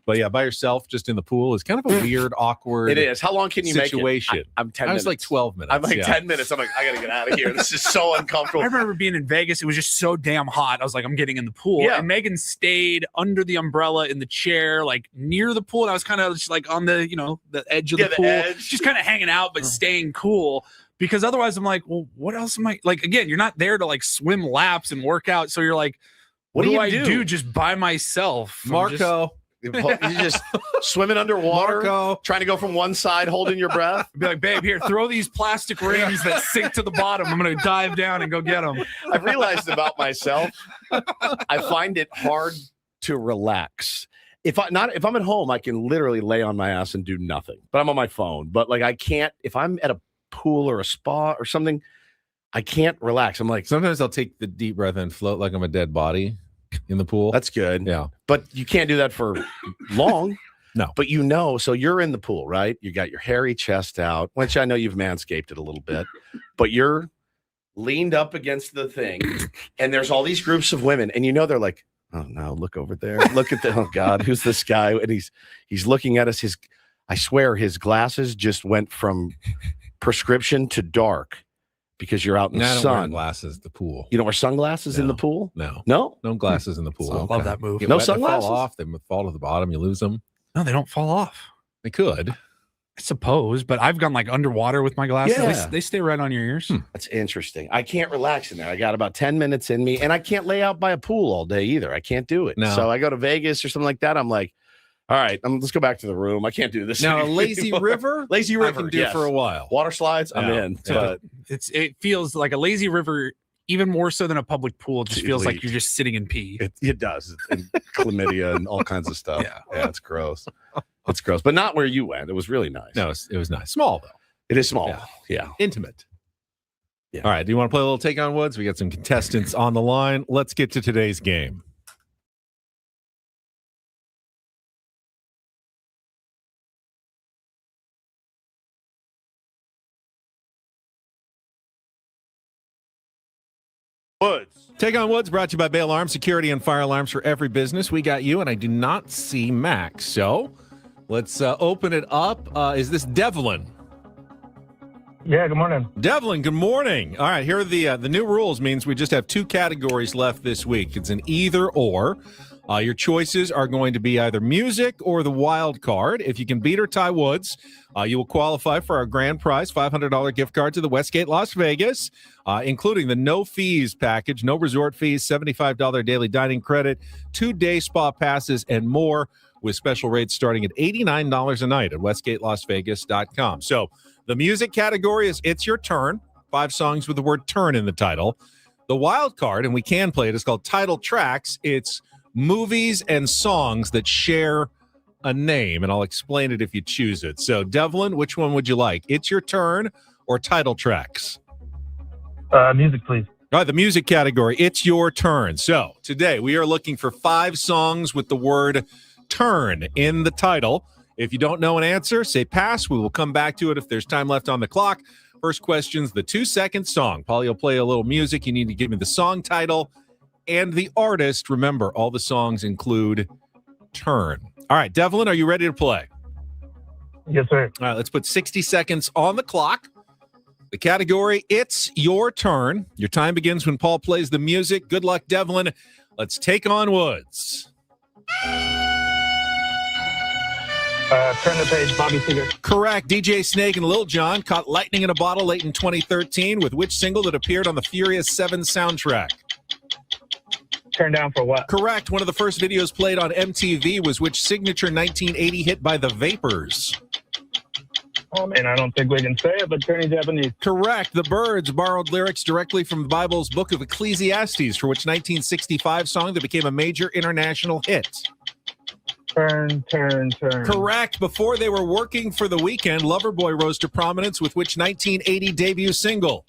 But yeah, by yourself, just in the pool is kind of a weird, awkward. It is. How long can you situation? make it? I'm 10 I minutes. was like 12 minutes. I'm like 10 minutes. I'm like, I gotta get out of here. This is so uncomfortable. I remember being in Vegas. It was just so damn hot. I was like, I'm getting in the pool. Yeah. And Megan stayed under the umbrella in the chair, like near the pool. And I was kind of just like on the, the edge of the pool, just kind of hanging out, but staying cool. Because otherwise I'm like, well, what else am I like? Again, you're not there to like swim laps and work out. So you're like, what do I do just by myself? Marco. You're just swimming underwater, Marco. trying to go from one side, holding your breath. Be like, babe, here, throw these plastic rings that sink to the bottom. I'm going to dive down and go get them. I've realized about myself, I find it hard to relax. If I'm at home, I can literally lay on my ass and do nothing, but I'm on my phone. But like, I can't, if I'm at a pool or a spa or something, I can't relax. I'm like, sometimes I'll take the deep breath and float like I'm a dead body in the pool. That's good. Yeah. But you can't do that for long. No. But so you're in the pool, right? You got your hairy chest out, which I know you've manscaped it a little bit, but you're leaned up against the thing, and there's all these groups of women, and they're like, oh no, look over there. Look at oh God, who's this guy? And he's looking at us. I swear his glasses just went from prescription to dark because you're out in the I don't sun. wear glasses at the pool. You don't wear sunglasses in the pool? No. No? No glasses in the pool. I love that move. Get No wet, they sunglasses? fall off. They fall to the bottom. You lose them. No, they don't fall off. They could. I suppose, but I've gone like underwater with my glasses. Yeah. They stay right on your ears. That's interesting. I can't relax in there. I got about 10 minutes in me, and I can't lay out by a pool all day either. I can't do it. No. So I go to Vegas or something like that. I'm like, all right, let's go back to the room. I can't do this Now, a anymore. lazy river? Lazy river, I can do yes. for a while. Water slides, I'm Yeah. in. Yeah. But It feels like a lazy river, even more so than a public pool. It just feels like Elite. you're just sitting in pee. it does. And chlamydia and all kinds of stuff. Yeah. It's gross. It's gross. But not where you went. It was really nice. No, it was nice. Small, though. It is small. Yeah. Intimate. Yeah. All right. Do you want to play a little Take on Woods? We got some contestants on the line. Let's get to today's game. Woods. Take on Woods brought to you by Bay Alarm, security and fire alarms for every business. We got you, and I do not see Max. So let's open it up. Is this Devlin? Yeah, good morning. Devlin, good morning. All right, here are the new rules. Means we just have 2 categories left this week. It's an either or. Your choices are going to be either music or the wild card. If you can beat or tie Woods, you will qualify for our grand prize, $500 gift card to the Westgate Las Vegas, including the no fees package, no resort fees, $75 daily dining credit, 2-day spa passes, and more, with special rates starting at $89 a night at westgatelasvegas.com. So the music category is It's Your Turn, 5 songs with the word turn in the title. The wild card, and we can play it, is called Title Tracks. It's movies and songs that share a name, and I'll explain it if you choose it. So, Devlin, which one would you like? It's Your Turn or Title Tracks? Music, please. All right, the music category, It's Your Turn. So, today we are looking for 5 songs with the word turn in the title. If you don't know an answer, say pass. We will come back to it if there's time left on the clock. First question's the 2-second song. Paulie will play a little music. You need to give me the song title and the artist. Remember, all the songs include turn. All right, Devlin, are you ready to play? Yes, sir. All right, let's put 60 seconds on the clock. The category, It's Your Turn. Your time begins when Paul plays the music. Good luck, Devlin. Let's take on Woods. Turn the page, Bobby Seger. Correct. DJ Snake and Lil Jon caught lightning in a bottle late in 2013 with which single that appeared on the Furious 7 soundtrack? Turn down for what? Correct. One of the first videos played on MTV was which signature 1980 hit by the Vapors? Oh, man, I don't think we can say it, but turning Japanese. Correct. The Byrds borrowed lyrics directly from the Bible's book of Ecclesiastes for which 1965 song that became a major international hit? Turn. Correct. Before they were working for The Weeknd, Loverboy rose to prominence with which 1980 debut single?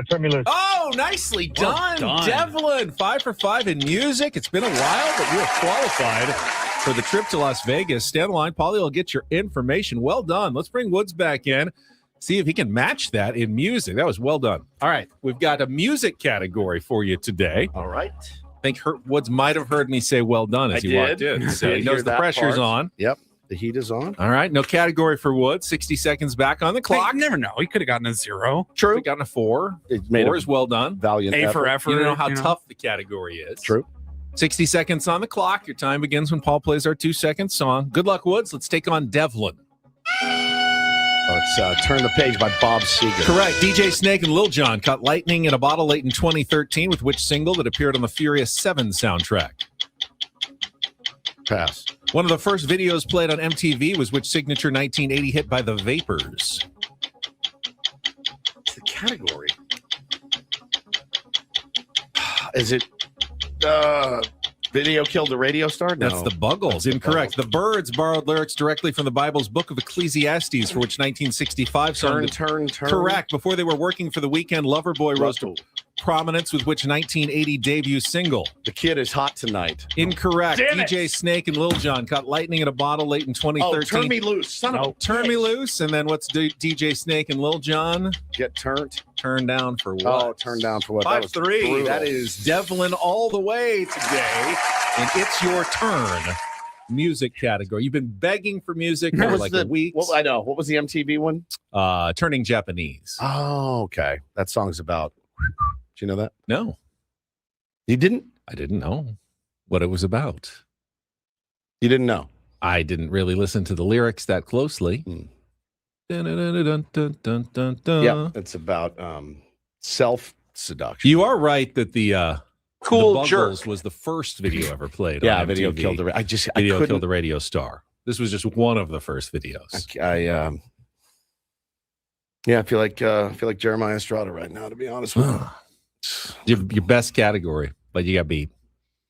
Turn Me Loose. Oh, nicely done. Well done. Devlin, 5 for 5 in music. It's been a while, but you have qualified for the trip to Las Vegas. Stand in line. Paulie will get your information. Well done. Let's bring Woods back in. See if he can match that in music. That was well done. All right. We've got a music category for you today. All right. I think Woods might have heard me say well done as he walked in. So he knows the pressure's on. Yep. The heat is on. All right. No category for Woods. 60 seconds back on the clock. You never know. He could have gotten a 0. True. Gotten a 4. It made 4 a is well done. valiant A for effort. You don't know how tough the category is. True. 60 seconds on the clock. Your time begins when Paul plays our 2-second song. Good luck, Woods. Let's take on Devlin. Oh, it's Turn the Page by Bob Seger. Correct. DJ Snake and Lil Jon caught lightning in a bottle late in 2013 with which single that appeared on the Furious 7 soundtrack? Pass. One of the first videos played on MTV was which signature 1980 hit by the Vapors? It's the category. Is it Video Killed the Radio Star? No. That's the Buggles. Incorrect. The Byrds borrowed lyrics directly from the Bible's book of Ecclesiastes for which 1965 song. Turn. Correct. Before they were working for The Weeknd, Loverboy rose to prominence with which 1980 debut single? The Kid Is Hot Tonight. Incorrect. Damn it. DJ Snake and Lil Jon caught lightning in a bottle late in 2013. Oh, Turn Me Loose. Son of a Turn Me Loose. And then what's DJ Snake and Lil Jon? Get Turned. Turn down for what? Oh, Turn Down for what? 5-3. That is Devlin all the way today. And it's your turn. music category. You've been begging for music for like a week. I know. What was the MTV one? Turning Japanese. Oh, okay. That song's about. Do you know that? No. You didn't? I didn't know what it was about. You didn't know? I didn't really listen to the lyrics that closely. Yeah, it's about self-seduction. You are right that the Cool the Jerk Buggles was the first video ever played. Yeah, on Video MTV. killed the. Video killed the radio star. This was just one of the first videos. I feel like Jeremiah Estrada right now, to be honest with you. Your best category, but you got beat.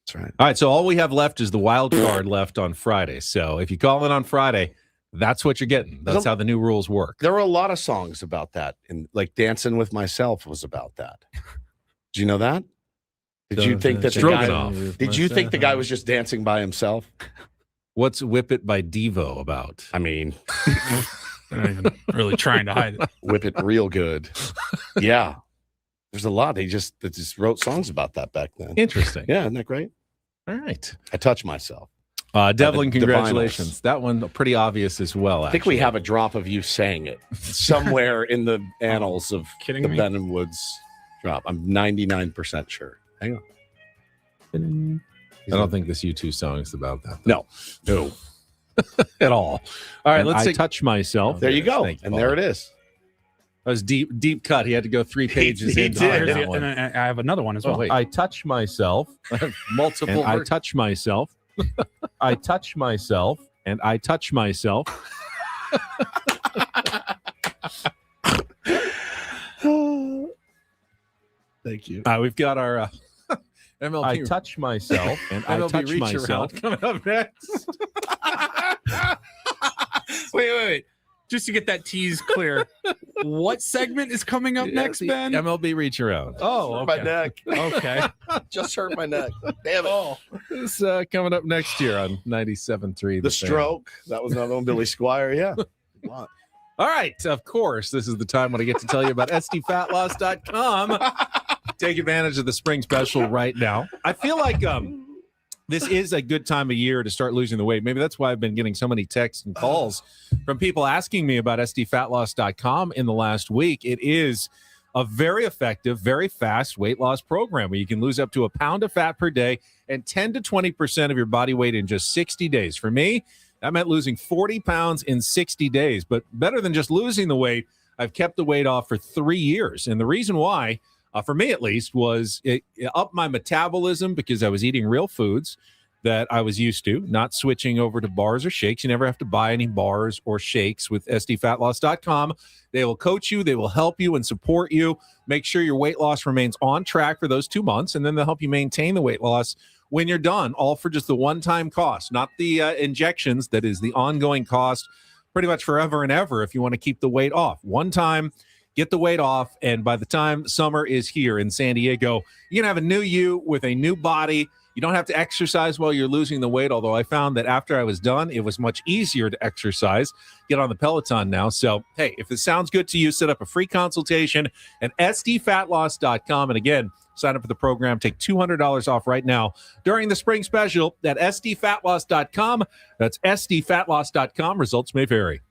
That's right. All right, so all we have left is the wild card left on Friday. So if you call in on Friday, that's what you're getting. That's how the new rules work. There were a lot of songs about that, and like "Dancing with Myself" was about that. Did you know that? Did you think that Did you think the guy was just dancing by himself? What's "Whip It" by Devo about? I mean, they're not even really trying to hide it. Whip it real good. Yeah. There's a lot. They just wrote songs about that back then. Interesting. Yeah, isn't that great? All right. I touch myself. Devlin, congratulations. That one pretty obvious as well. I think we have a drop of you saying it somewhere in the annals of the Ben and Woods drop. I'm 99% sure. Hang on. I don't think this U2 song is about that. No. At all. All right, And let's I touch myself. There you go. Thank you, And Paul. there it is. That was deep cut. He had to go 3 pages He into did. that one. And I have another one as well. Oh, wait. I touch myself. Multiple. And I touch myself. I touch myself. And I touch myself. Thank you. We've got our MLB. I touch myself. And I MLB touch Reacharound myself. Coming up next. Wait. Just to get that tease clear, what segment is coming up next, Ben? MLB Reacharound. Oh, okay. My neck. Okay. Just hurt my neck. Damn it. Oh, It's coming up next year on 97.3. The Stroke. That was another one. Billy Squire. Yeah. All right. Of course, this is the time when I get to tell you about SDFatLoss.com. Take advantage of the spring special right now. I feel like this is a good time of year to start losing the weight. Maybe that's why I've been getting so many texts and calls from people asking me about SDFatLoss.com in the last week. It is a very effective, very fast weight loss program where you can lose up to 1 pound of fat per day and 10 to 20% of your body weight in just 60 days. For me, that meant losing 40 pounds in 60 days. But better than just losing the weight, I've kept the weight off for 3 years. And the reason why, for me at least, was it upped my metabolism because I was eating real foods that I was used to, not switching over to bars or shakes. You never have to buy any bars or shakes with SDFatLoss.com. They will coach you. They will help you and support you. Make sure your weight loss remains on track for those 2 months, and then they'll help you maintain the weight loss when you're done, all for just the one-time cost, not the injections. That is the ongoing cost pretty much forever and ever if you want to keep the weight off. One time, get the weight off, and by the time summer is here in San Diego, you're going to have a new you with a new body. You don't have to exercise while you're losing the weight, although I found that after I was done, it was much easier to exercise. Get on the Peloton now. So, hey, if this sounds good to you, set up a free consultation at SDFatLoss.com. And again, sign up for the program. Take $200 off right now during the spring special at SDFatLoss.com. That's SDFatLoss.com. Results may vary.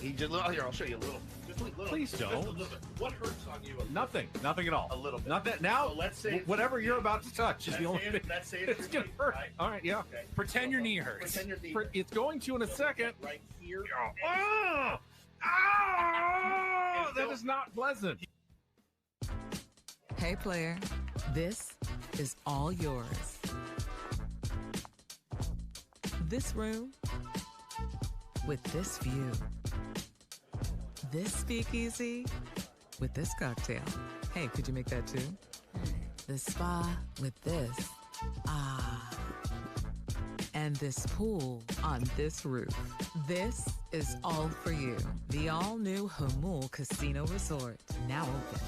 He just here. I'll show you a little. Just a little. Please don't. Just a little bit. What hurts on you? Nothing at all. A little bit. Not that now. So let's say whatever you're about to touch is the only thing. Let's say it's gonna hurt. Right? All right, yeah. Okay. Pretend your knee hurts. Pretend your knee. It's going to in a second. Right here. Oh, that is not pleasant. Hey, player, this is all yours. This room with this view. This speakeasy with this cocktail. Hey, could you make that too? The spa with this. Ah. And this pool on this roof. This is all for you. The all-new Hamul Casino Resort, now open.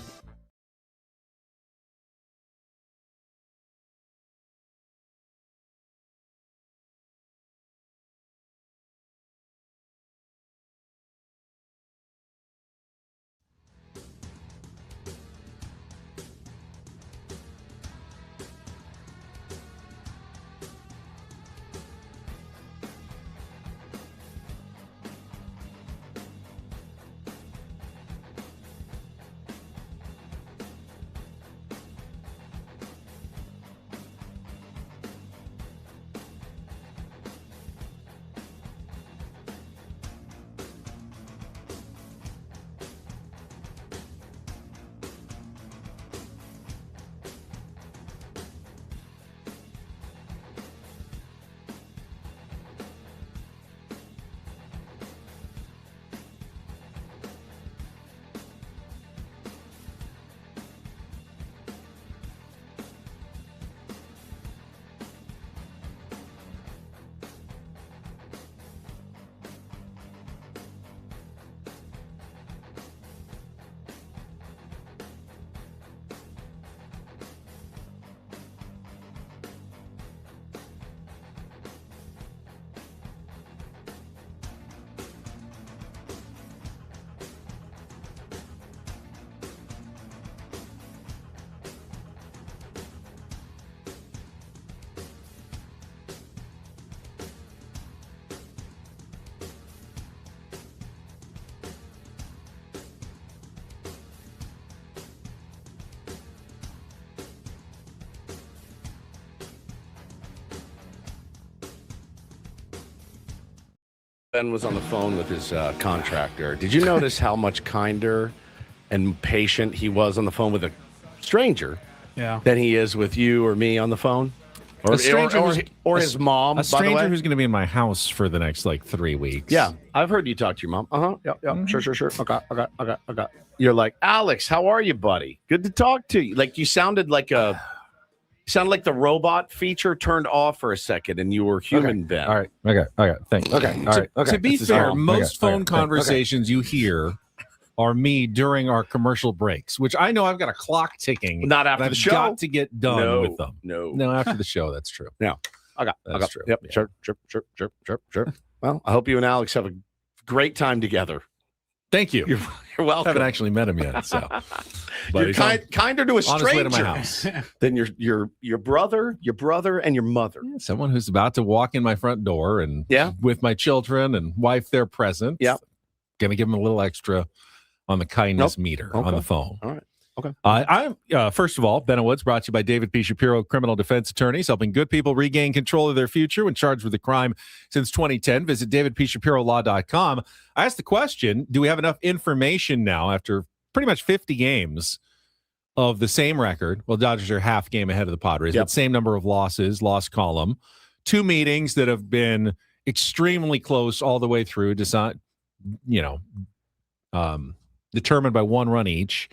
Ben was on the phone with his contractor. Did you notice how much kinder and patient he was on the phone with a stranger than he is with you or me on the phone? Or his mom, a stranger who's going to be in my house for the next 3 weeks. Yeah, I've heard you talk to your mom. Yeah. Sure. Okay. You're like, Alex, how are you, buddy? Good to talk to you. Like, you sounded like the robot feature turned off for a second, and you were human, Ben. All right. Okay. Thanks. Okay. All right. Okay. To be fair, most phone conversations you hear are me during our commercial breaks, which I know I've got a clock ticking. Not after the show. I've got to get done with them. No, after the show. That's true. No. That's true. Yep. Yeah. Sure. Well, I hope you and Alex have a great time together. Thank you. You're welcome. I haven't actually met him yet, so. But you're kinder to a stranger on his way to my house than your brother, and your mother. Yeah, someone who's about to walk in my front door and with my children and wife there present. Yeah. Gonna give him a little extra on the kindness meter on the phone. All right. Okay. I'm first of all, Ben Woods, brought to you by David P. Shapiro, criminal defense attorneys, helping good people regain control of their future when charged with a crime since 2010. Visit davidpshapirolaw.com. I asked the question, do we have enough information now after pretty much 50 games of the same record? Well, Dodgers are half game ahead of the Padres, but same number of losses, loss column. 2 meetings that have been extremely close all the way through, determined by 1 run each.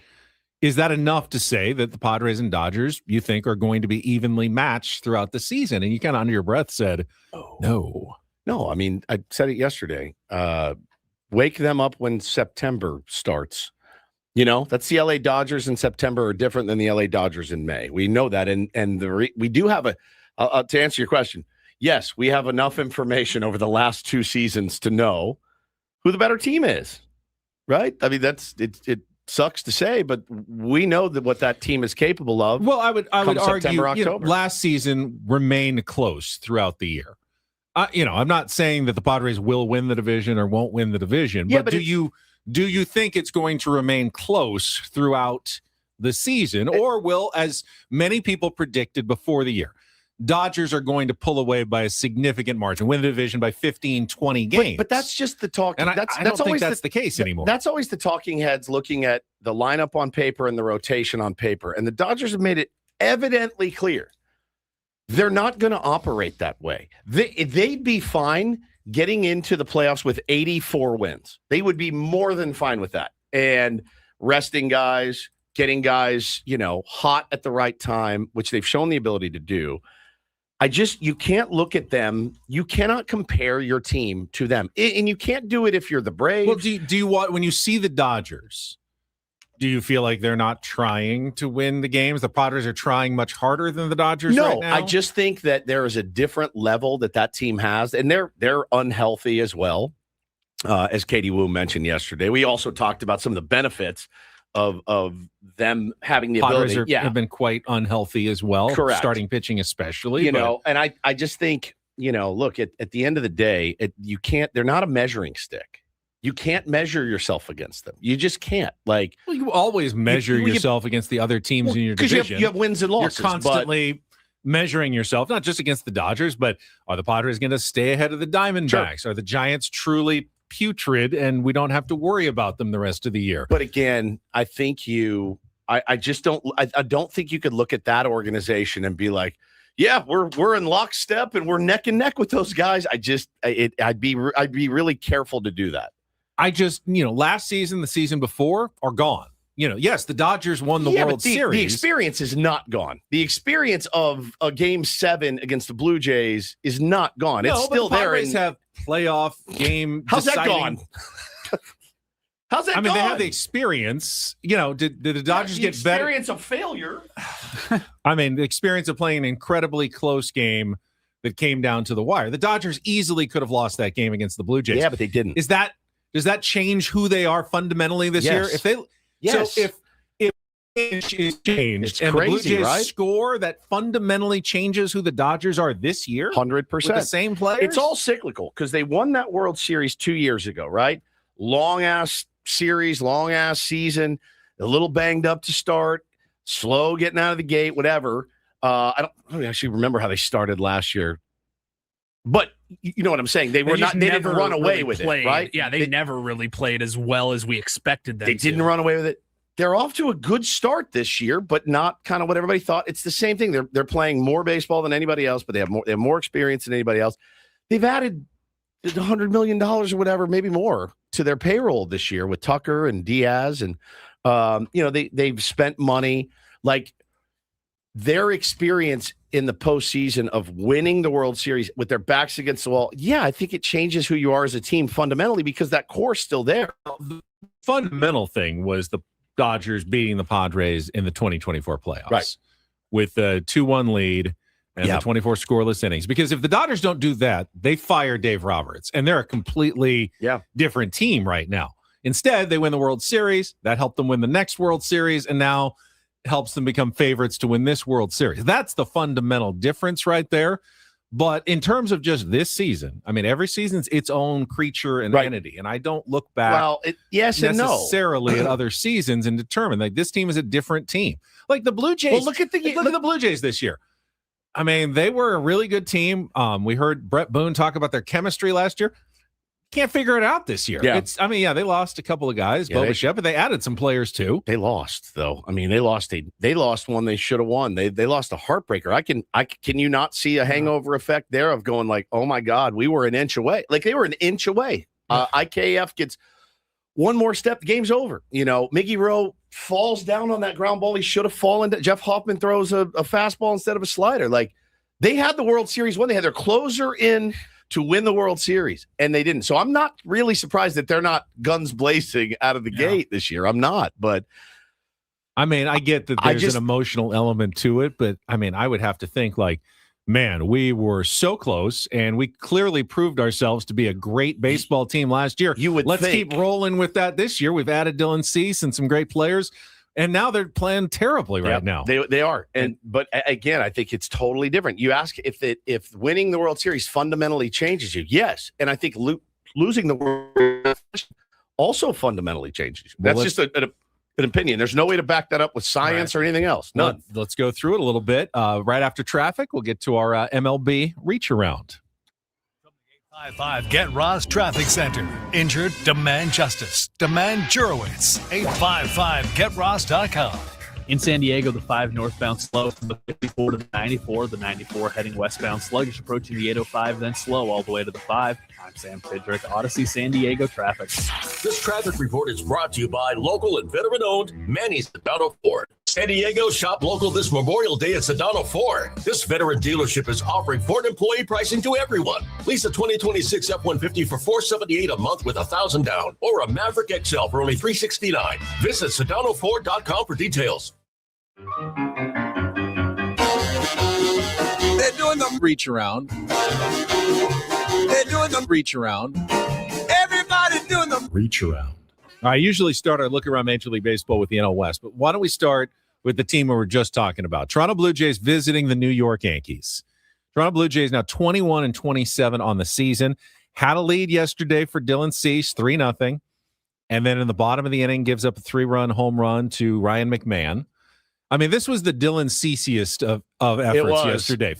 Is that enough to say that the Padres and Dodgers, you think, are going to be evenly matched throughout the season? And you kind of under your breath said, no. No, I mean, I said it yesterday. Wake them up when September starts. That's the LA Dodgers in September are different than the LA Dodgers in May. We know that. We do have to answer your question. Yes, we have enough information over the last 2 seasons to know who the better team is, right? I mean, it sucks to say, but we know that what that team is capable of. Well, I would argue September, October. Last season remained close throughout the year. I'm not saying that the Padres will win the division or won't win the division, but do you think it's going to remain close throughout the season, or will, as many people predicted before the year, Dodgers are going to pull away by a significant margin, win the division by 15, 20 games? But that's just the talk. And I don't think that's the case anymore. That's always the talking heads looking at the lineup on paper and the rotation on paper. And the Dodgers have made it evidently clear they're not going to operate that way. They'd be fine getting into the playoffs with 84 wins. They would be more than fine with that. And resting guys, getting guys, hot at the right time, which they've shown the ability to do. You can't look at them. You cannot compare your team to them. And you can't do it if you're the Braves. Well, do you want, when you see the Dodgers, do you feel like they're not trying to win the games? The Padres are trying much harder than the Dodgers right now? I just think that there is a different level that team has, and they're unhealthy as well, as Katie Wu mentioned yesterday. We also talked about some of the benefits of them having the Padres ability. have been quite unhealthy as well. Correct. Starting pitching especially. And I just think, look, at the end of the day, they're not a measuring stick. You can't measure yourself against them. You just can't. You always measure yourself against the other teams in your division. Because you have wins and losses. You're constantly measuring yourself, not just against the Dodgers, but are the Padres going to stay ahead of the Diamondbacks? Sure. Are the Giants truly putrid and we don't have to worry about them the rest of the year? But again, I think I don't think you could look at that organization and be like, yeah, we're in lockstep and we're neck and neck with those guys. I'd be really careful to do that. Last season, the season before are gone. Yes, the Dodgers won the World Series. The experience is not gone. The experience of a Game 7 against the Blue Jays is not gone. It's still there. Padres have playoff game. How's that gone? How's that gone? They have the experience. Did the Dodgers get better? Experience of failure. The experience of playing an incredibly close game that came down to the wire. The Dodgers easily could have lost that game against the Blue Jays. Yeah, but they didn't. Does that change who they are fundamentally this year? Yes. So if is changed and crazy, the Blue Jays right? score, that fundamentally changes who the Dodgers are this year? 100%. With the same players? It's all cyclical because they won that World Series 2 years ago, right? Long-ass series, long-ass season, a little banged up to start, slow getting out of the gate, whatever. I don't actually remember how they started last year. But you know what I'm saying? They didn't run away with it, right? Yeah, they never really played as well as we expected them to. They didn't run away with it. They're off to a good start this year, but not kind of what everybody thought. It's the same thing. They're playing more baseball than anybody else, but they have more experience than anybody else. They've added $100 million or whatever, maybe more, to their payroll this year with Tucker and Diaz, and they've spent money. Their experience in the postseason of winning the World Series with their backs against the wall, I think it changes who you are as a team fundamentally because that core's still there. The fundamental thing was the Dodgers beating the Padres in the 2024 playoffs, right, with a 2-1 lead and the 24 scoreless innings. Because if the Dodgers don't do that, they fire Dave Roberts, and they're a completely different team right now. Instead, they win the World Series. That helped them win the next World Series, and now helps them become favorites to win this World Series. That's the fundamental difference right there. But in terms of just this season, every season's its own creature and entity, and I don't look back necessarily at other seasons and determine this team is a different team. Like the Blue Jays. Well, look at the Blue Jays this year. They were a really good team. We heard Bret Boone talk about their chemistry last year. Can't figure it out this year. Yeah. They lost a couple of guys, but they added some players too. They lost though. They lost one they should have won. They lost a heartbreaker. Can you not see a hangover effect there of going like, oh my God, we were an inch away. Like they were an inch away. IKF gets one more step, the game's over. Miggy Rowe falls down on that ground ball. He should have fallen. Jeff Hoffman throws a fastball instead of a slider. Like they had the World Series won. They had their closer in to win the World Series, and they didn't. So I'm not really surprised that they're not guns blazing out of the gate this year. I'm not, but I get that there's an emotional element to it, but I would have to think man, we were so close, and we clearly proved ourselves to be a great baseball team last year. Let's keep rolling with that this year. We've added Dylan Cease and some great players. And now they're playing terribly right now. They are. But again, I think it's totally different. You ask if winning the World Series fundamentally changes you. Yes. And I think losing the World Series also fundamentally changes you. That's just an opinion. There's no way to back that up with science or anything else. None. Let's go through it a little bit. Right after traffic, we'll get to our MLB Reacharound. 855 Get Ross Traffic Center. Injured? Demand justice. Demand Jurowitz. 855GetRoss.com. In San Diego, the 5 northbound slow from the 54 to the 94. The 94 heading westbound sluggish approaching the 805, then slow all the way to the 5. I'm Sam Tidrick, Odyssey San Diego Traffic. This traffic report is brought to you by local and veteran-owned Manny's Sedano Ford. San Diego, shop local this Memorial Day at Sedano Ford. This veteran dealership is offering Ford employee pricing to everyone. Lease a 2026 F-150 for $478 a month with $1,000 down, or a Maverick XL for only $369. Visit SedanoFord.com for details. They're doing the Reacharound. They're doing the Reacharound. Everybody's doing the Reacharound. I usually start our look around Major League Baseball with the NL West, but why don't we start with the team we were just talking about? Toronto Blue Jays visiting the New York Yankees. Toronto Blue Jays now 21-27 on the season. Had a lead yesterday for Dylan Cease, 3-0. And then in the bottom of the inning, gives up a 3-run home run to Ryan McMahon. I mean, this was the Dylan Ceasiest of efforts yesterday.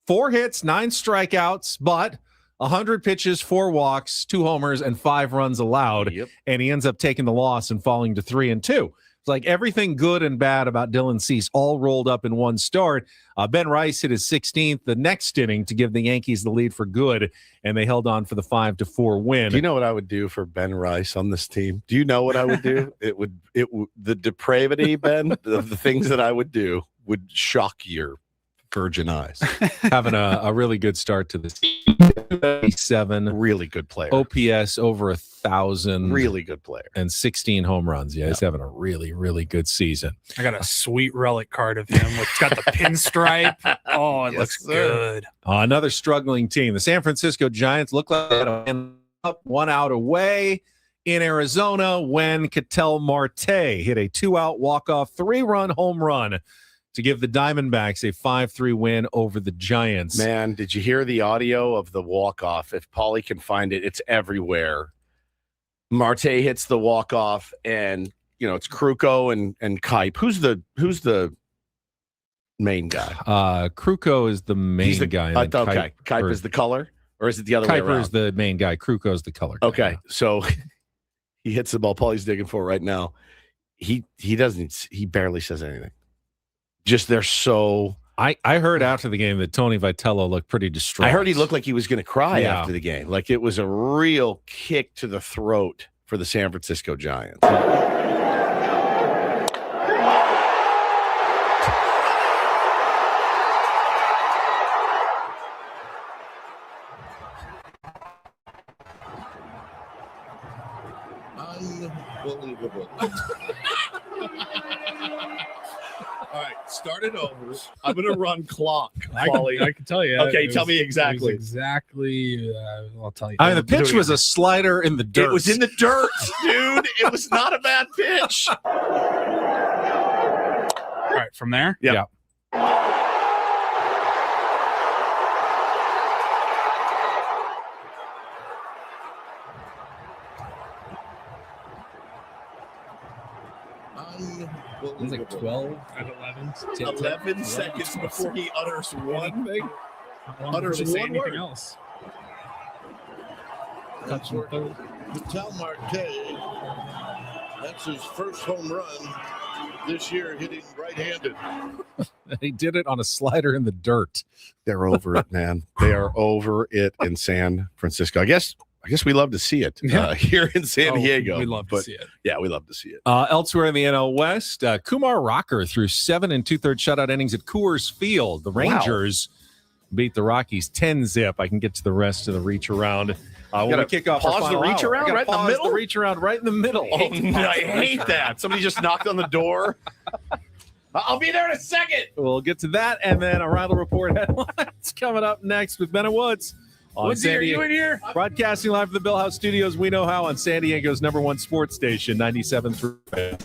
4 hits, 9 strikeouts, but 100 pitches, 4 walks, 2 homers, and 5 runs allowed. Yep. And he ends up taking the loss and falling to 3-2. It's like everything good and bad about Dylan Cease all rolled up in one start. Ben Rice hit his 16th the next inning to give the Yankees the lead for good, and they held on for the 5-4 win. Do you know what I would do for Ben Rice on this team? Do you know what I would do? It would the depravity, Ben, of the things that I would do would shock your virgin eyes. Having a really good start to the season. 7 really good player. OPS over 1,000. Really good player. And 16 home runs. Yeah, he's having a really, really good season. I got a sweet relic card of him. It's got the pinstripe. Oh, it looks good. Another struggling team. The San Francisco Giants look like they had up 1 out away in Arizona when Ketel Marte hit a 2-out walk-off 3-run home run to give the Diamondbacks a 5-3 win over the Giants. Man, did you hear the audio of the walk-off? If Paulie can find it, it's everywhere. Marte hits the walk-off, and it's Kruko and Kipe. Who's the main guy? Kruko is the main guy. Okay, Kipe is the color, or is it the other way around? Kiper is the main guy. Kruko is the color guy. Okay, so he hits the ball. Paulie's digging for it right now. He barely says anything. Just they're so. I heard after the game that Tony Vitello looked pretty distraught. I heard he looked like he was going to cry after the game. Like it was a real kick to the throat for the San Francisco Giants. Unbelievable. All right, start it over. I'm going to run clock, Paulie. I can tell you. Okay, tell me exactly. I'll tell you. I mean, the pitch was a slider in the dirt. It was in the dirt, dude. It was not a bad pitch. All right, from there? Yeah. It was like 12 at 11 seconds before he utters one thing. Utters one word. Else. That's where Ketel Marte, that's his first home run this year, hitting right-handed. He did it on a slider in the dirt. They're over it, man. They are over it in San Francisco. I guess we love to see it here in San Diego. We love to see it. Yeah, we love to see it. Elsewhere in the NL West, Kumar Rocker threw 7 2/3 shutout innings at Coors Field. The Rangers beat the Rockies 10-0. I can get to the rest of the reach around. When we kick off pause the reach around right in the middle. The reach around right in the middle. Oh, I hate that. Somebody just knocked on the door. I'll be there in a second. We'll get to that, and then a Reindl Report headlines coming up next with Ben and Woods What's he doing here? Broadcasting live from the Bill House Studios. We know how on San Diego's #1 sports station, 97.3.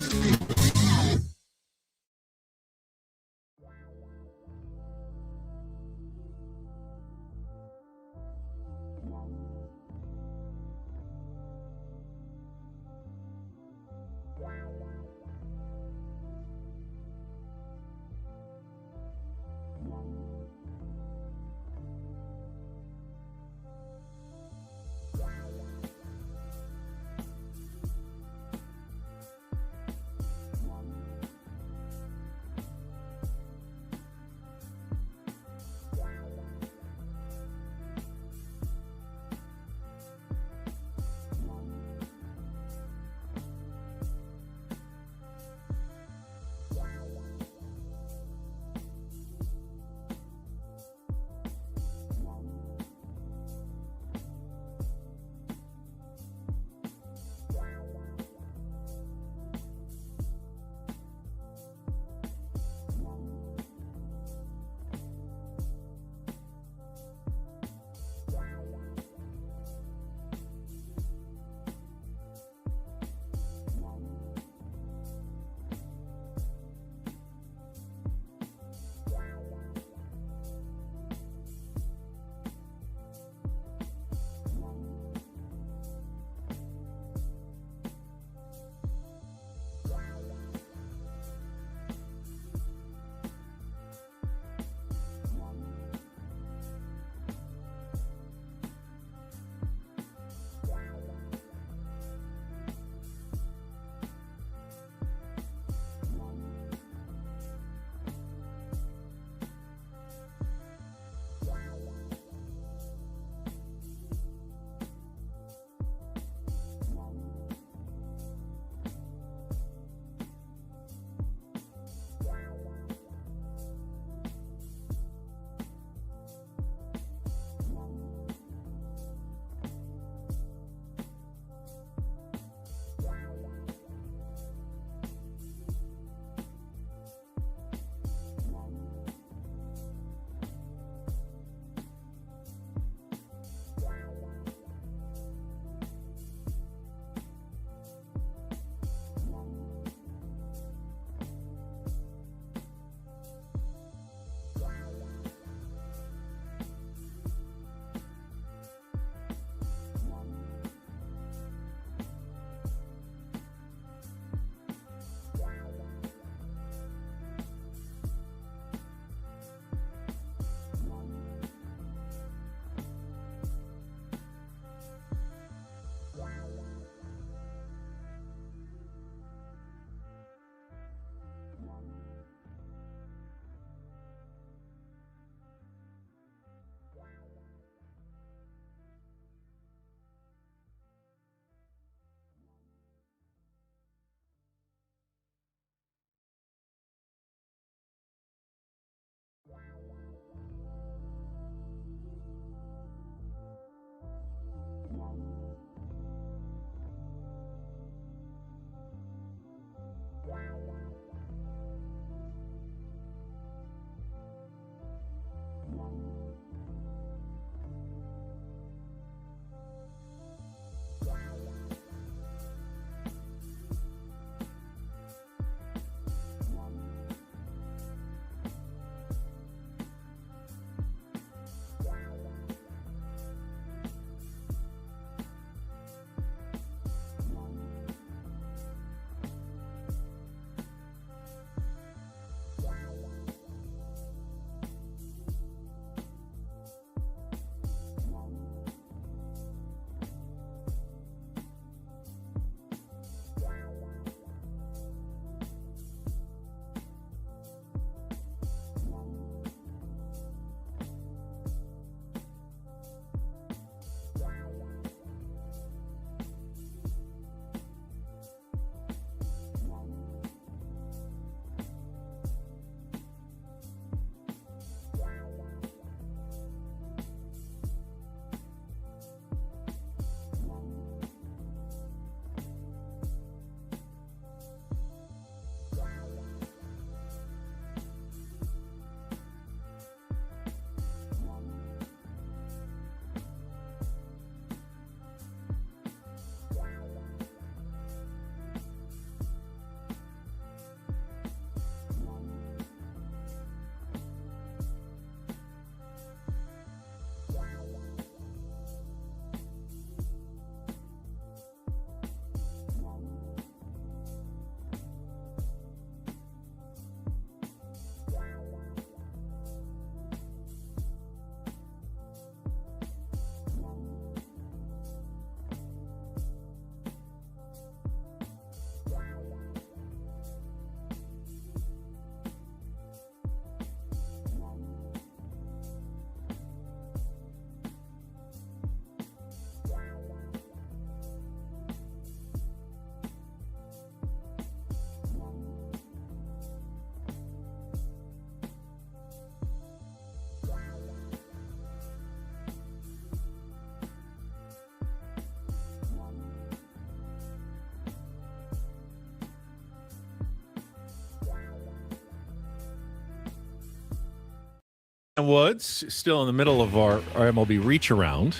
Woods, still in the middle of our MLB Reacharound.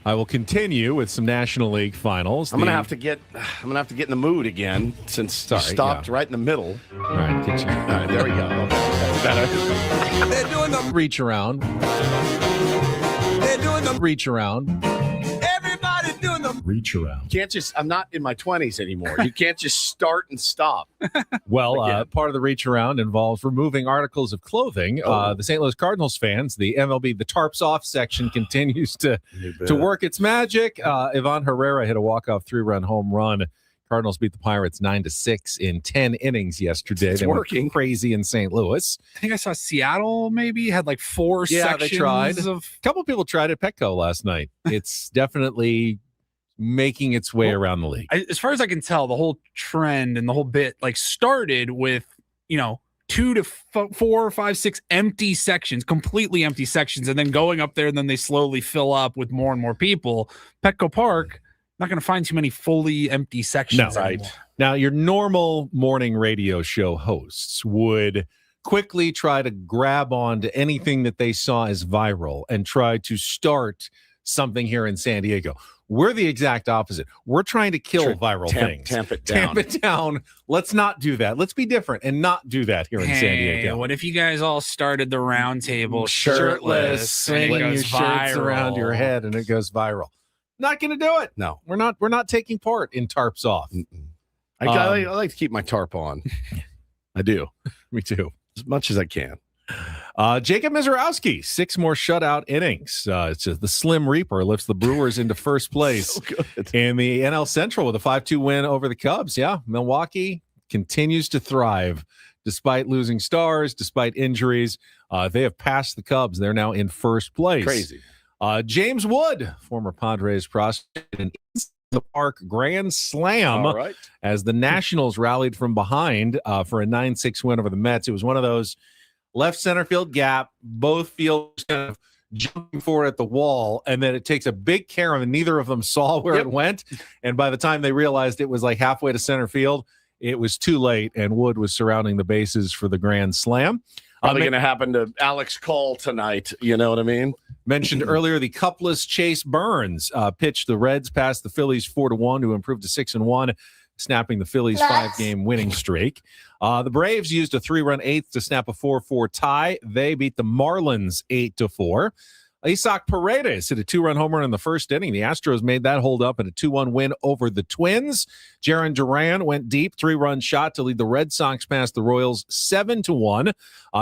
I will continue with some National League finals. I'm gonna have to get in the mood again since you stopped right in the middle. All right, get you. All right, there we go. That's better. They're doing the Reacharound. They're doing the Reacharound. Everybody's doing the Reacharound. Can't just. I'm not in my 20s anymore. You can't just start and stop. Well, part of the Reacharound involves removing articles of clothing. The St. Louis Cardinals fans, the MLB, the tarps off section continues to work its magic. Ivan Herrera hit a walk-off 3-run home run. Cardinals beat the Pirates 9-6 in 10 innings yesterday. It's they working. went crazy in St. Louis. I think I saw Seattle maybe had like 4 sections. They tried. A couple people tried at Petco last night. It's definitely making its way around the league. As far as I can tell, the whole trend and the whole bit started with 2 to 4, 5, 6 empty sections, completely empty sections, and then going up there, and then they slowly fill up with more and more people. Petco Park, not going to find too many fully empty sections. No, right. Now, your normal morning radio show hosts would quickly try to grab onto anything that they saw as viral and try to start something here in San Diego. We're the exact opposite. We're trying to kill viral things. Tamp it down. Tamp it down. Let's not do that. Let's be different and not do that here in San Diego. What if you guys all started the round table shirtless, swinging your shirts around your head, and it goes viral? Not going to do it. No, we're not taking part in tarps off. I like to keep my tarp on. I do. Me too. As much as I can. Jacob Mizorowski, 6 more shutout innings. It's just the Slim Reaper lifts the Brewers into first place in the NL Central with a 5-2 win over the Cubs. Yeah, Milwaukee continues to thrive despite losing stars, despite injuries. They have passed the Cubs. They're now in first place. Crazy. James Wood, former Padres prospect, an the park grand slam as the Nationals rallied from behind for a 9-6 win over the Mets. It was one of those left center field gap, both fields kind of jumping forward at the wall, and then it takes a big carry, and neither of them saw where it went. And by the time they realized it was like halfway to center field, it was too late, and Wood was surrounding the bases for the grand slam. Probably going to happen to Alex Cole tonight. You know what I mean? Mentioned earlier, the cupless Chase Burns pitched the Reds past the Phillies 4-1 to improve to 6-1, snapping the Phillies' 5-game winning streak. The Braves used a 3-run eighth to snap a 4-4 tie. They beat the Marlins 8-4. Isaac Paredes hit a 2-run home run in the first inning. The Astros made that hold up in a 2-1 win over the Twins. Jarren Duran went deep, 3-run shot to lead the Red Sox past the Royals 7-1.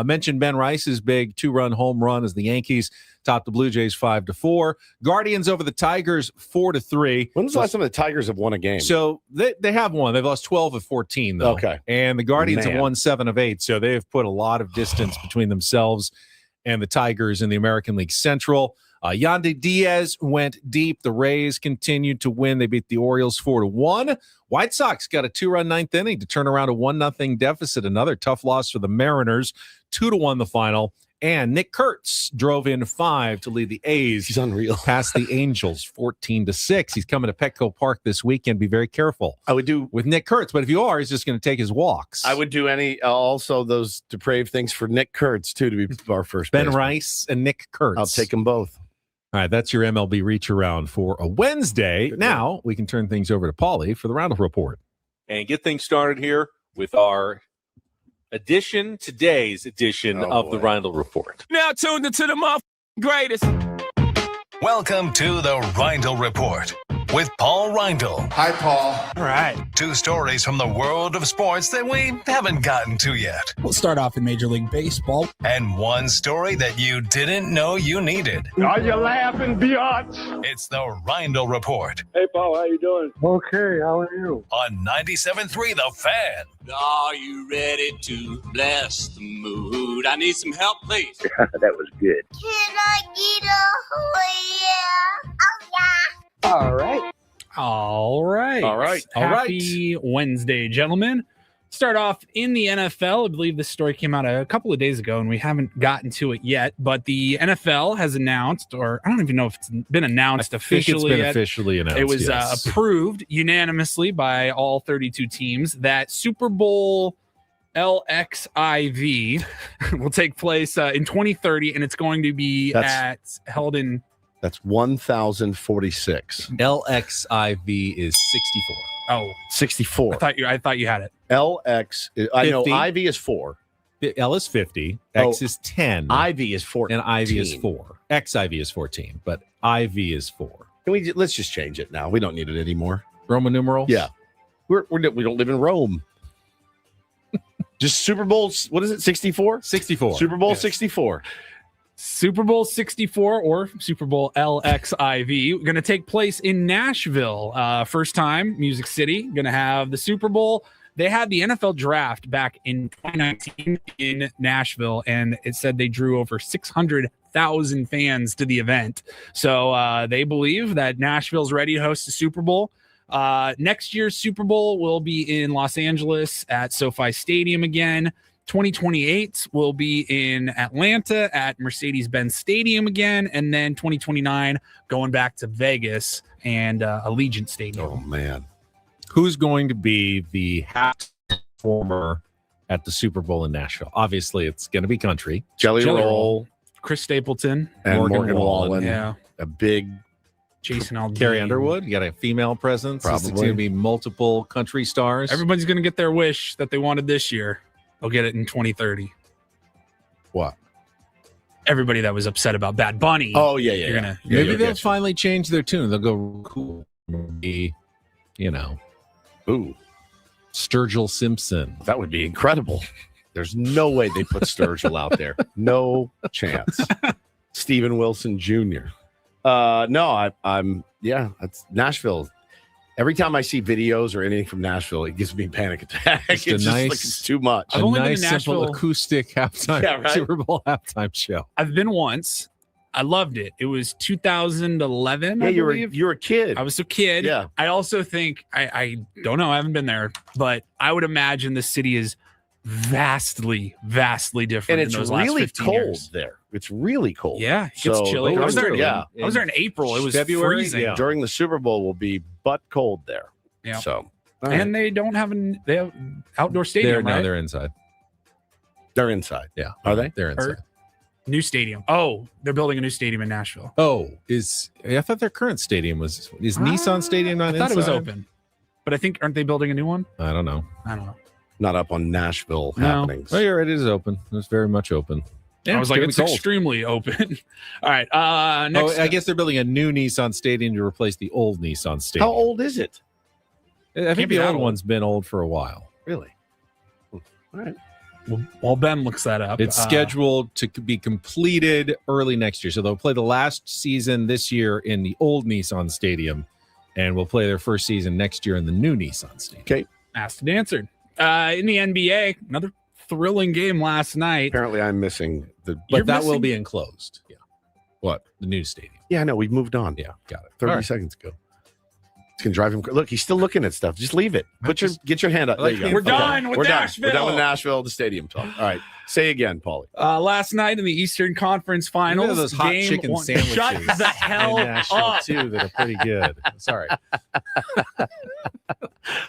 Mentioned Ben Rice's big 2-run home run as the Yankees topped the Blue Jays 5-4. Guardians over the Tigers 4-3. When was the last time the Tigers have won a game? So they have won. They've lost 12 of 14 though. Okay. And the Guardians have won 7 of 8. So they have put a lot of distance between themselves and the Tigers in the American League Central. Yandy Diaz went deep. The Rays continued to win. They beat the Orioles 4-1. White Sox got a 2-run ninth inning to turn around a 1-0 deficit. Another tough loss for the Mariners, 2-1 the final. And Nick Kurtz drove in 5 to lead the A's. He's unreal. Past the Angels 14-6. He's coming to Petco Park this weekend. Be very careful. I would do with Nick Kurtz, but if you are, he's just going to take his walks. I would do also those depraved things for Nick Kurtz too to be our first Ben baseman. Rice and Nick Kurtz. I'll take them both. All right, that's your MLB Reach Around for a Wednesday. Now we can turn things over to Paulie for the Reindl Report and get things started here with our today's edition of the Reindl Report. Now tuned into the greatest. Welcome to the Reindl Report with Paul Reindl. Hi, Paul. All right. 2 stories from the world of sports that we haven't gotten to yet. We'll start off in Major League Baseball. And 1 story that you didn't know you needed. Are you laughing, biatch? It's the Reindl Report. Hey, Paul, how you doing? Okay, how are you? On 97.3 The Fan. Are you ready to bless the mood? I need some help, please. That was good. Can I get a yeah? All right. Happy Wednesday, gentlemen. Start off in the NFL. I believe this story came out a couple of days ago, and we haven't gotten to it yet. But the NFL has announced, or I don't even know if it's been announced officially it's been yet. officially announced. It was approved unanimously by all 32 teams that Super Bowl LXIV will take place in 2030, and it's going to be held in. That's 1,046. LXIV is 64. Oh, 64. I thought you had it. LX. I know IV is 4. L is 50. X is 10. IV is 14. And IV is 4. XIV is 14, but IV is 4. Let's just change it now. We don't need it anymore. Roman numerals? Yeah. We don't live in Rome. Just Super Bowl, what is it, 64? 64. Super Bowl 64. Super Bowl 64 or Super Bowl LXIV going to take place in Nashville. First time, Music City, going to have the Super Bowl. They had the NFL draft back in 2019 in Nashville, and it said they drew over 600,000 fans to the event. So they believe that Nashville's ready to host the Super Bowl. Next year's Super Bowl will be in Los Angeles at SoFi Stadium again. 2028 will be in Atlanta at Mercedes-Benz Stadium again. And then 2029 going back to Vegas and Allegiant Stadium. Oh, man. Who's going to be the half performer at the Super Bowl in Nashville? Obviously, it's going to be country. Jelly Roll. Chris Stapleton. And Morgan Wallen. Yeah. A big Jason Aldean. Carrie Underwood. You got a female presence. Probably. It's going to be multiple country stars. Everybody's going to get their wish that they wanted this year. They'll get it in 2030. What? Everybody that was upset about Bad Bunny. Oh, yeah. Maybe they'll finally change their tune. They'll go cool. Maybe, Ooh. Sturgill Simpson. That would be incredible. There's no way they put Sturgill out there. No chance. Steven Wilson Jr. It's Nashville. Every time I see videos or anything from Nashville, it gives me a panic attack. It's just like it's too much. I've only been nice, to Nashville. simple acoustic halftime Super Bowl halftime show. I've been once. I loved it. It was 2011. Yeah, I you believe. were a kid. I was a kid. Yeah. I also think I don't know. I haven't been there, but I would imagine the city is vastly different. And it's in those really last 15 cold years. there. It's really cold. Yeah, it gets chilly. I was there. I was there in April. It was February, freezing. yeah. During the Super Bowl will be butt cold there. Yeah. So, and they don't have they have outdoor stadium. No, right? they're inside. They're inside. Yeah. Are they? They're inside. New stadium. Oh, they're building a new stadium in Nashville. Oh, I thought their current stadium is Nissan Stadium not I thought inside? it was open, but I think aren't they building a new one? I don't know. Not up on Nashville happenings. Oh, you're right. It is open. It's very much open. I was like, it's cold. extremely open. All right. Next, I guess they're building a new Nissan Stadium to replace the old Nissan Stadium. How old is it? I think the old one's been old for a while. Really? All right. While Ben looks that up, It's scheduled to be completed early next year. So they'll play the last season this year in the old Nissan Stadium, and we'll play their first season next year in the new Nissan Stadium. Okay. Asked and answered. In the NBA, another thrilling game last night. Apparently, I'm missing the. But that will be enclosed. Yeah. What? The new stadium. Yeah, I know. We've moved on. Yeah, got it. 30 right. seconds ago. It's gonna drive him. Look, he's still looking at stuff. Just leave it. Get your hand up. There you go. We're done with Nashville. We're done with Nashville. The stadium talk. All right. Say again, Paulie. Last night in the Eastern Conference Finals, Those hot game chicken one. sandwiches. Shut the hell in Nashville up. too that are pretty good. Sorry.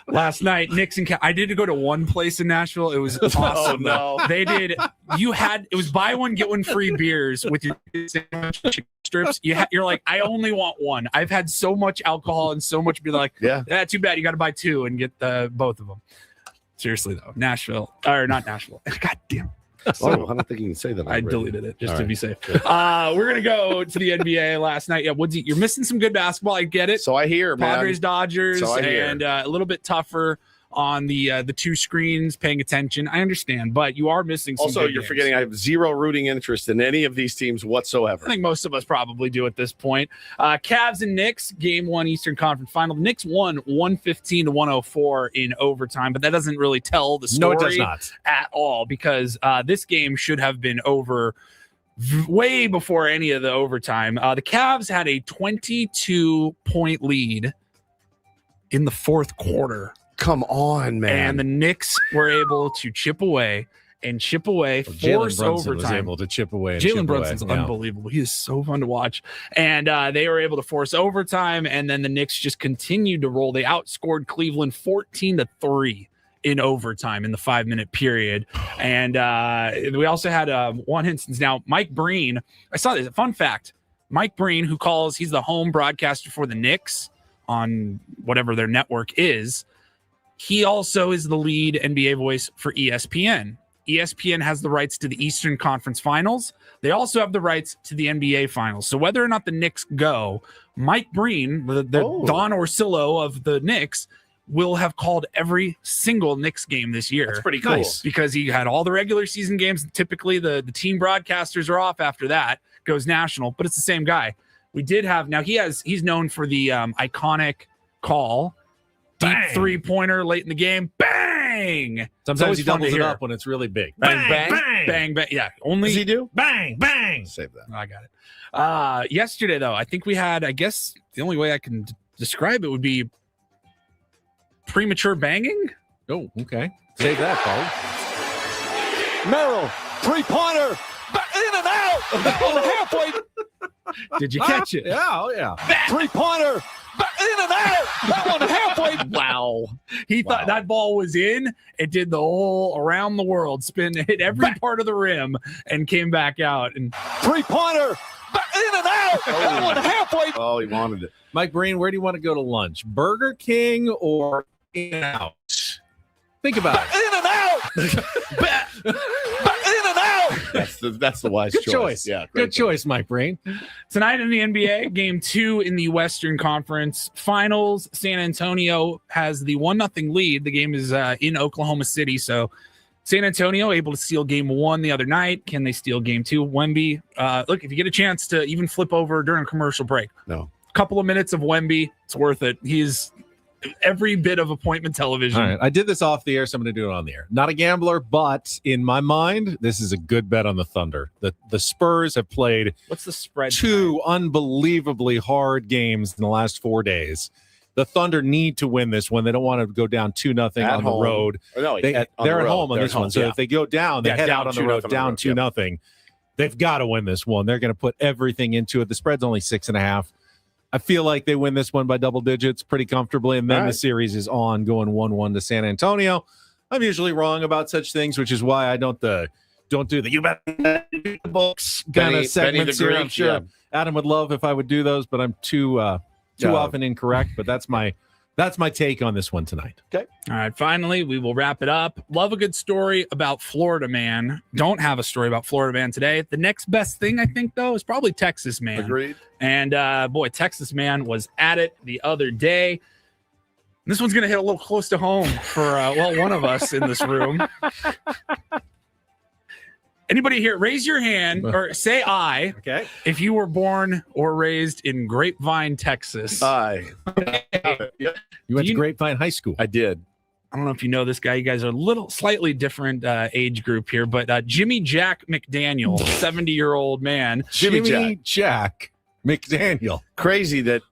Last night, Knicks and I did go to one place in Nashville. It was awesome. no. They did. It was buy one get one free beers with your sandwich chicken strips. You're like, I only want one. I've had so much alcohol and so much beer. Like, too bad. You got to buy two and get both of them. Seriously though, Nashville or not Nashville. God damn. Oh, I don't think you can say that. I deleted it just All to right. be safe. We're gonna go to the NBA last night. Yeah, Woodsy, you're missing some good basketball. I get it. So I hear, man. Padres, Dodgers, So I hear. and a little bit tougher on the two screens, paying attention. I understand, but you are missing some Also, good you're games. forgetting I have zero rooting interest in any of these teams whatsoever. I think most of us probably do at this point. Cavs and Knicks, game one Eastern Conference Final. The Knicks won 115-104 in overtime, but that doesn't really tell the story No, it does not. at all because this game should have been over way before any of the overtime. The Cavs had a 22-point lead in the fourth quarter. Come on, man. And the Knicks were able to chip away, force Jalen Brunson was overtime. able to chip away. Jalen Brunson's unbelievable. He is so fun to watch. And they were able to force overtime, and then the Knicks just continued to roll. They outscored Cleveland 14-3 in overtime in the 5-minute period. And we also had one instance. Now, Mike Breen, I saw this. Fun fact. Mike Breen, he's the home broadcaster for the Knicks on whatever their network is. He also is the lead NBA voice for ESPN. ESPN has the rights to the Eastern Conference Finals. They also have the rights to the NBA Finals. So whether or not the Knicks go, Mike Breen, the Don Orsillo of the Knicks, will have called every single Knicks game this year. That's pretty cool. Because he had all the regular season games. Typically, the team broadcasters are off after that. Goes national, but it's the same guy. We did have, now he's known for the iconic call, deep 3-pointer late in the game, bang. Sometimes he doubles it up when it's really big. Bang, bang, bang. Yeah, only does he do? Bang, bang. Save that. I got it. Yesterday though, I think we had, I guess the only way I can describe it would be premature banging. Oh, okay. Save that, Paul. Merrill, 3-pointer. In and out on the halfway. Did you catch it? Yeah, oh yeah. 3-pointer. In and out. That one halfway. Wow. He thought that ball was in. It did the whole around the world spin, hit every part of the rim, and came back out. And 3-pointer. In and out. That one halfway. Oh, he wanted it. Mike Breen, where do you want to go to lunch? Burger King or In-N-Out? Think about it. In and out. In and out. That's the wise choice. Yeah, good choice, Mike Breen. Tonight in the NBA, Game 2 in the Western Conference Finals, San Antonio has the 1-0 lead. The game is in Oklahoma City, so San Antonio able to steal Game 1 the other night. Can they steal Game 2? Wemby, look, if you get a chance to even flip over during a commercial break, no, couple of minutes of Wemby, it's worth it. He's every bit of appointment television. All right. I did this off the air, so I'm going to do it on the air. Not a gambler, but in my mind, this is a good bet on the Thunder. The Spurs have played what's the spread? 2 unbelievably hard games in the last 4 days. The Thunder need to win this one. They don't want to go down 2-0 on the road. No, they're at home on this one. So if they go down, they head out on the road down 2-0. They've got to win this one. They're going to put everything into it. The spread's only 6.5. I feel like they win this one by double digits pretty comfortably, and then the series is on, going 1-1 to San Antonio. I'm usually wrong about such things, which is why I don't do the you bet the books kind of segments here. I'm sure Adam would love if I would do those, but I'm too often incorrect. But that's my take on this one tonight. Okay. All right. Finally, we will wrap it up. Love a good story about Florida man. Don't have a story about Florida man today. The next best thing, I think, though, is probably Texas man. Agreed. And boy, Texas man was at it the other day. This one's going to hit a little close to home for, one of us in this room. Anybody here, raise your hand or say I. Okay. If you were born or raised in Grapevine, Texas. I. You went to Grapevine High School. I did. I don't know if you know this guy. You guys are slightly different age group here, but Jimmy Jack McDaniel, 70-year-old man. Jimmy Jack McDaniel. Crazy that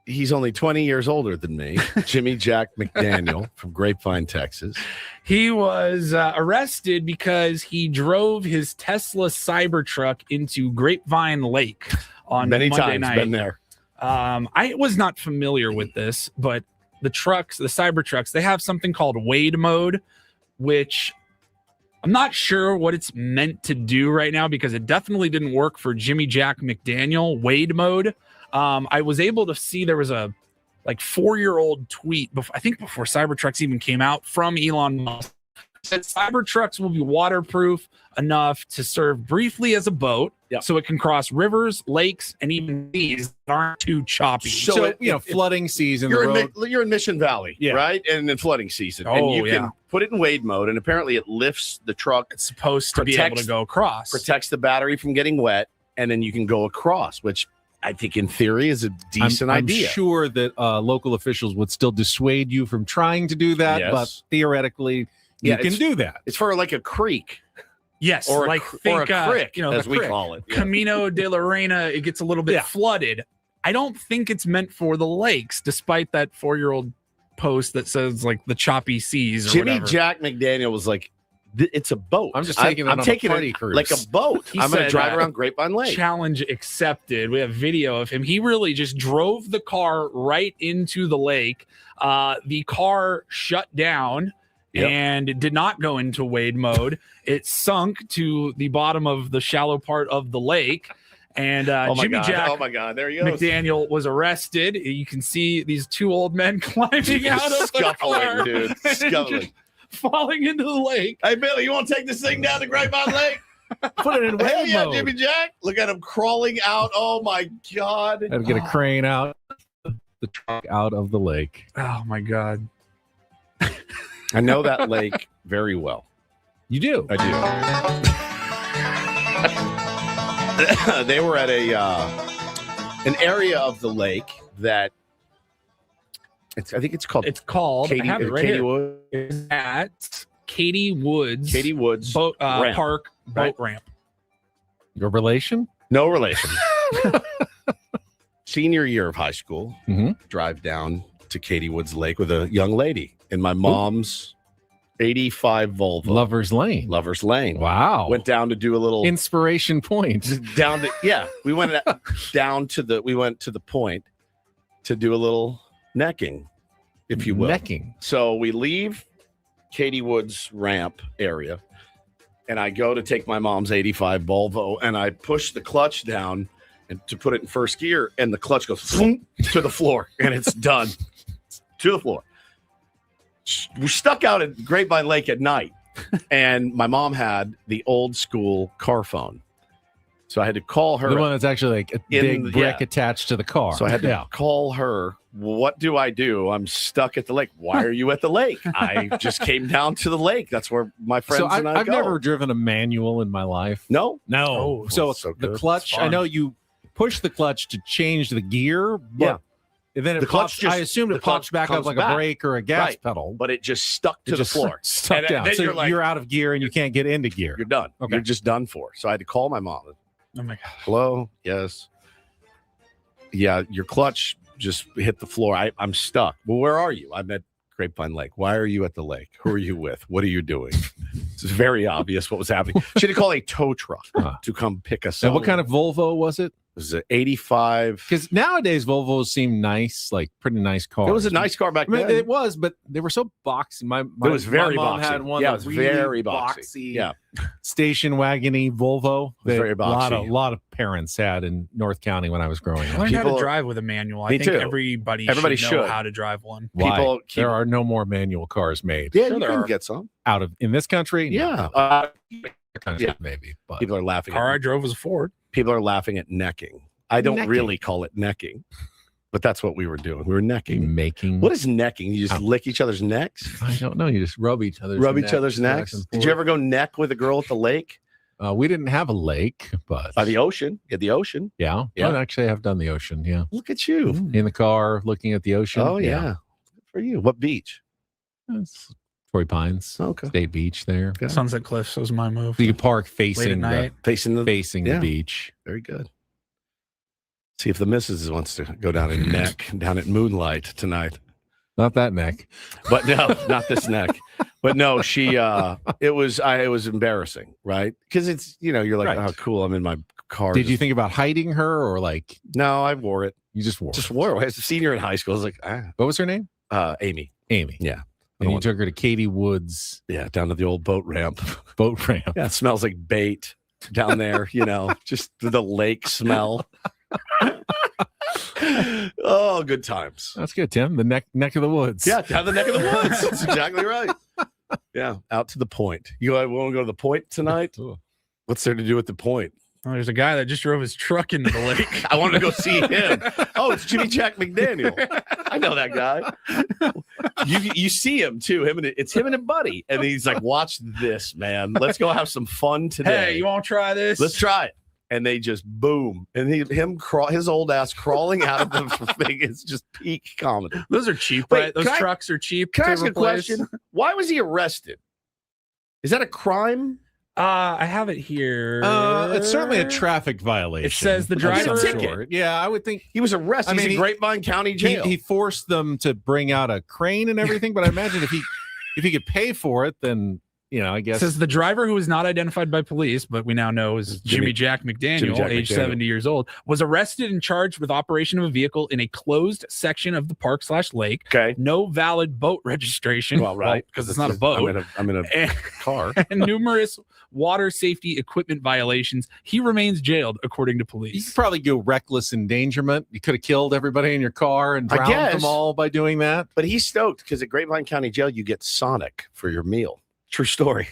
he's only 20 years older than me. Jimmy Jack McDaniel from Grapevine, Texas. He was arrested because he drove his Tesla Cybertruck into Grapevine Lake on Many Monday times night. been there. I was not familiar with this, but the Cybertrucks, they have something called Wade mode, which I'm not sure what it's meant to do right now because it definitely didn't work for Jimmy Jack McDaniel. Wade mode. I was able to see there was a 4-year-old tweet before Cybertrucks even came out from Elon Musk. Said Cybertrucks will be waterproof enough to serve briefly as a boat, so it can cross rivers, lakes, and even seas that aren't too choppy. So flooding season. You're in Mission Valley, right? And in flooding season, and you can put it in Wade mode, and apparently it lifts the truck. It's supposed to be able to go across, protects the battery from getting wet, and then you can go across, which I think in theory is a decent idea. I'm sure that local officials would still dissuade you from trying to do that, but theoretically, you can do that. It's for like a creek. Yes, or a creek, as we call it. Camino de la Reina, it gets a little bit flooded. I don't think it's meant for the lakes, despite that 4-year-old post that says the choppy seas. Or Jimmy whatever. Jack McDaniel was like, it's a boat. I'm just taking it on a party cruise. Like a boat. I'm going to drive around Grapevine Lake. Challenge accepted. We have video of him. He really just drove the car right into the lake. The car shut down, and it did not go into wade mode. It sunk to the bottom of the shallow part of the lake. And Jimmy Jack there he goes. McDaniel was arrested. You can see these two old men climbing out of the car, dude. Scuffling. Falling into the lake. Hey, Billy, you want to take this thing down to Grapevine Lake? Put it in wade mode. Jimmy Jack. Look at him crawling out. Oh, my God. Had to get a crane out, the truck out of the lake. Oh, my God. I know that lake very well. You do? I do. They were at an area of the lake that I think it's called. It's called Katie, I have it right Katie here. Wood. It's at Katie Woods boat, Park boat ramp. Your relation? No relation. Senior year of high school, drive down to Katie Woods Lake with a young lady in my mom's 85 Volvo. Lovers Lane. Wow. Went down to do a little inspiration point. We went down to the point to do a little necking, if you will. Necking. So we leave Katie Woods ramp area, and I go to take my mom's 85 Volvo, and I push the clutch down and to put it in first gear, and the clutch goes to the floor, and it's done. To the floor. We're stuck out at Grapevine Lake at night, and my mom had the old school car phone. So I had to call her. The one that's actually like a big brick attached to the car. So I had to call her. What do I do? I'm stuck at the lake. Why are you at the lake? I just came down to the lake. That's where my friends and I I've go. never driven a manual in my life. No? No. Oh, so the clutch, I know you push the clutch to change the gear, but and then The clutch I assumed it pops back up comes like back. a brake or a gas pedal. But it just stuck to the floor. Stuck down. Then So you're like, you're out of gear and you can't get into gear. you're done. Okay. You're just done for. So I had to call my mom. Oh my God. Hello? Yes. Yeah, your clutch just hit the floor. I'm stuck. Well, where are you? I'm at Grapevine Lake. Why are you at the lake? Who are you with? What are you doing? It's very obvious what was happening. She had to call a tow truck to come pick us up. And what kind of Volvo was it? It was an 85. Because nowadays Volvos seem nice, like pretty nice cars. It was a nice car back then. It was, but they were so boxy. It was very my mom boxy. had one Yeah, that it was was very really boxy. Yeah. station wagony Volvo. It was very boxy. A lot of parents had in North County when I was growing I up. learned how to drive with a manual. I Me think too. everybody Everybody should know should. how to drive one. Why? There are no more manual cars made. Yeah, Sure you there can are. get some. Out of in this country. Yeah. Country, maybe. But People are laughing. Car I drove was a Ford. People are laughing at necking. I don't Necking. really call it necking, but that's what we were doing. We were necking. Making. What is necking? You just lick each other's necks? I don't know. You just rub each other's necks. Did you ever go neck with a girl at the lake? We didn't have a lake, but By the ocean. At the ocean. yeah. Yeah. I actually have done the ocean. Yeah, Look at you. in the car, looking at the ocean. Oh, yeah. Good for you. What beach? It's Torrey Pines, Okay. State Beach. There, Sunset Cliffs was my move. so you could park Late at facing night. Facing the the beach. Very good. See if the missus wants to go down and neck down at Moonlight tonight. Not that neck. But no, not this neck. But no, she it was embarrassing, right? Because it's you're like, Right. oh cool, I'm in my car. Did you think about hiding her or like No, I wore it. you just wore? Just it? wore it. As a senior in high school, I was like, What was her name? Amy. Amy. Yeah. And you took her to Katie Woods Yeah, down to the old boat ramp. boat ramp. Yeah, it smells like bait down there, just the lake smell. Oh, good times. That's good, Tim. The neck of the woods. Yeah, down the neck of the woods. That's exactly right. Yeah, out to the point. You want to go to the point tonight? What's there to do at the point? Oh, there's a guy that just drove his truck into the lake. I want to go see him. Oh, it's Jimmy Jack McDaniel. I know that guy. You see him too. It's him and a buddy, and he's like, "Watch this, man. Let's go have some fun today. Hey, you want to try this? Let's try it." And they just boom, and his old ass crawling out of the thing is just peak comedy. Those are cheap, Wait, right? Those can I- trucks are cheap. Can I to ask a replace. question? Why was he arrested? Is that a crime? I have it here. It's certainly a traffic violation. It says the of driver- some Ticket. sort. Yeah, I would think He was arrested. He's in Grapevine County Jail. he forced them to bring out a crane and everything. But I imagine if he could pay for it, then I guess. It says the driver, who was not identified by police, but we now know is Jimmy Jack McDaniel, age 70 years old, was arrested and charged with operation of a vehicle in a closed section of the park/lake. Okay. No valid boat registration. Well, right. Because it's not a boat. I'm in a car. And numerous water safety equipment violations. He remains jailed, according to police. You could probably go reckless endangerment. You could have killed everybody in your car and drowned them all by doing that. But he's stoked because at Grapevine County Jail, you get Sonic for your meal. True story.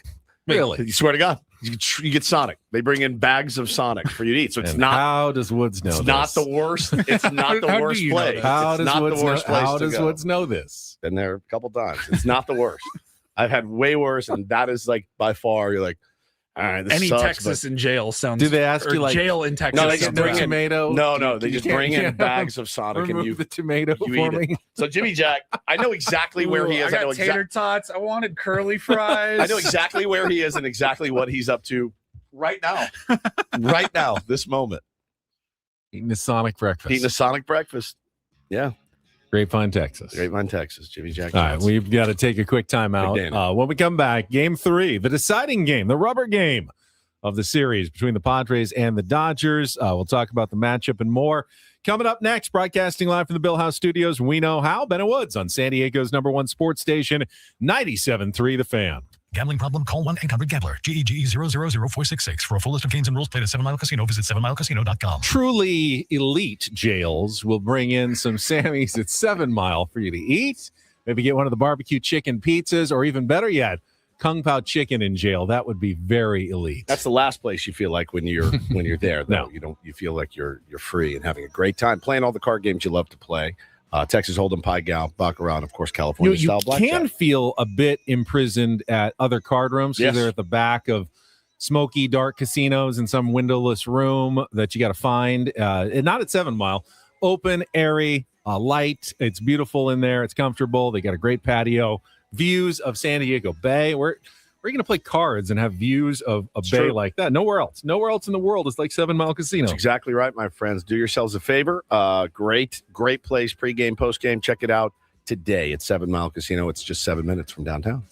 Really? You swear to God. You get Sonic. They bring in bags of Sonic for you to eat. So it's not. How does Woods know it's this? Not the worst. It's not the worst place. How does Woods know this? Been there a couple times. It's not the worst. I've had way worse, and that is like by far. You're like, all right. This Any sucks, Texas in jail sounds. Do they ask you like jail in Texas? No, they just bring in tomato. No, they just bring in bags of Sonic and you the tomato you for eat me. it. So Jimmy Jack, I know exactly where he is. I got tater tots. I wanted curly fries. I know exactly where he is and exactly what he's up to right now. Right now, this moment. Eating a Sonic breakfast. Eating a Sonic breakfast. Yeah. Grapevine, Texas. Jimmy Jack. All right, we've got to take a quick time out. When we come back, Game 3, the deciding game, the rubber game of the series between the Padres and the Dodgers. We'll talk about the matchup and more. Coming up next, broadcasting live from the Bill House Studios, we know how. Bennett Woods on San Diego's #1 sports station, 97.3 The Fan. Gambling problem? Call 1-800-GAMBLER. GEGE 000-466. For a full list of games and rules, played at 7 Mile Casino. Visit 7milecasino.com. Truly elite jails will bring in some Sammys at 7 Mile for you to eat. Maybe get one of the barbecue chicken pizzas, or even better yet, Kung Pao chicken in jail. That would be very elite. That's the last place you feel like when you're there. Though. No. You feel like you're free and having a great time playing all the card games you love to play. Texas Hold'em, Pai Gow, Baccarat, of course, California style blackjack. You can feel a bit imprisoned at other card rooms. Yes. They're at the back of smoky, dark casinos in some windowless room that you got to find. And not at 7 Mile. Open, airy, light. It's beautiful in there. It's comfortable. They got a great patio. Views of San Diego Bay. We're going to play cards and have views of a bay true. like that. Nowhere else in the world is like 7 Mile Casino. That's exactly right, my friends. Do yourselves a favor. Great place, pregame, postgame. Check it out today at 7 Mile Casino. It's just 7 minutes from downtown.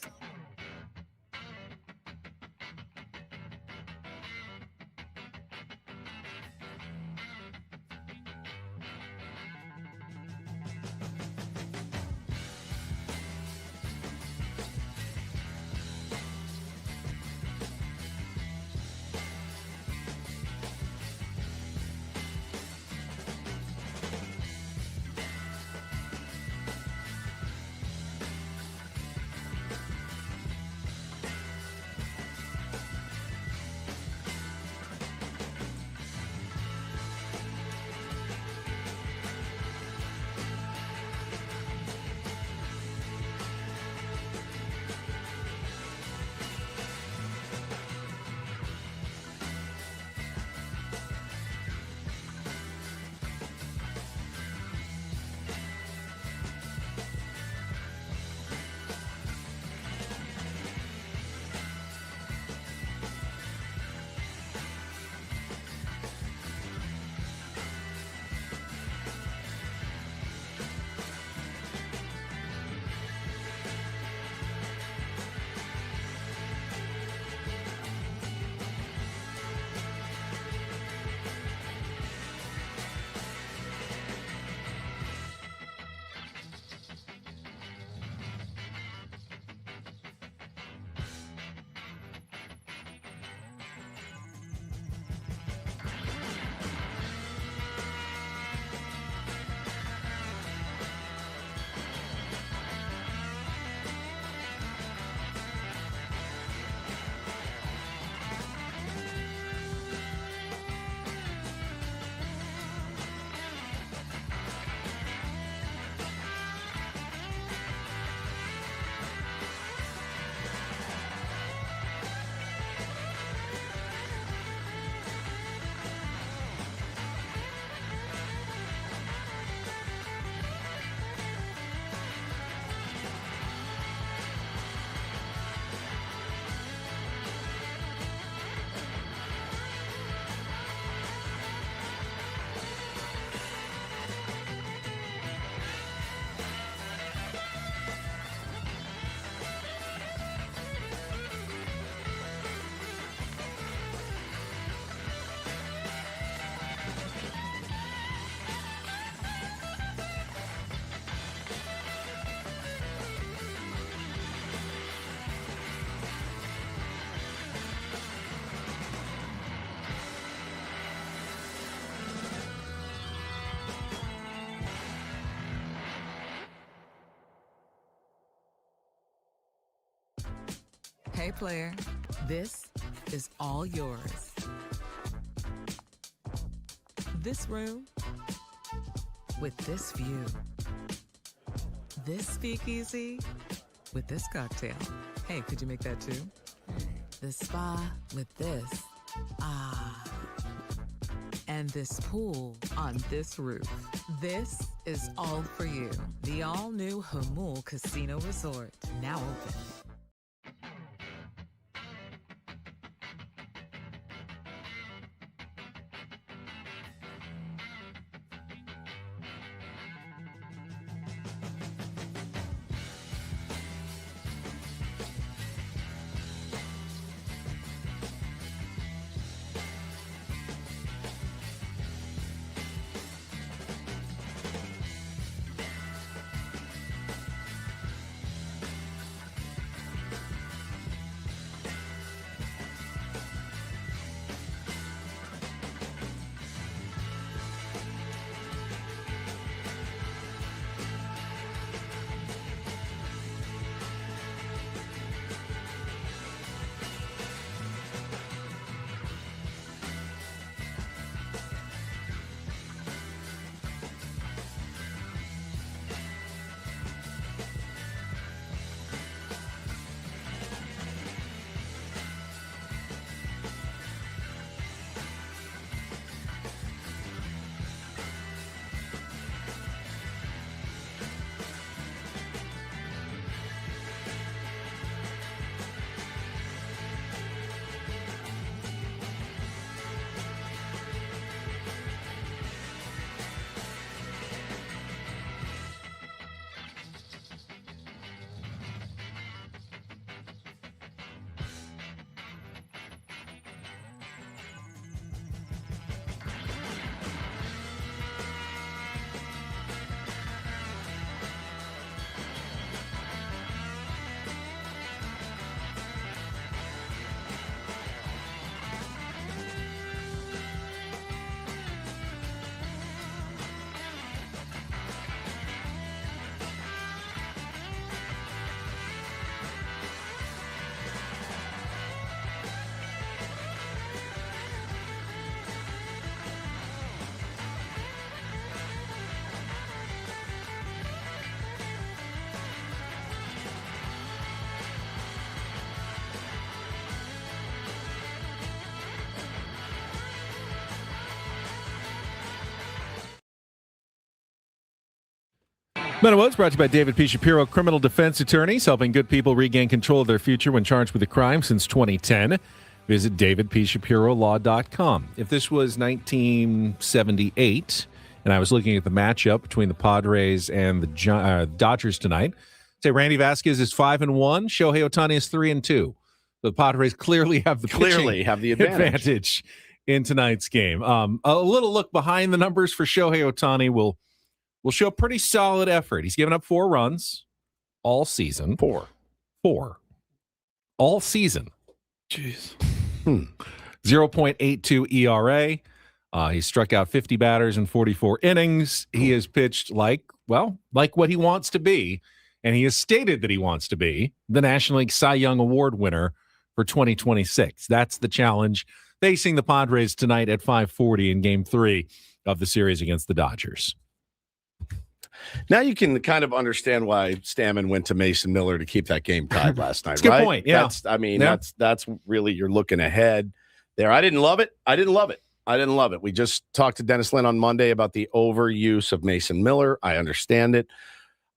Hey, player, this is all yours. This room with this view. This speakeasy with this cocktail. Hey, could you make that too? This spa with this. Ah. And this pool on this roof. This is all for you. The all-new Hamul Casino Resort, now open. Men and Woods brought to you by David P. Shapiro, criminal defense attorneys, helping good people regain control of their future when charged with a crime since 2010. Visit davidpshapirolaw.com. If this was 1978 and I was looking at the matchup between the Padres and the Dodgers tonight, say Randy Vasquez is 5-1, Shohei Ohtani is 3-2. The Padres clearly have the advantage in tonight's game. A little look behind the numbers for Shohei Ohtani will show pretty solid effort. He's given up 4 runs all season. 4 all season. Jeez. 0.82 ERA. He struck out 50 batters in 44 innings. He has pitched like what he wants to be, and he has stated that he wants to be the National League Cy Young Award winner for 2026. That's the challenge facing the Padres tonight at 5:40 in Game 3 of the series against the Dodgers. Now you can kind of understand why Stammen went to Mason Miller to keep that game tied last night. That's a good point. Yeah. That's really, you're looking ahead there. I didn't love it. We just talked to Dennis Lynn on Monday about the overuse of Mason Miller. I understand it.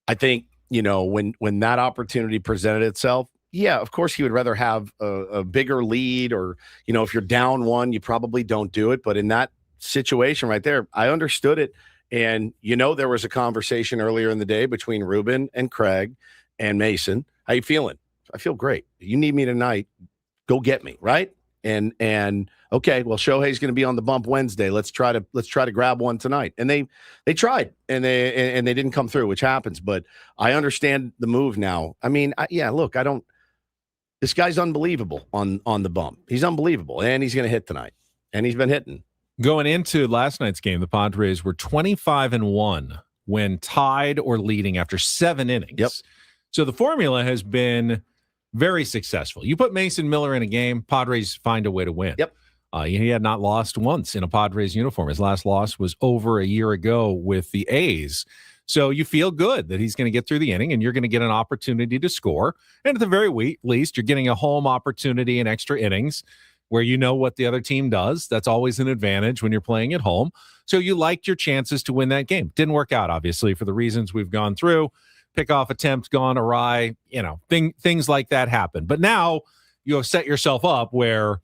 I think, when that opportunity presented itself, yeah, of course he would rather have a bigger lead, or, if you're down 1, you probably don't do it. But in that situation right there, I understood it. And, there was a conversation earlier in the day between Ruben and Craig and Mason. How you feeling? I feel great. You need me tonight. Go get me. Right. And okay, well, Shohei's going to be on the bump Wednesday. Let's try to grab one tonight. And they tried and they didn't come through, which happens, but I understand the move now. I mean, this guy's unbelievable on the bump. He's unbelievable. And he's going to hit tonight, and he's been hitting. Going into last night's game, the Padres were 25-1 when tied or leading after 7 innings. Yep. So the formula has been very successful. You put Mason Miller in a game, Padres find a way to win. Yep. He had not lost once in a Padres uniform. His last loss was over a year ago with the A's. So you feel good that he's going to get through the inning and you're going to get an opportunity to score. And at the very least, you're getting a home opportunity in extra innings where you know what the other team does. That's always an advantage when you're playing at home. So you liked your chances to win that game. Didn't work out, obviously, for the reasons we've gone through. Pickoff attempts gone awry, things like that happen. But now you have set yourself up where,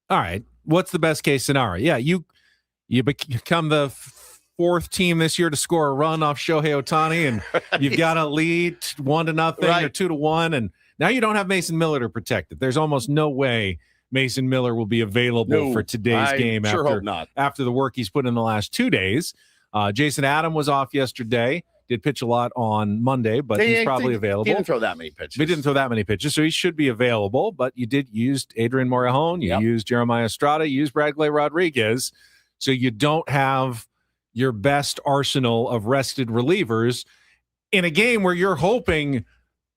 all right, what's the best case scenario? Yeah, you become the fourth team this year to score a run off Shohei Ohtani, and you've got a lead 1-0 or 2-1, and now you don't have Mason Miller to protect it. There's almost no way Mason Miller will be available for today's game after the work he's put in the last 2 days. Jason Adam was off yesterday. Did pitch a lot on Monday, but he's probably available. He didn't throw that many pitches. He didn't throw that many pitches, so he should be available. But you used Adrian Morejon, you used Jeremiah Estrada, you used Bradley Rodriguez, so you don't have your best arsenal of rested relievers in a game where you're hoping,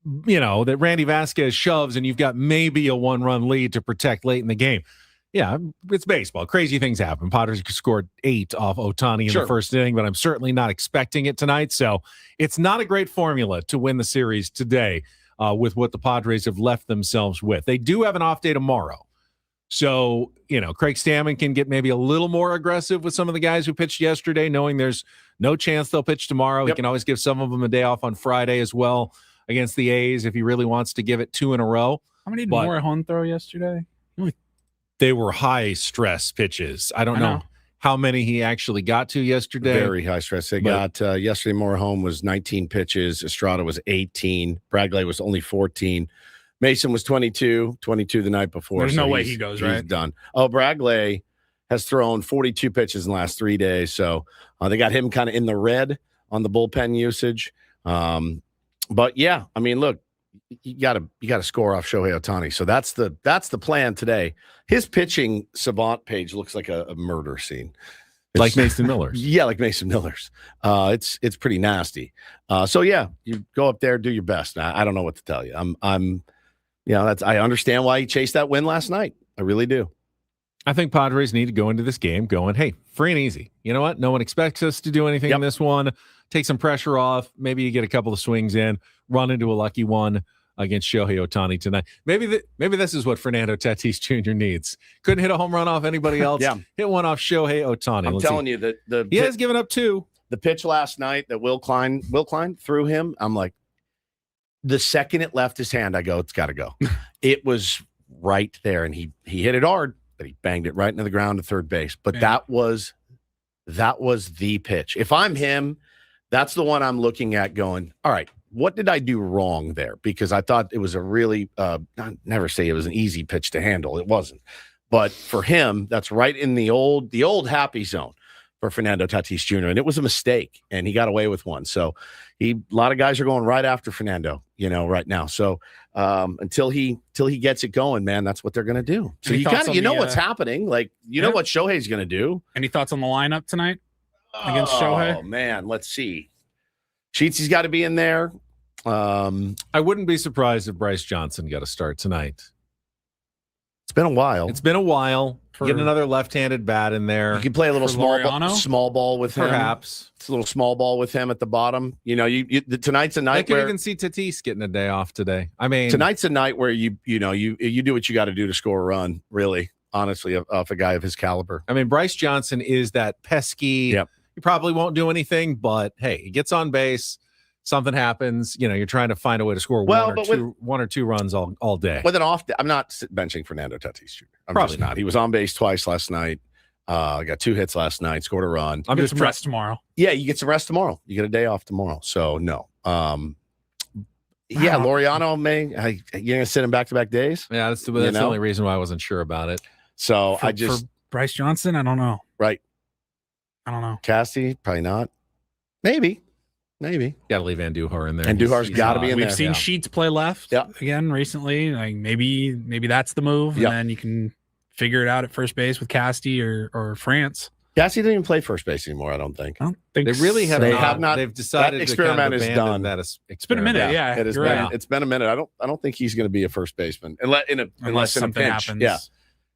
that Randy Vasquez shoves and you've got maybe a 1-run lead to protect late in the game. Yeah, it's baseball. Crazy things happen. Padres scored 8 off Ohtani in the first inning, but I'm certainly not expecting it tonight. So it's not a great formula to win the series today with what the Padres have left themselves with. They do have an off day tomorrow. So, Craig Stammen can get maybe a little more aggressive with some of the guys who pitched yesterday, knowing there's no chance they'll pitch tomorrow. He can always give some of them a day off on Friday as well against the A's if he really wants to give it 2 in a row. How many did Morejon throw yesterday? They were high-stress pitches. I don't know how many he actually got to yesterday. Very high-stress. They got yesterday, Morejon was 19 pitches. Estrada was 18. Bradley was only 14. Mason was 22 the night before. There's no way he goes, right? He's done. Oh, Bradley has thrown 42 pitches in the last 3 days. So they got him kind of in the red on the bullpen usage. But, yeah, I mean, look, you gotta score off Shohei Ohtani. So that's the plan today. His pitching savant page looks like a murder scene. Like Mason Miller's. Yeah, like Mason Miller's. It's pretty nasty. So yeah, you go up there, do your best. I don't know what to tell you. I understand why he chased that win last night. I really do. I think Padres need to go into this game going, hey, free and easy. You know what? No one expects us to do anything in this one. Take some pressure off. Maybe you get a couple of swings in, run into a lucky one against Shohei Ohtani tonight. Maybe this is what Fernando Tatis Jr. needs. Couldn't hit a home run off anybody else. Hit one off Shohei Ohtani. I'm telling you that he has given up 2. The pitch last night that Will Klein threw him, I'm like, the second it left his hand, I go, it's got to go. It was right there, and he hit it hard, but he banged it right into the ground to third base. But that was the pitch. If I'm him, that's the one I'm looking at going, all right, what did I do wrong there? Because I thought it was a really, never say it was an easy pitch to handle. It wasn't. But for him, that's right in the old happy zone for Fernando Tatis Jr. And it was a mistake, and he got away with one. So a lot of guys are going right after Fernando, right now. So until he gets it going, man, that's what they're going to do. So you know what's happening. Like, know what Shohei's going to do. Any thoughts on the lineup tonight against Shohei? Oh, man, let's see. Sheetsy's got to be in there. I wouldn't be surprised if Bryce Johnson got a start tonight. It's been a while. Get another left-handed bat in there. You can play a little small ball with him. Perhaps. It's a little small ball with him at the bottom. Tonight's a night I could even see Tatis getting a day off today. I mean, tonight's a night where you do what you got to do to score a run, really, honestly, off a guy of his caliber. I mean, Bryce Johnson is that pesky. Yep. He probably won't do anything, but hey, he gets on base. Something happens, you're trying to find a way to score one or two runs all day. With an off day, I'm not benching Fernando Tatis Jr. Probably not. He was on base twice last night. Got 2 hits last night, scored a run. I'm just rest tomorrow. Yeah, you get some rest tomorrow. You get a day off tomorrow. So no. Laureano you're gonna sit him back-to-back days. Yeah, that's the only reason why I wasn't sure about it. So for Bryce Johnson, I don't know. Right. I don't know. Casty, probably not. Maybe. Got to leave Andujar in there. Andujar's got to be in there. We've seen Sheets play left again recently. Like maybe that's the move, and then you can figure it out at first base with Casty or France. Cassie doesn't even play first base anymore, I don't think. They really have not. They've decided that experiment to kind of is done. That it's been a minute. Yeah, it has been. Right. It's been a minute. I don't think he's going to be a first baseman unless in a something pinch. happens. Yeah,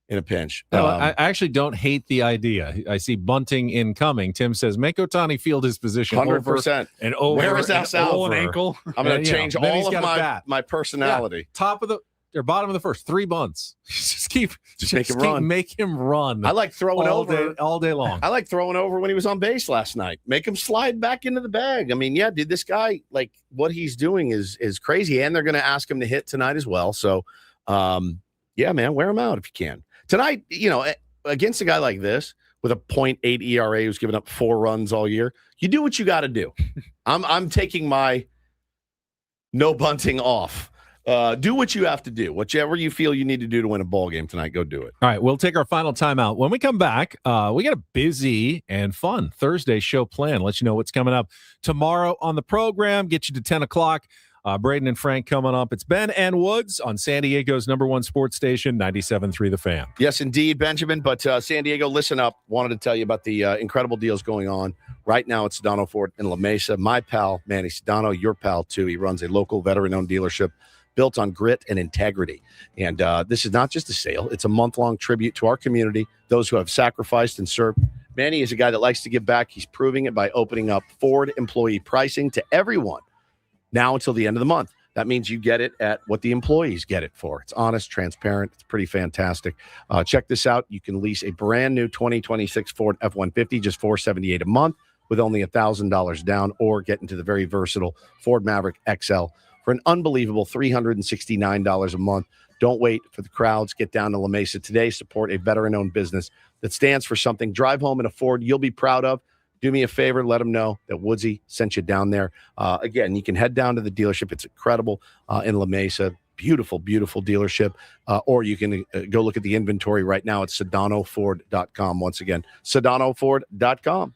in a pinch. No, I actually don't hate the idea. I see bunting incoming. Tim says make Ohtani field his position 100% and over. Where is that an ankle? I'm going to change all of my personality. Yeah, top of the. Or bottom of the first, 3 bunts. Just make him run. Make him run. I like throwing over all day long. I like throwing over when he was on base last night. Make him slide back into the bag. I mean, yeah, dude, this guy, like what he's doing is crazy, and they're going to ask him to hit tonight as well. So, yeah, man, wear him out if you can tonight. You know, against a guy like this with a .8 ERA who's given up 4 runs all year, you do what you got to do. I'm taking my no bunting off. Do what you have to do. Whichever you feel you need to do to win a ball game tonight, go do it. All right, we'll take our final timeout. When we come back, we got a busy and fun Thursday show planned. Let you know what's coming up tomorrow on the program. Get you to 10 o'clock. Braden and Frank coming up. It's Ben and Woods on San Diego's #1 sports station, 97.3 The Fan. Yes, indeed, Benjamin. But San Diego, listen up. Wanted to tell you about the incredible deals going on right now at Sedano Ford in La Mesa. My pal, Manny Sedano, your pal, too. He runs a local veteran-owned dealership built on grit and integrity. And this is not just a sale. It's a month-long tribute to our community, those who have sacrificed and served. Manny is a guy that likes to give back. He's proving it by opening up Ford employee pricing to everyone now until the end of the month. That means you get it at what the employees get it for. It's honest, transparent. It's pretty fantastic. Check this out. You can lease a brand new 2026 Ford F-150, just $478 a month with only $1,000 down, or get into the very versatile Ford Maverick XL for an unbelievable $369 a month. Don't wait for the crowds. Get down to La Mesa today. Support a veteran-owned business that stands for something. Drive home in a Ford you'll be proud of. Do me a favor. Let them know that Woodsy sent you down there. Again, you can head down to the dealership. It's incredible in La Mesa. Beautiful, beautiful dealership. Or you can go look at the inventory right now at SedanoFord.com. Once again, SedanoFord.com.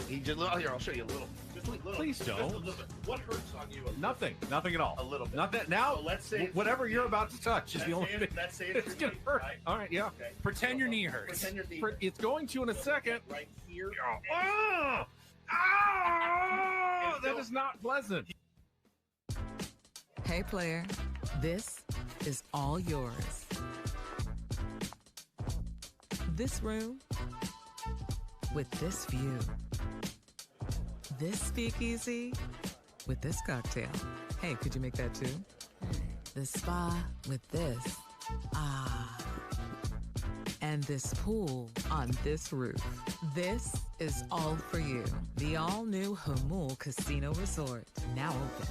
He just here. I'll show you a little. Just a little. Please don't. Just a little bit. What hurts on you? Nothing at all. A little bit. Nothing. Now, So let's say whatever you're about to touch is the only thing. Let's say It's gonna hurt. Right? All right, yeah. Okay. Pretend your knee hurts. Pretend your knee. It's going to in a second. Right here. That is not pleasant. Hey, player, this is all yours. This room with this view. This speakeasy with this cocktail. Hey, could you make that too? The spa with this. Ah. And this pool on this roof. This is all for you. The all-new Hamul Casino Resort, now open.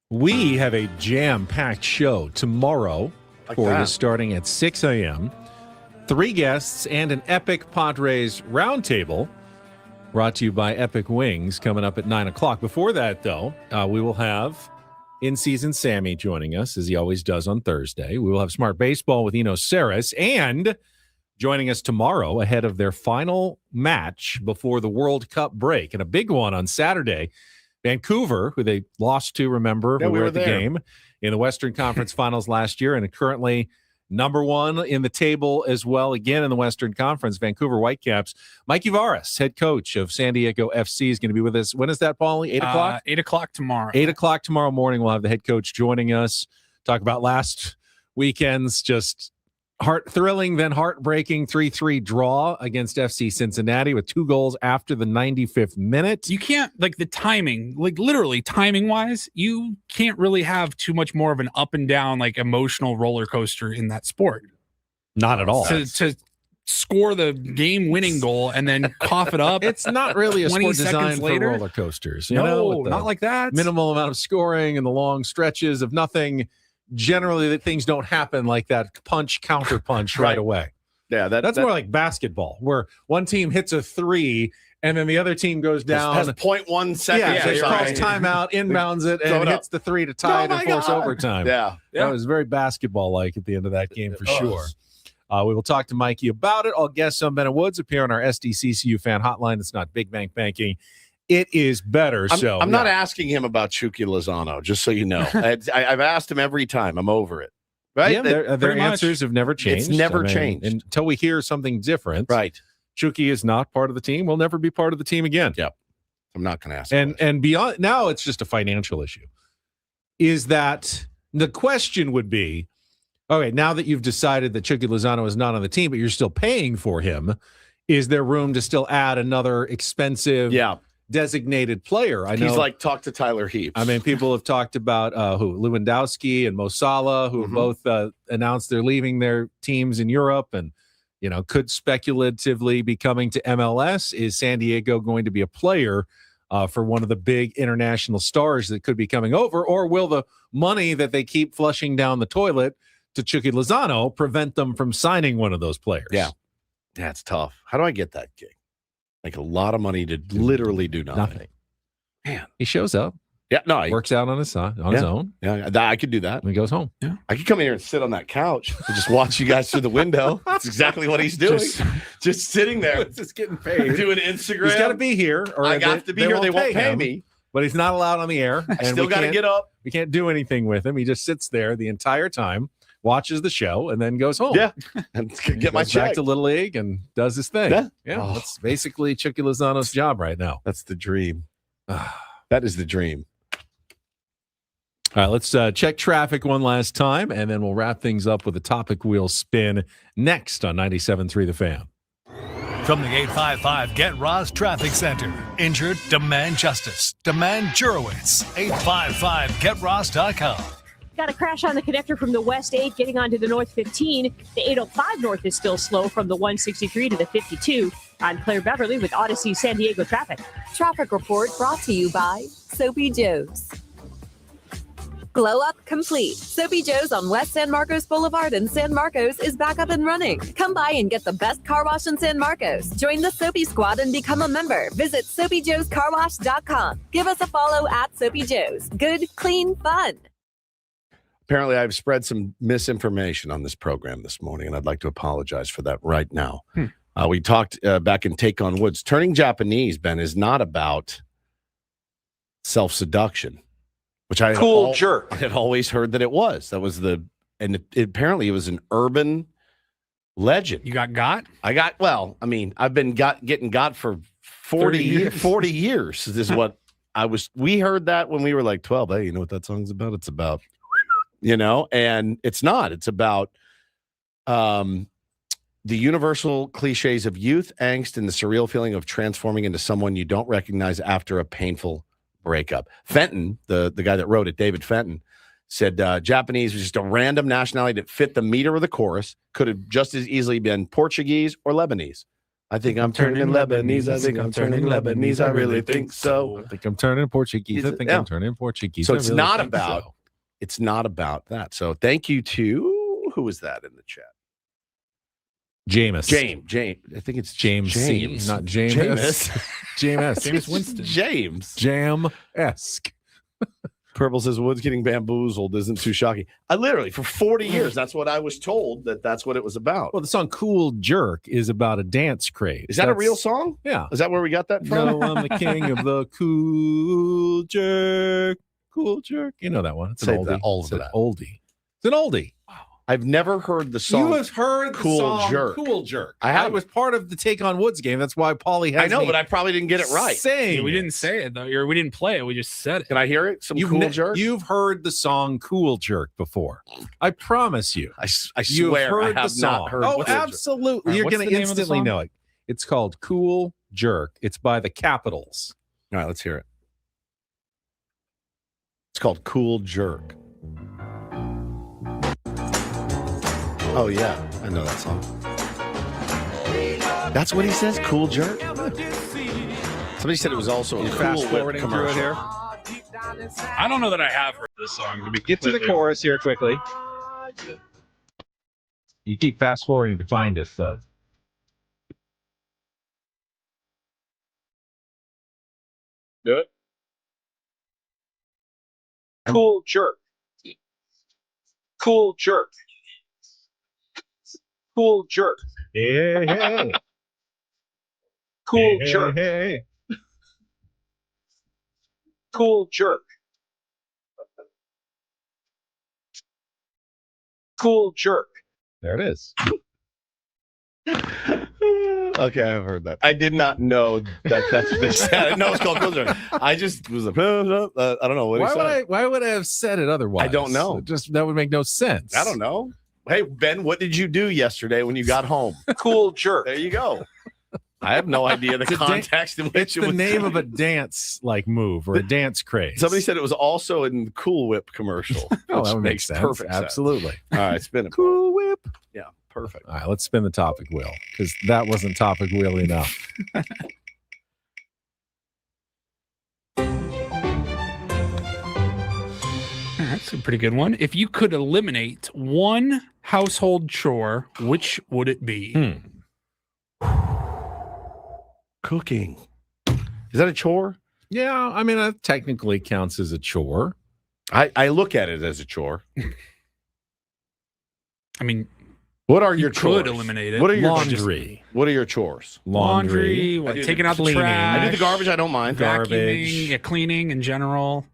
We have a jam-packed show tomorrow for you starting at 6 a.m. 3 guests and an epic Padres roundtable brought to you by Epic Wings coming up at 9 o'clock. Before that, though, we will have in-season Sammy joining us, as he always does on Thursday. We will have Smart Baseball with Eno Saris, and joining us tomorrow ahead of their final match before the World Cup break, and a big one on Saturday. Vancouver, who they lost to, remember, we were at the game in the Western Conference Finals last year, and are currently number one in the table as well, again in the Western Conference. Vancouver Whitecaps. Mikey Varas, head coach of San Diego FC, is going to be with us. When is that, Paulie? 8 o'clock? 8 o'clock tomorrow. 8 o'clock tomorrow morning. We'll have the head coach joining us. Talk about last weekend's just thrilling, then heartbreaking 3-3 draw against FC Cincinnati with 2 goals after the 95th minute. You can't, the timing, literally timing wise, you can't really have too much more of an up and down, emotional roller coaster in that sport. Not at all. To score the game winning goal and then cough it up. It's not really a sport designed for roller coasters. No, not like that. Minimal amount of scoring and the long stretches of nothing. Generally, that things don't happen like that counter punch right away. Yeah, that's more like basketball, where one team hits a 3 and then the other team goes down. Has 0.1 seconds. Yeah, calls timeout, inbounds it, and hits the 3 to tie it and force overtime. Yeah. That was very basketball-like at the end of that game for sure. We will talk to Mikey about it. All guests on Ben and Woods appear on our SDCCU fan hotline. It's not big bank banking. It is better. I'm not asking him about Chucky Lozano, just so you know. I've asked him every time. I'm over it. Right? Yeah, their answers have never changed. It's never changed. Until we hear something different. Right. Chucky is not part of the team. Will never be part of the team again. Yep. I'm not going to ask. And beyond, now it's just a financial issue. Is that the question would be, okay, now that you've decided that Chucky Lozano is not on the team, but you're still paying for him, is there room to still add another expensive designated player? I know he's talk to Tyler Heaps. I mean, people have talked about Lewandowski and Mo Salah, who have both announced they're leaving their teams in Europe and, could speculatively be coming to MLS. Is San Diego going to be a player for one of the big international stars that could be coming over? Or will the money that they keep flushing down the toilet to Chucky Lozano prevent them from signing one of those players? Yeah, it's tough. How do I get that gig? A lot of money to literally do nothing. Man, he shows up. Yeah, no, he works out on his own. Yeah, I could do that. And he goes home. Yeah, I could come in here and sit on that couch and just watch you guys through the window. That's exactly what he's doing. Just sitting there, just getting paid, doing Instagram. He's got to be here, or I got to be here. They won't pay me, but he's not allowed on the air. I still got to get up. We can't do anything with him. He just sits there the entire time, watches the show, and then goes home. Yeah, and get my check. Back to Little League and does his thing. Yeah. That's basically Chucky Lozano's job right now. That's the dream. That is the dream. All right, let's check traffic one last time, and then we'll wrap things up with a topic wheel spin next on 97.3 The Fan. From the 855 Get Ross Traffic Center. Injured? Demand justice. Demand Jurowitz. 855GetRoss.com. Got a crash on the connector from the West 8 getting onto the North 15. The 805 North is still slow from the 163 to the 52. I'm Claire Beverly with Odyssey San Diego traffic. Traffic report brought to you by Soapy Joe's. Glow Up Complete. Soapy Joe's on West San Marcos Boulevard in San Marcos is back up and running. Come by and get the best car wash in San Marcos. Join the Soapy Squad and become a member. Visit SoapyJoesCarWash.com. Give us a follow at Soapy Joe's. Good, clean, fun. Apparently, I've spread some misinformation on this program this morning, and I'd like to apologize for that right now. We talked back in Take on Woods. Turning Japanese, Ben, is not about self-seduction. Which I jerk. I had always heard that it was. That was apparently it was an urban legend. You got? I've been getting got for 40 years. This is what we heard that when we were like 12. Hey, you know what that song's about? It's about, and it's not. It's about the universal cliches of youth, angst, and the surreal feeling of transforming into someone you don't recognize after a painful breakup. Fenton, the guy that wrote it, David Fenton, said Japanese was just a random nationality that fit the meter of the chorus. Could have just as easily been Portuguese or Lebanese. I think I'm turning Lebanese. I think I'm turning Lebanese. I really think so. I think I'm turning Portuguese. I think I'm turning Portuguese. So it's not about that. So thank you to, who was that in the chat? James. I think it's James. Not James. James Winston. Jam-esque. Purple says Woods getting bamboozled isn't too shocking. I literally, for 40 years, that's what I was told that's what it was about. Well, the song Cool Jerk is about a dance craze. Is that a real song? Yeah. Is that where we got that from? No, I'm the king of the cool jerk. Cool jerk. You know that one. It's an oldie. It's an oldie. I've never heard the song. You have heard the song Cool Jerk. I was part of the Take on Woods game. That's why Paulie has but I probably didn't get it right. We didn't say it, though. We didn't play it. We just said it. Can I hear it? Cool Jerk? You've heard the song Cool Jerk before. I promise you. I swear I have not heard Oh, absolutely. You're going to instantly know it. It's called Cool Jerk. It's by the Capitals. All right, let's hear it. It's called Cool Jerk. Oh, yeah. I know that song. That's what he says? Cool Jerk? Somebody said it was also a Cool Whip commercial. Here. I don't know that I have heard this song. Get to the chorus here quickly. You keep fast forwarding to find it, though. Do it. Cool jerk. Cool jerk. Cool jerk. Hey. Cool jerk. Hey. Cool jerk. Cool jerk. There it is. Okay, I've heard that. I did not know that's what they said. I didn't know it's called Cool Jerk. I just was like, I don't know what he said. Why would I have said it otherwise? I don't know. That would make no sense. I don't know. Hey, Ben, what did you do yesterday when you got home? Cool jerk. There you go. I have no idea the context in which it's the name of a dance move or a dance craze. Somebody said it was also in the Cool Whip commercial. Oh, that makes sense. Perfect sense. Absolutely. All right, spin it. Cool Whip. Yeah, perfect. All right, let's spin the topic wheel because that wasn't topic wheel enough. That's a pretty good one. If you could eliminate one household chore, which would it be? Cooking. Is that a chore? Yeah, I mean, that technically counts as a chore. I look at it as a chore. I mean, what are your chores? Could eliminate it. What are your laundry? What are your chores? Laundry, taking out the trash. I do the garbage. I don't mind. Vacuuming, cleaning in general.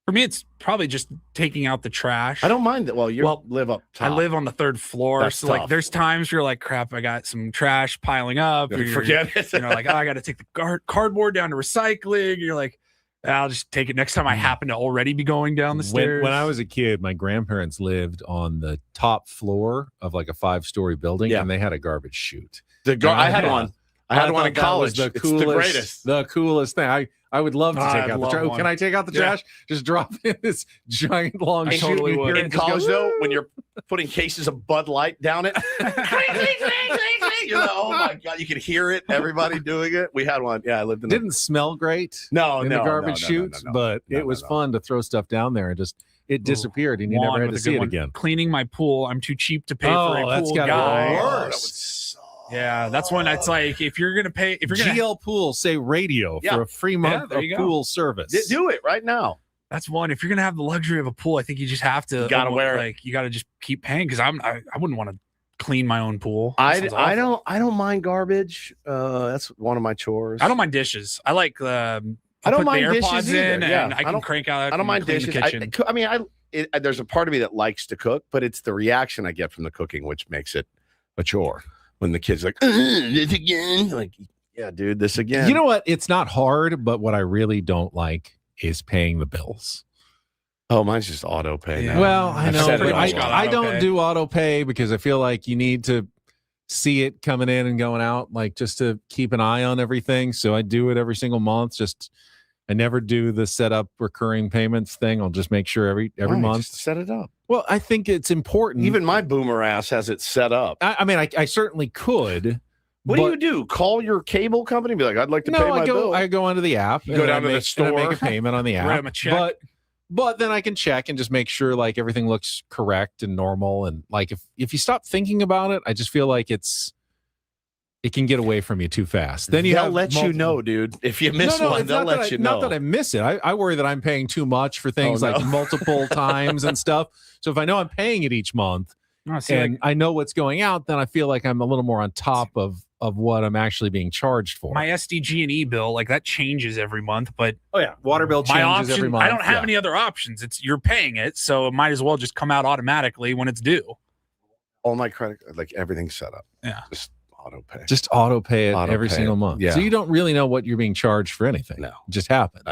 For me, it's probably just taking out the trash. I don't mind that. Well, you live up top. I live on the third floor. That's so, tough. there's times where you're like, crap, I got some trash piling up. Forget it. I got to take the cardboard down to recycling. You're like, I'll just take it next time I happen to already be going down the stairs. When I was a kid, my grandparents lived on the top floor of like a 5-story building, and they had a garbage chute. I had one. I had one in college. The coolest, the coolest thing. I would love to take out the trash. Can I take out the trash? Just drop in this giant long chute. Totally would. In college, though, when you're putting cases of Bud Light down it, oh my God, you could hear it. Everybody doing it. We had one. Yeah, I lived in. Didn't smell great. in the garbage chutes, but it was fun to throw stuff down there and just it disappeared, and you never had to see it again. Cleaning my pool, I'm too cheap to pay for a pool guy. Worse. Yeah, that's when it's like if you're gonna pay, if you're gonna GL Pool say radio for a free month of pool service. Do it right now. That's one. If you're gonna have the luxury of a pool, I think you just have to. You gotta wear it. You gotta just keep paying because I wouldn't want to clean my own pool. I don't mind garbage. That's one of my chores. I don't mind dishes. I like I don't mind the AirPods dishes either. in, and I can crank out. I don't mind dishes. There's a part of me that likes to cook, but it's the reaction I get from the cooking which makes it a chore. When the kid's like, this again, like, yeah, dude, this again. You know what? It's not hard, but what I really don't like is paying the bills. Oh, mine's just auto pay. Yeah. Well, I know, but I don't do auto pay because I feel like you need to see it coming in and going out, like just to keep an eye on everything. So I do it every single month. I never do the set up recurring payments thing. I'll just make sure every month. Just set it up. Well, I think it's important. Even my boomer ass has it set up. I mean, I certainly could. What do you do? Call your cable company and be like, I'd like to pay my bill. I go onto the app. You go down to the store. And I make a payment on the app. Write them a check. But then I can check and just make sure like everything looks correct and normal. And like if you stop thinking about it, I just feel like it can get away from you too fast. Then they'll let you know, dude. If you miss one, they'll let you know. Not that I miss it. I worry that I'm paying too much for things like multiple times and stuff. So if I know I'm paying it each month and I know what's going out, then I feel like I'm a little more on top of what I'm actually being charged for. My SDG&E bill, like that changes every month, but water bill changes every month. I don't have any other options. You're paying it, so it might as well just come out automatically when it's due. All my credit, like everything's set up. Yeah. Just auto pay it every single month. Yeah. So you don't really know what you're being charged for anything. No. It just happens.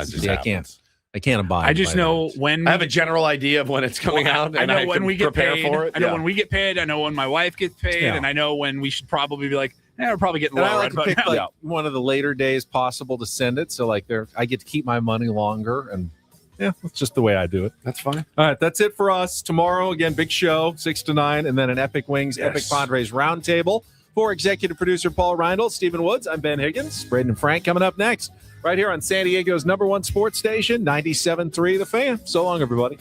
I can't abide. I just know when I have a general idea of when it's coming out. I know when we get paid for it. I know when we get paid. I know when my wife gets paid, and I know when we should probably be like, we're probably getting low. I like to pick one of the later days possible to send it. So like I get to keep my money longer, and that's just the way I do it. That's fine. All right, that's it for us. Tomorrow again, big show 6 to 9, and then an Epic Wings, Epic Padres roundtable. For executive producer Paul Reindl, Stephen Woods, I'm Ben Higgins. Braden and Frank coming up next, right here on San Diego's #1 sports station, 97.3 The Fan. So long, everybody.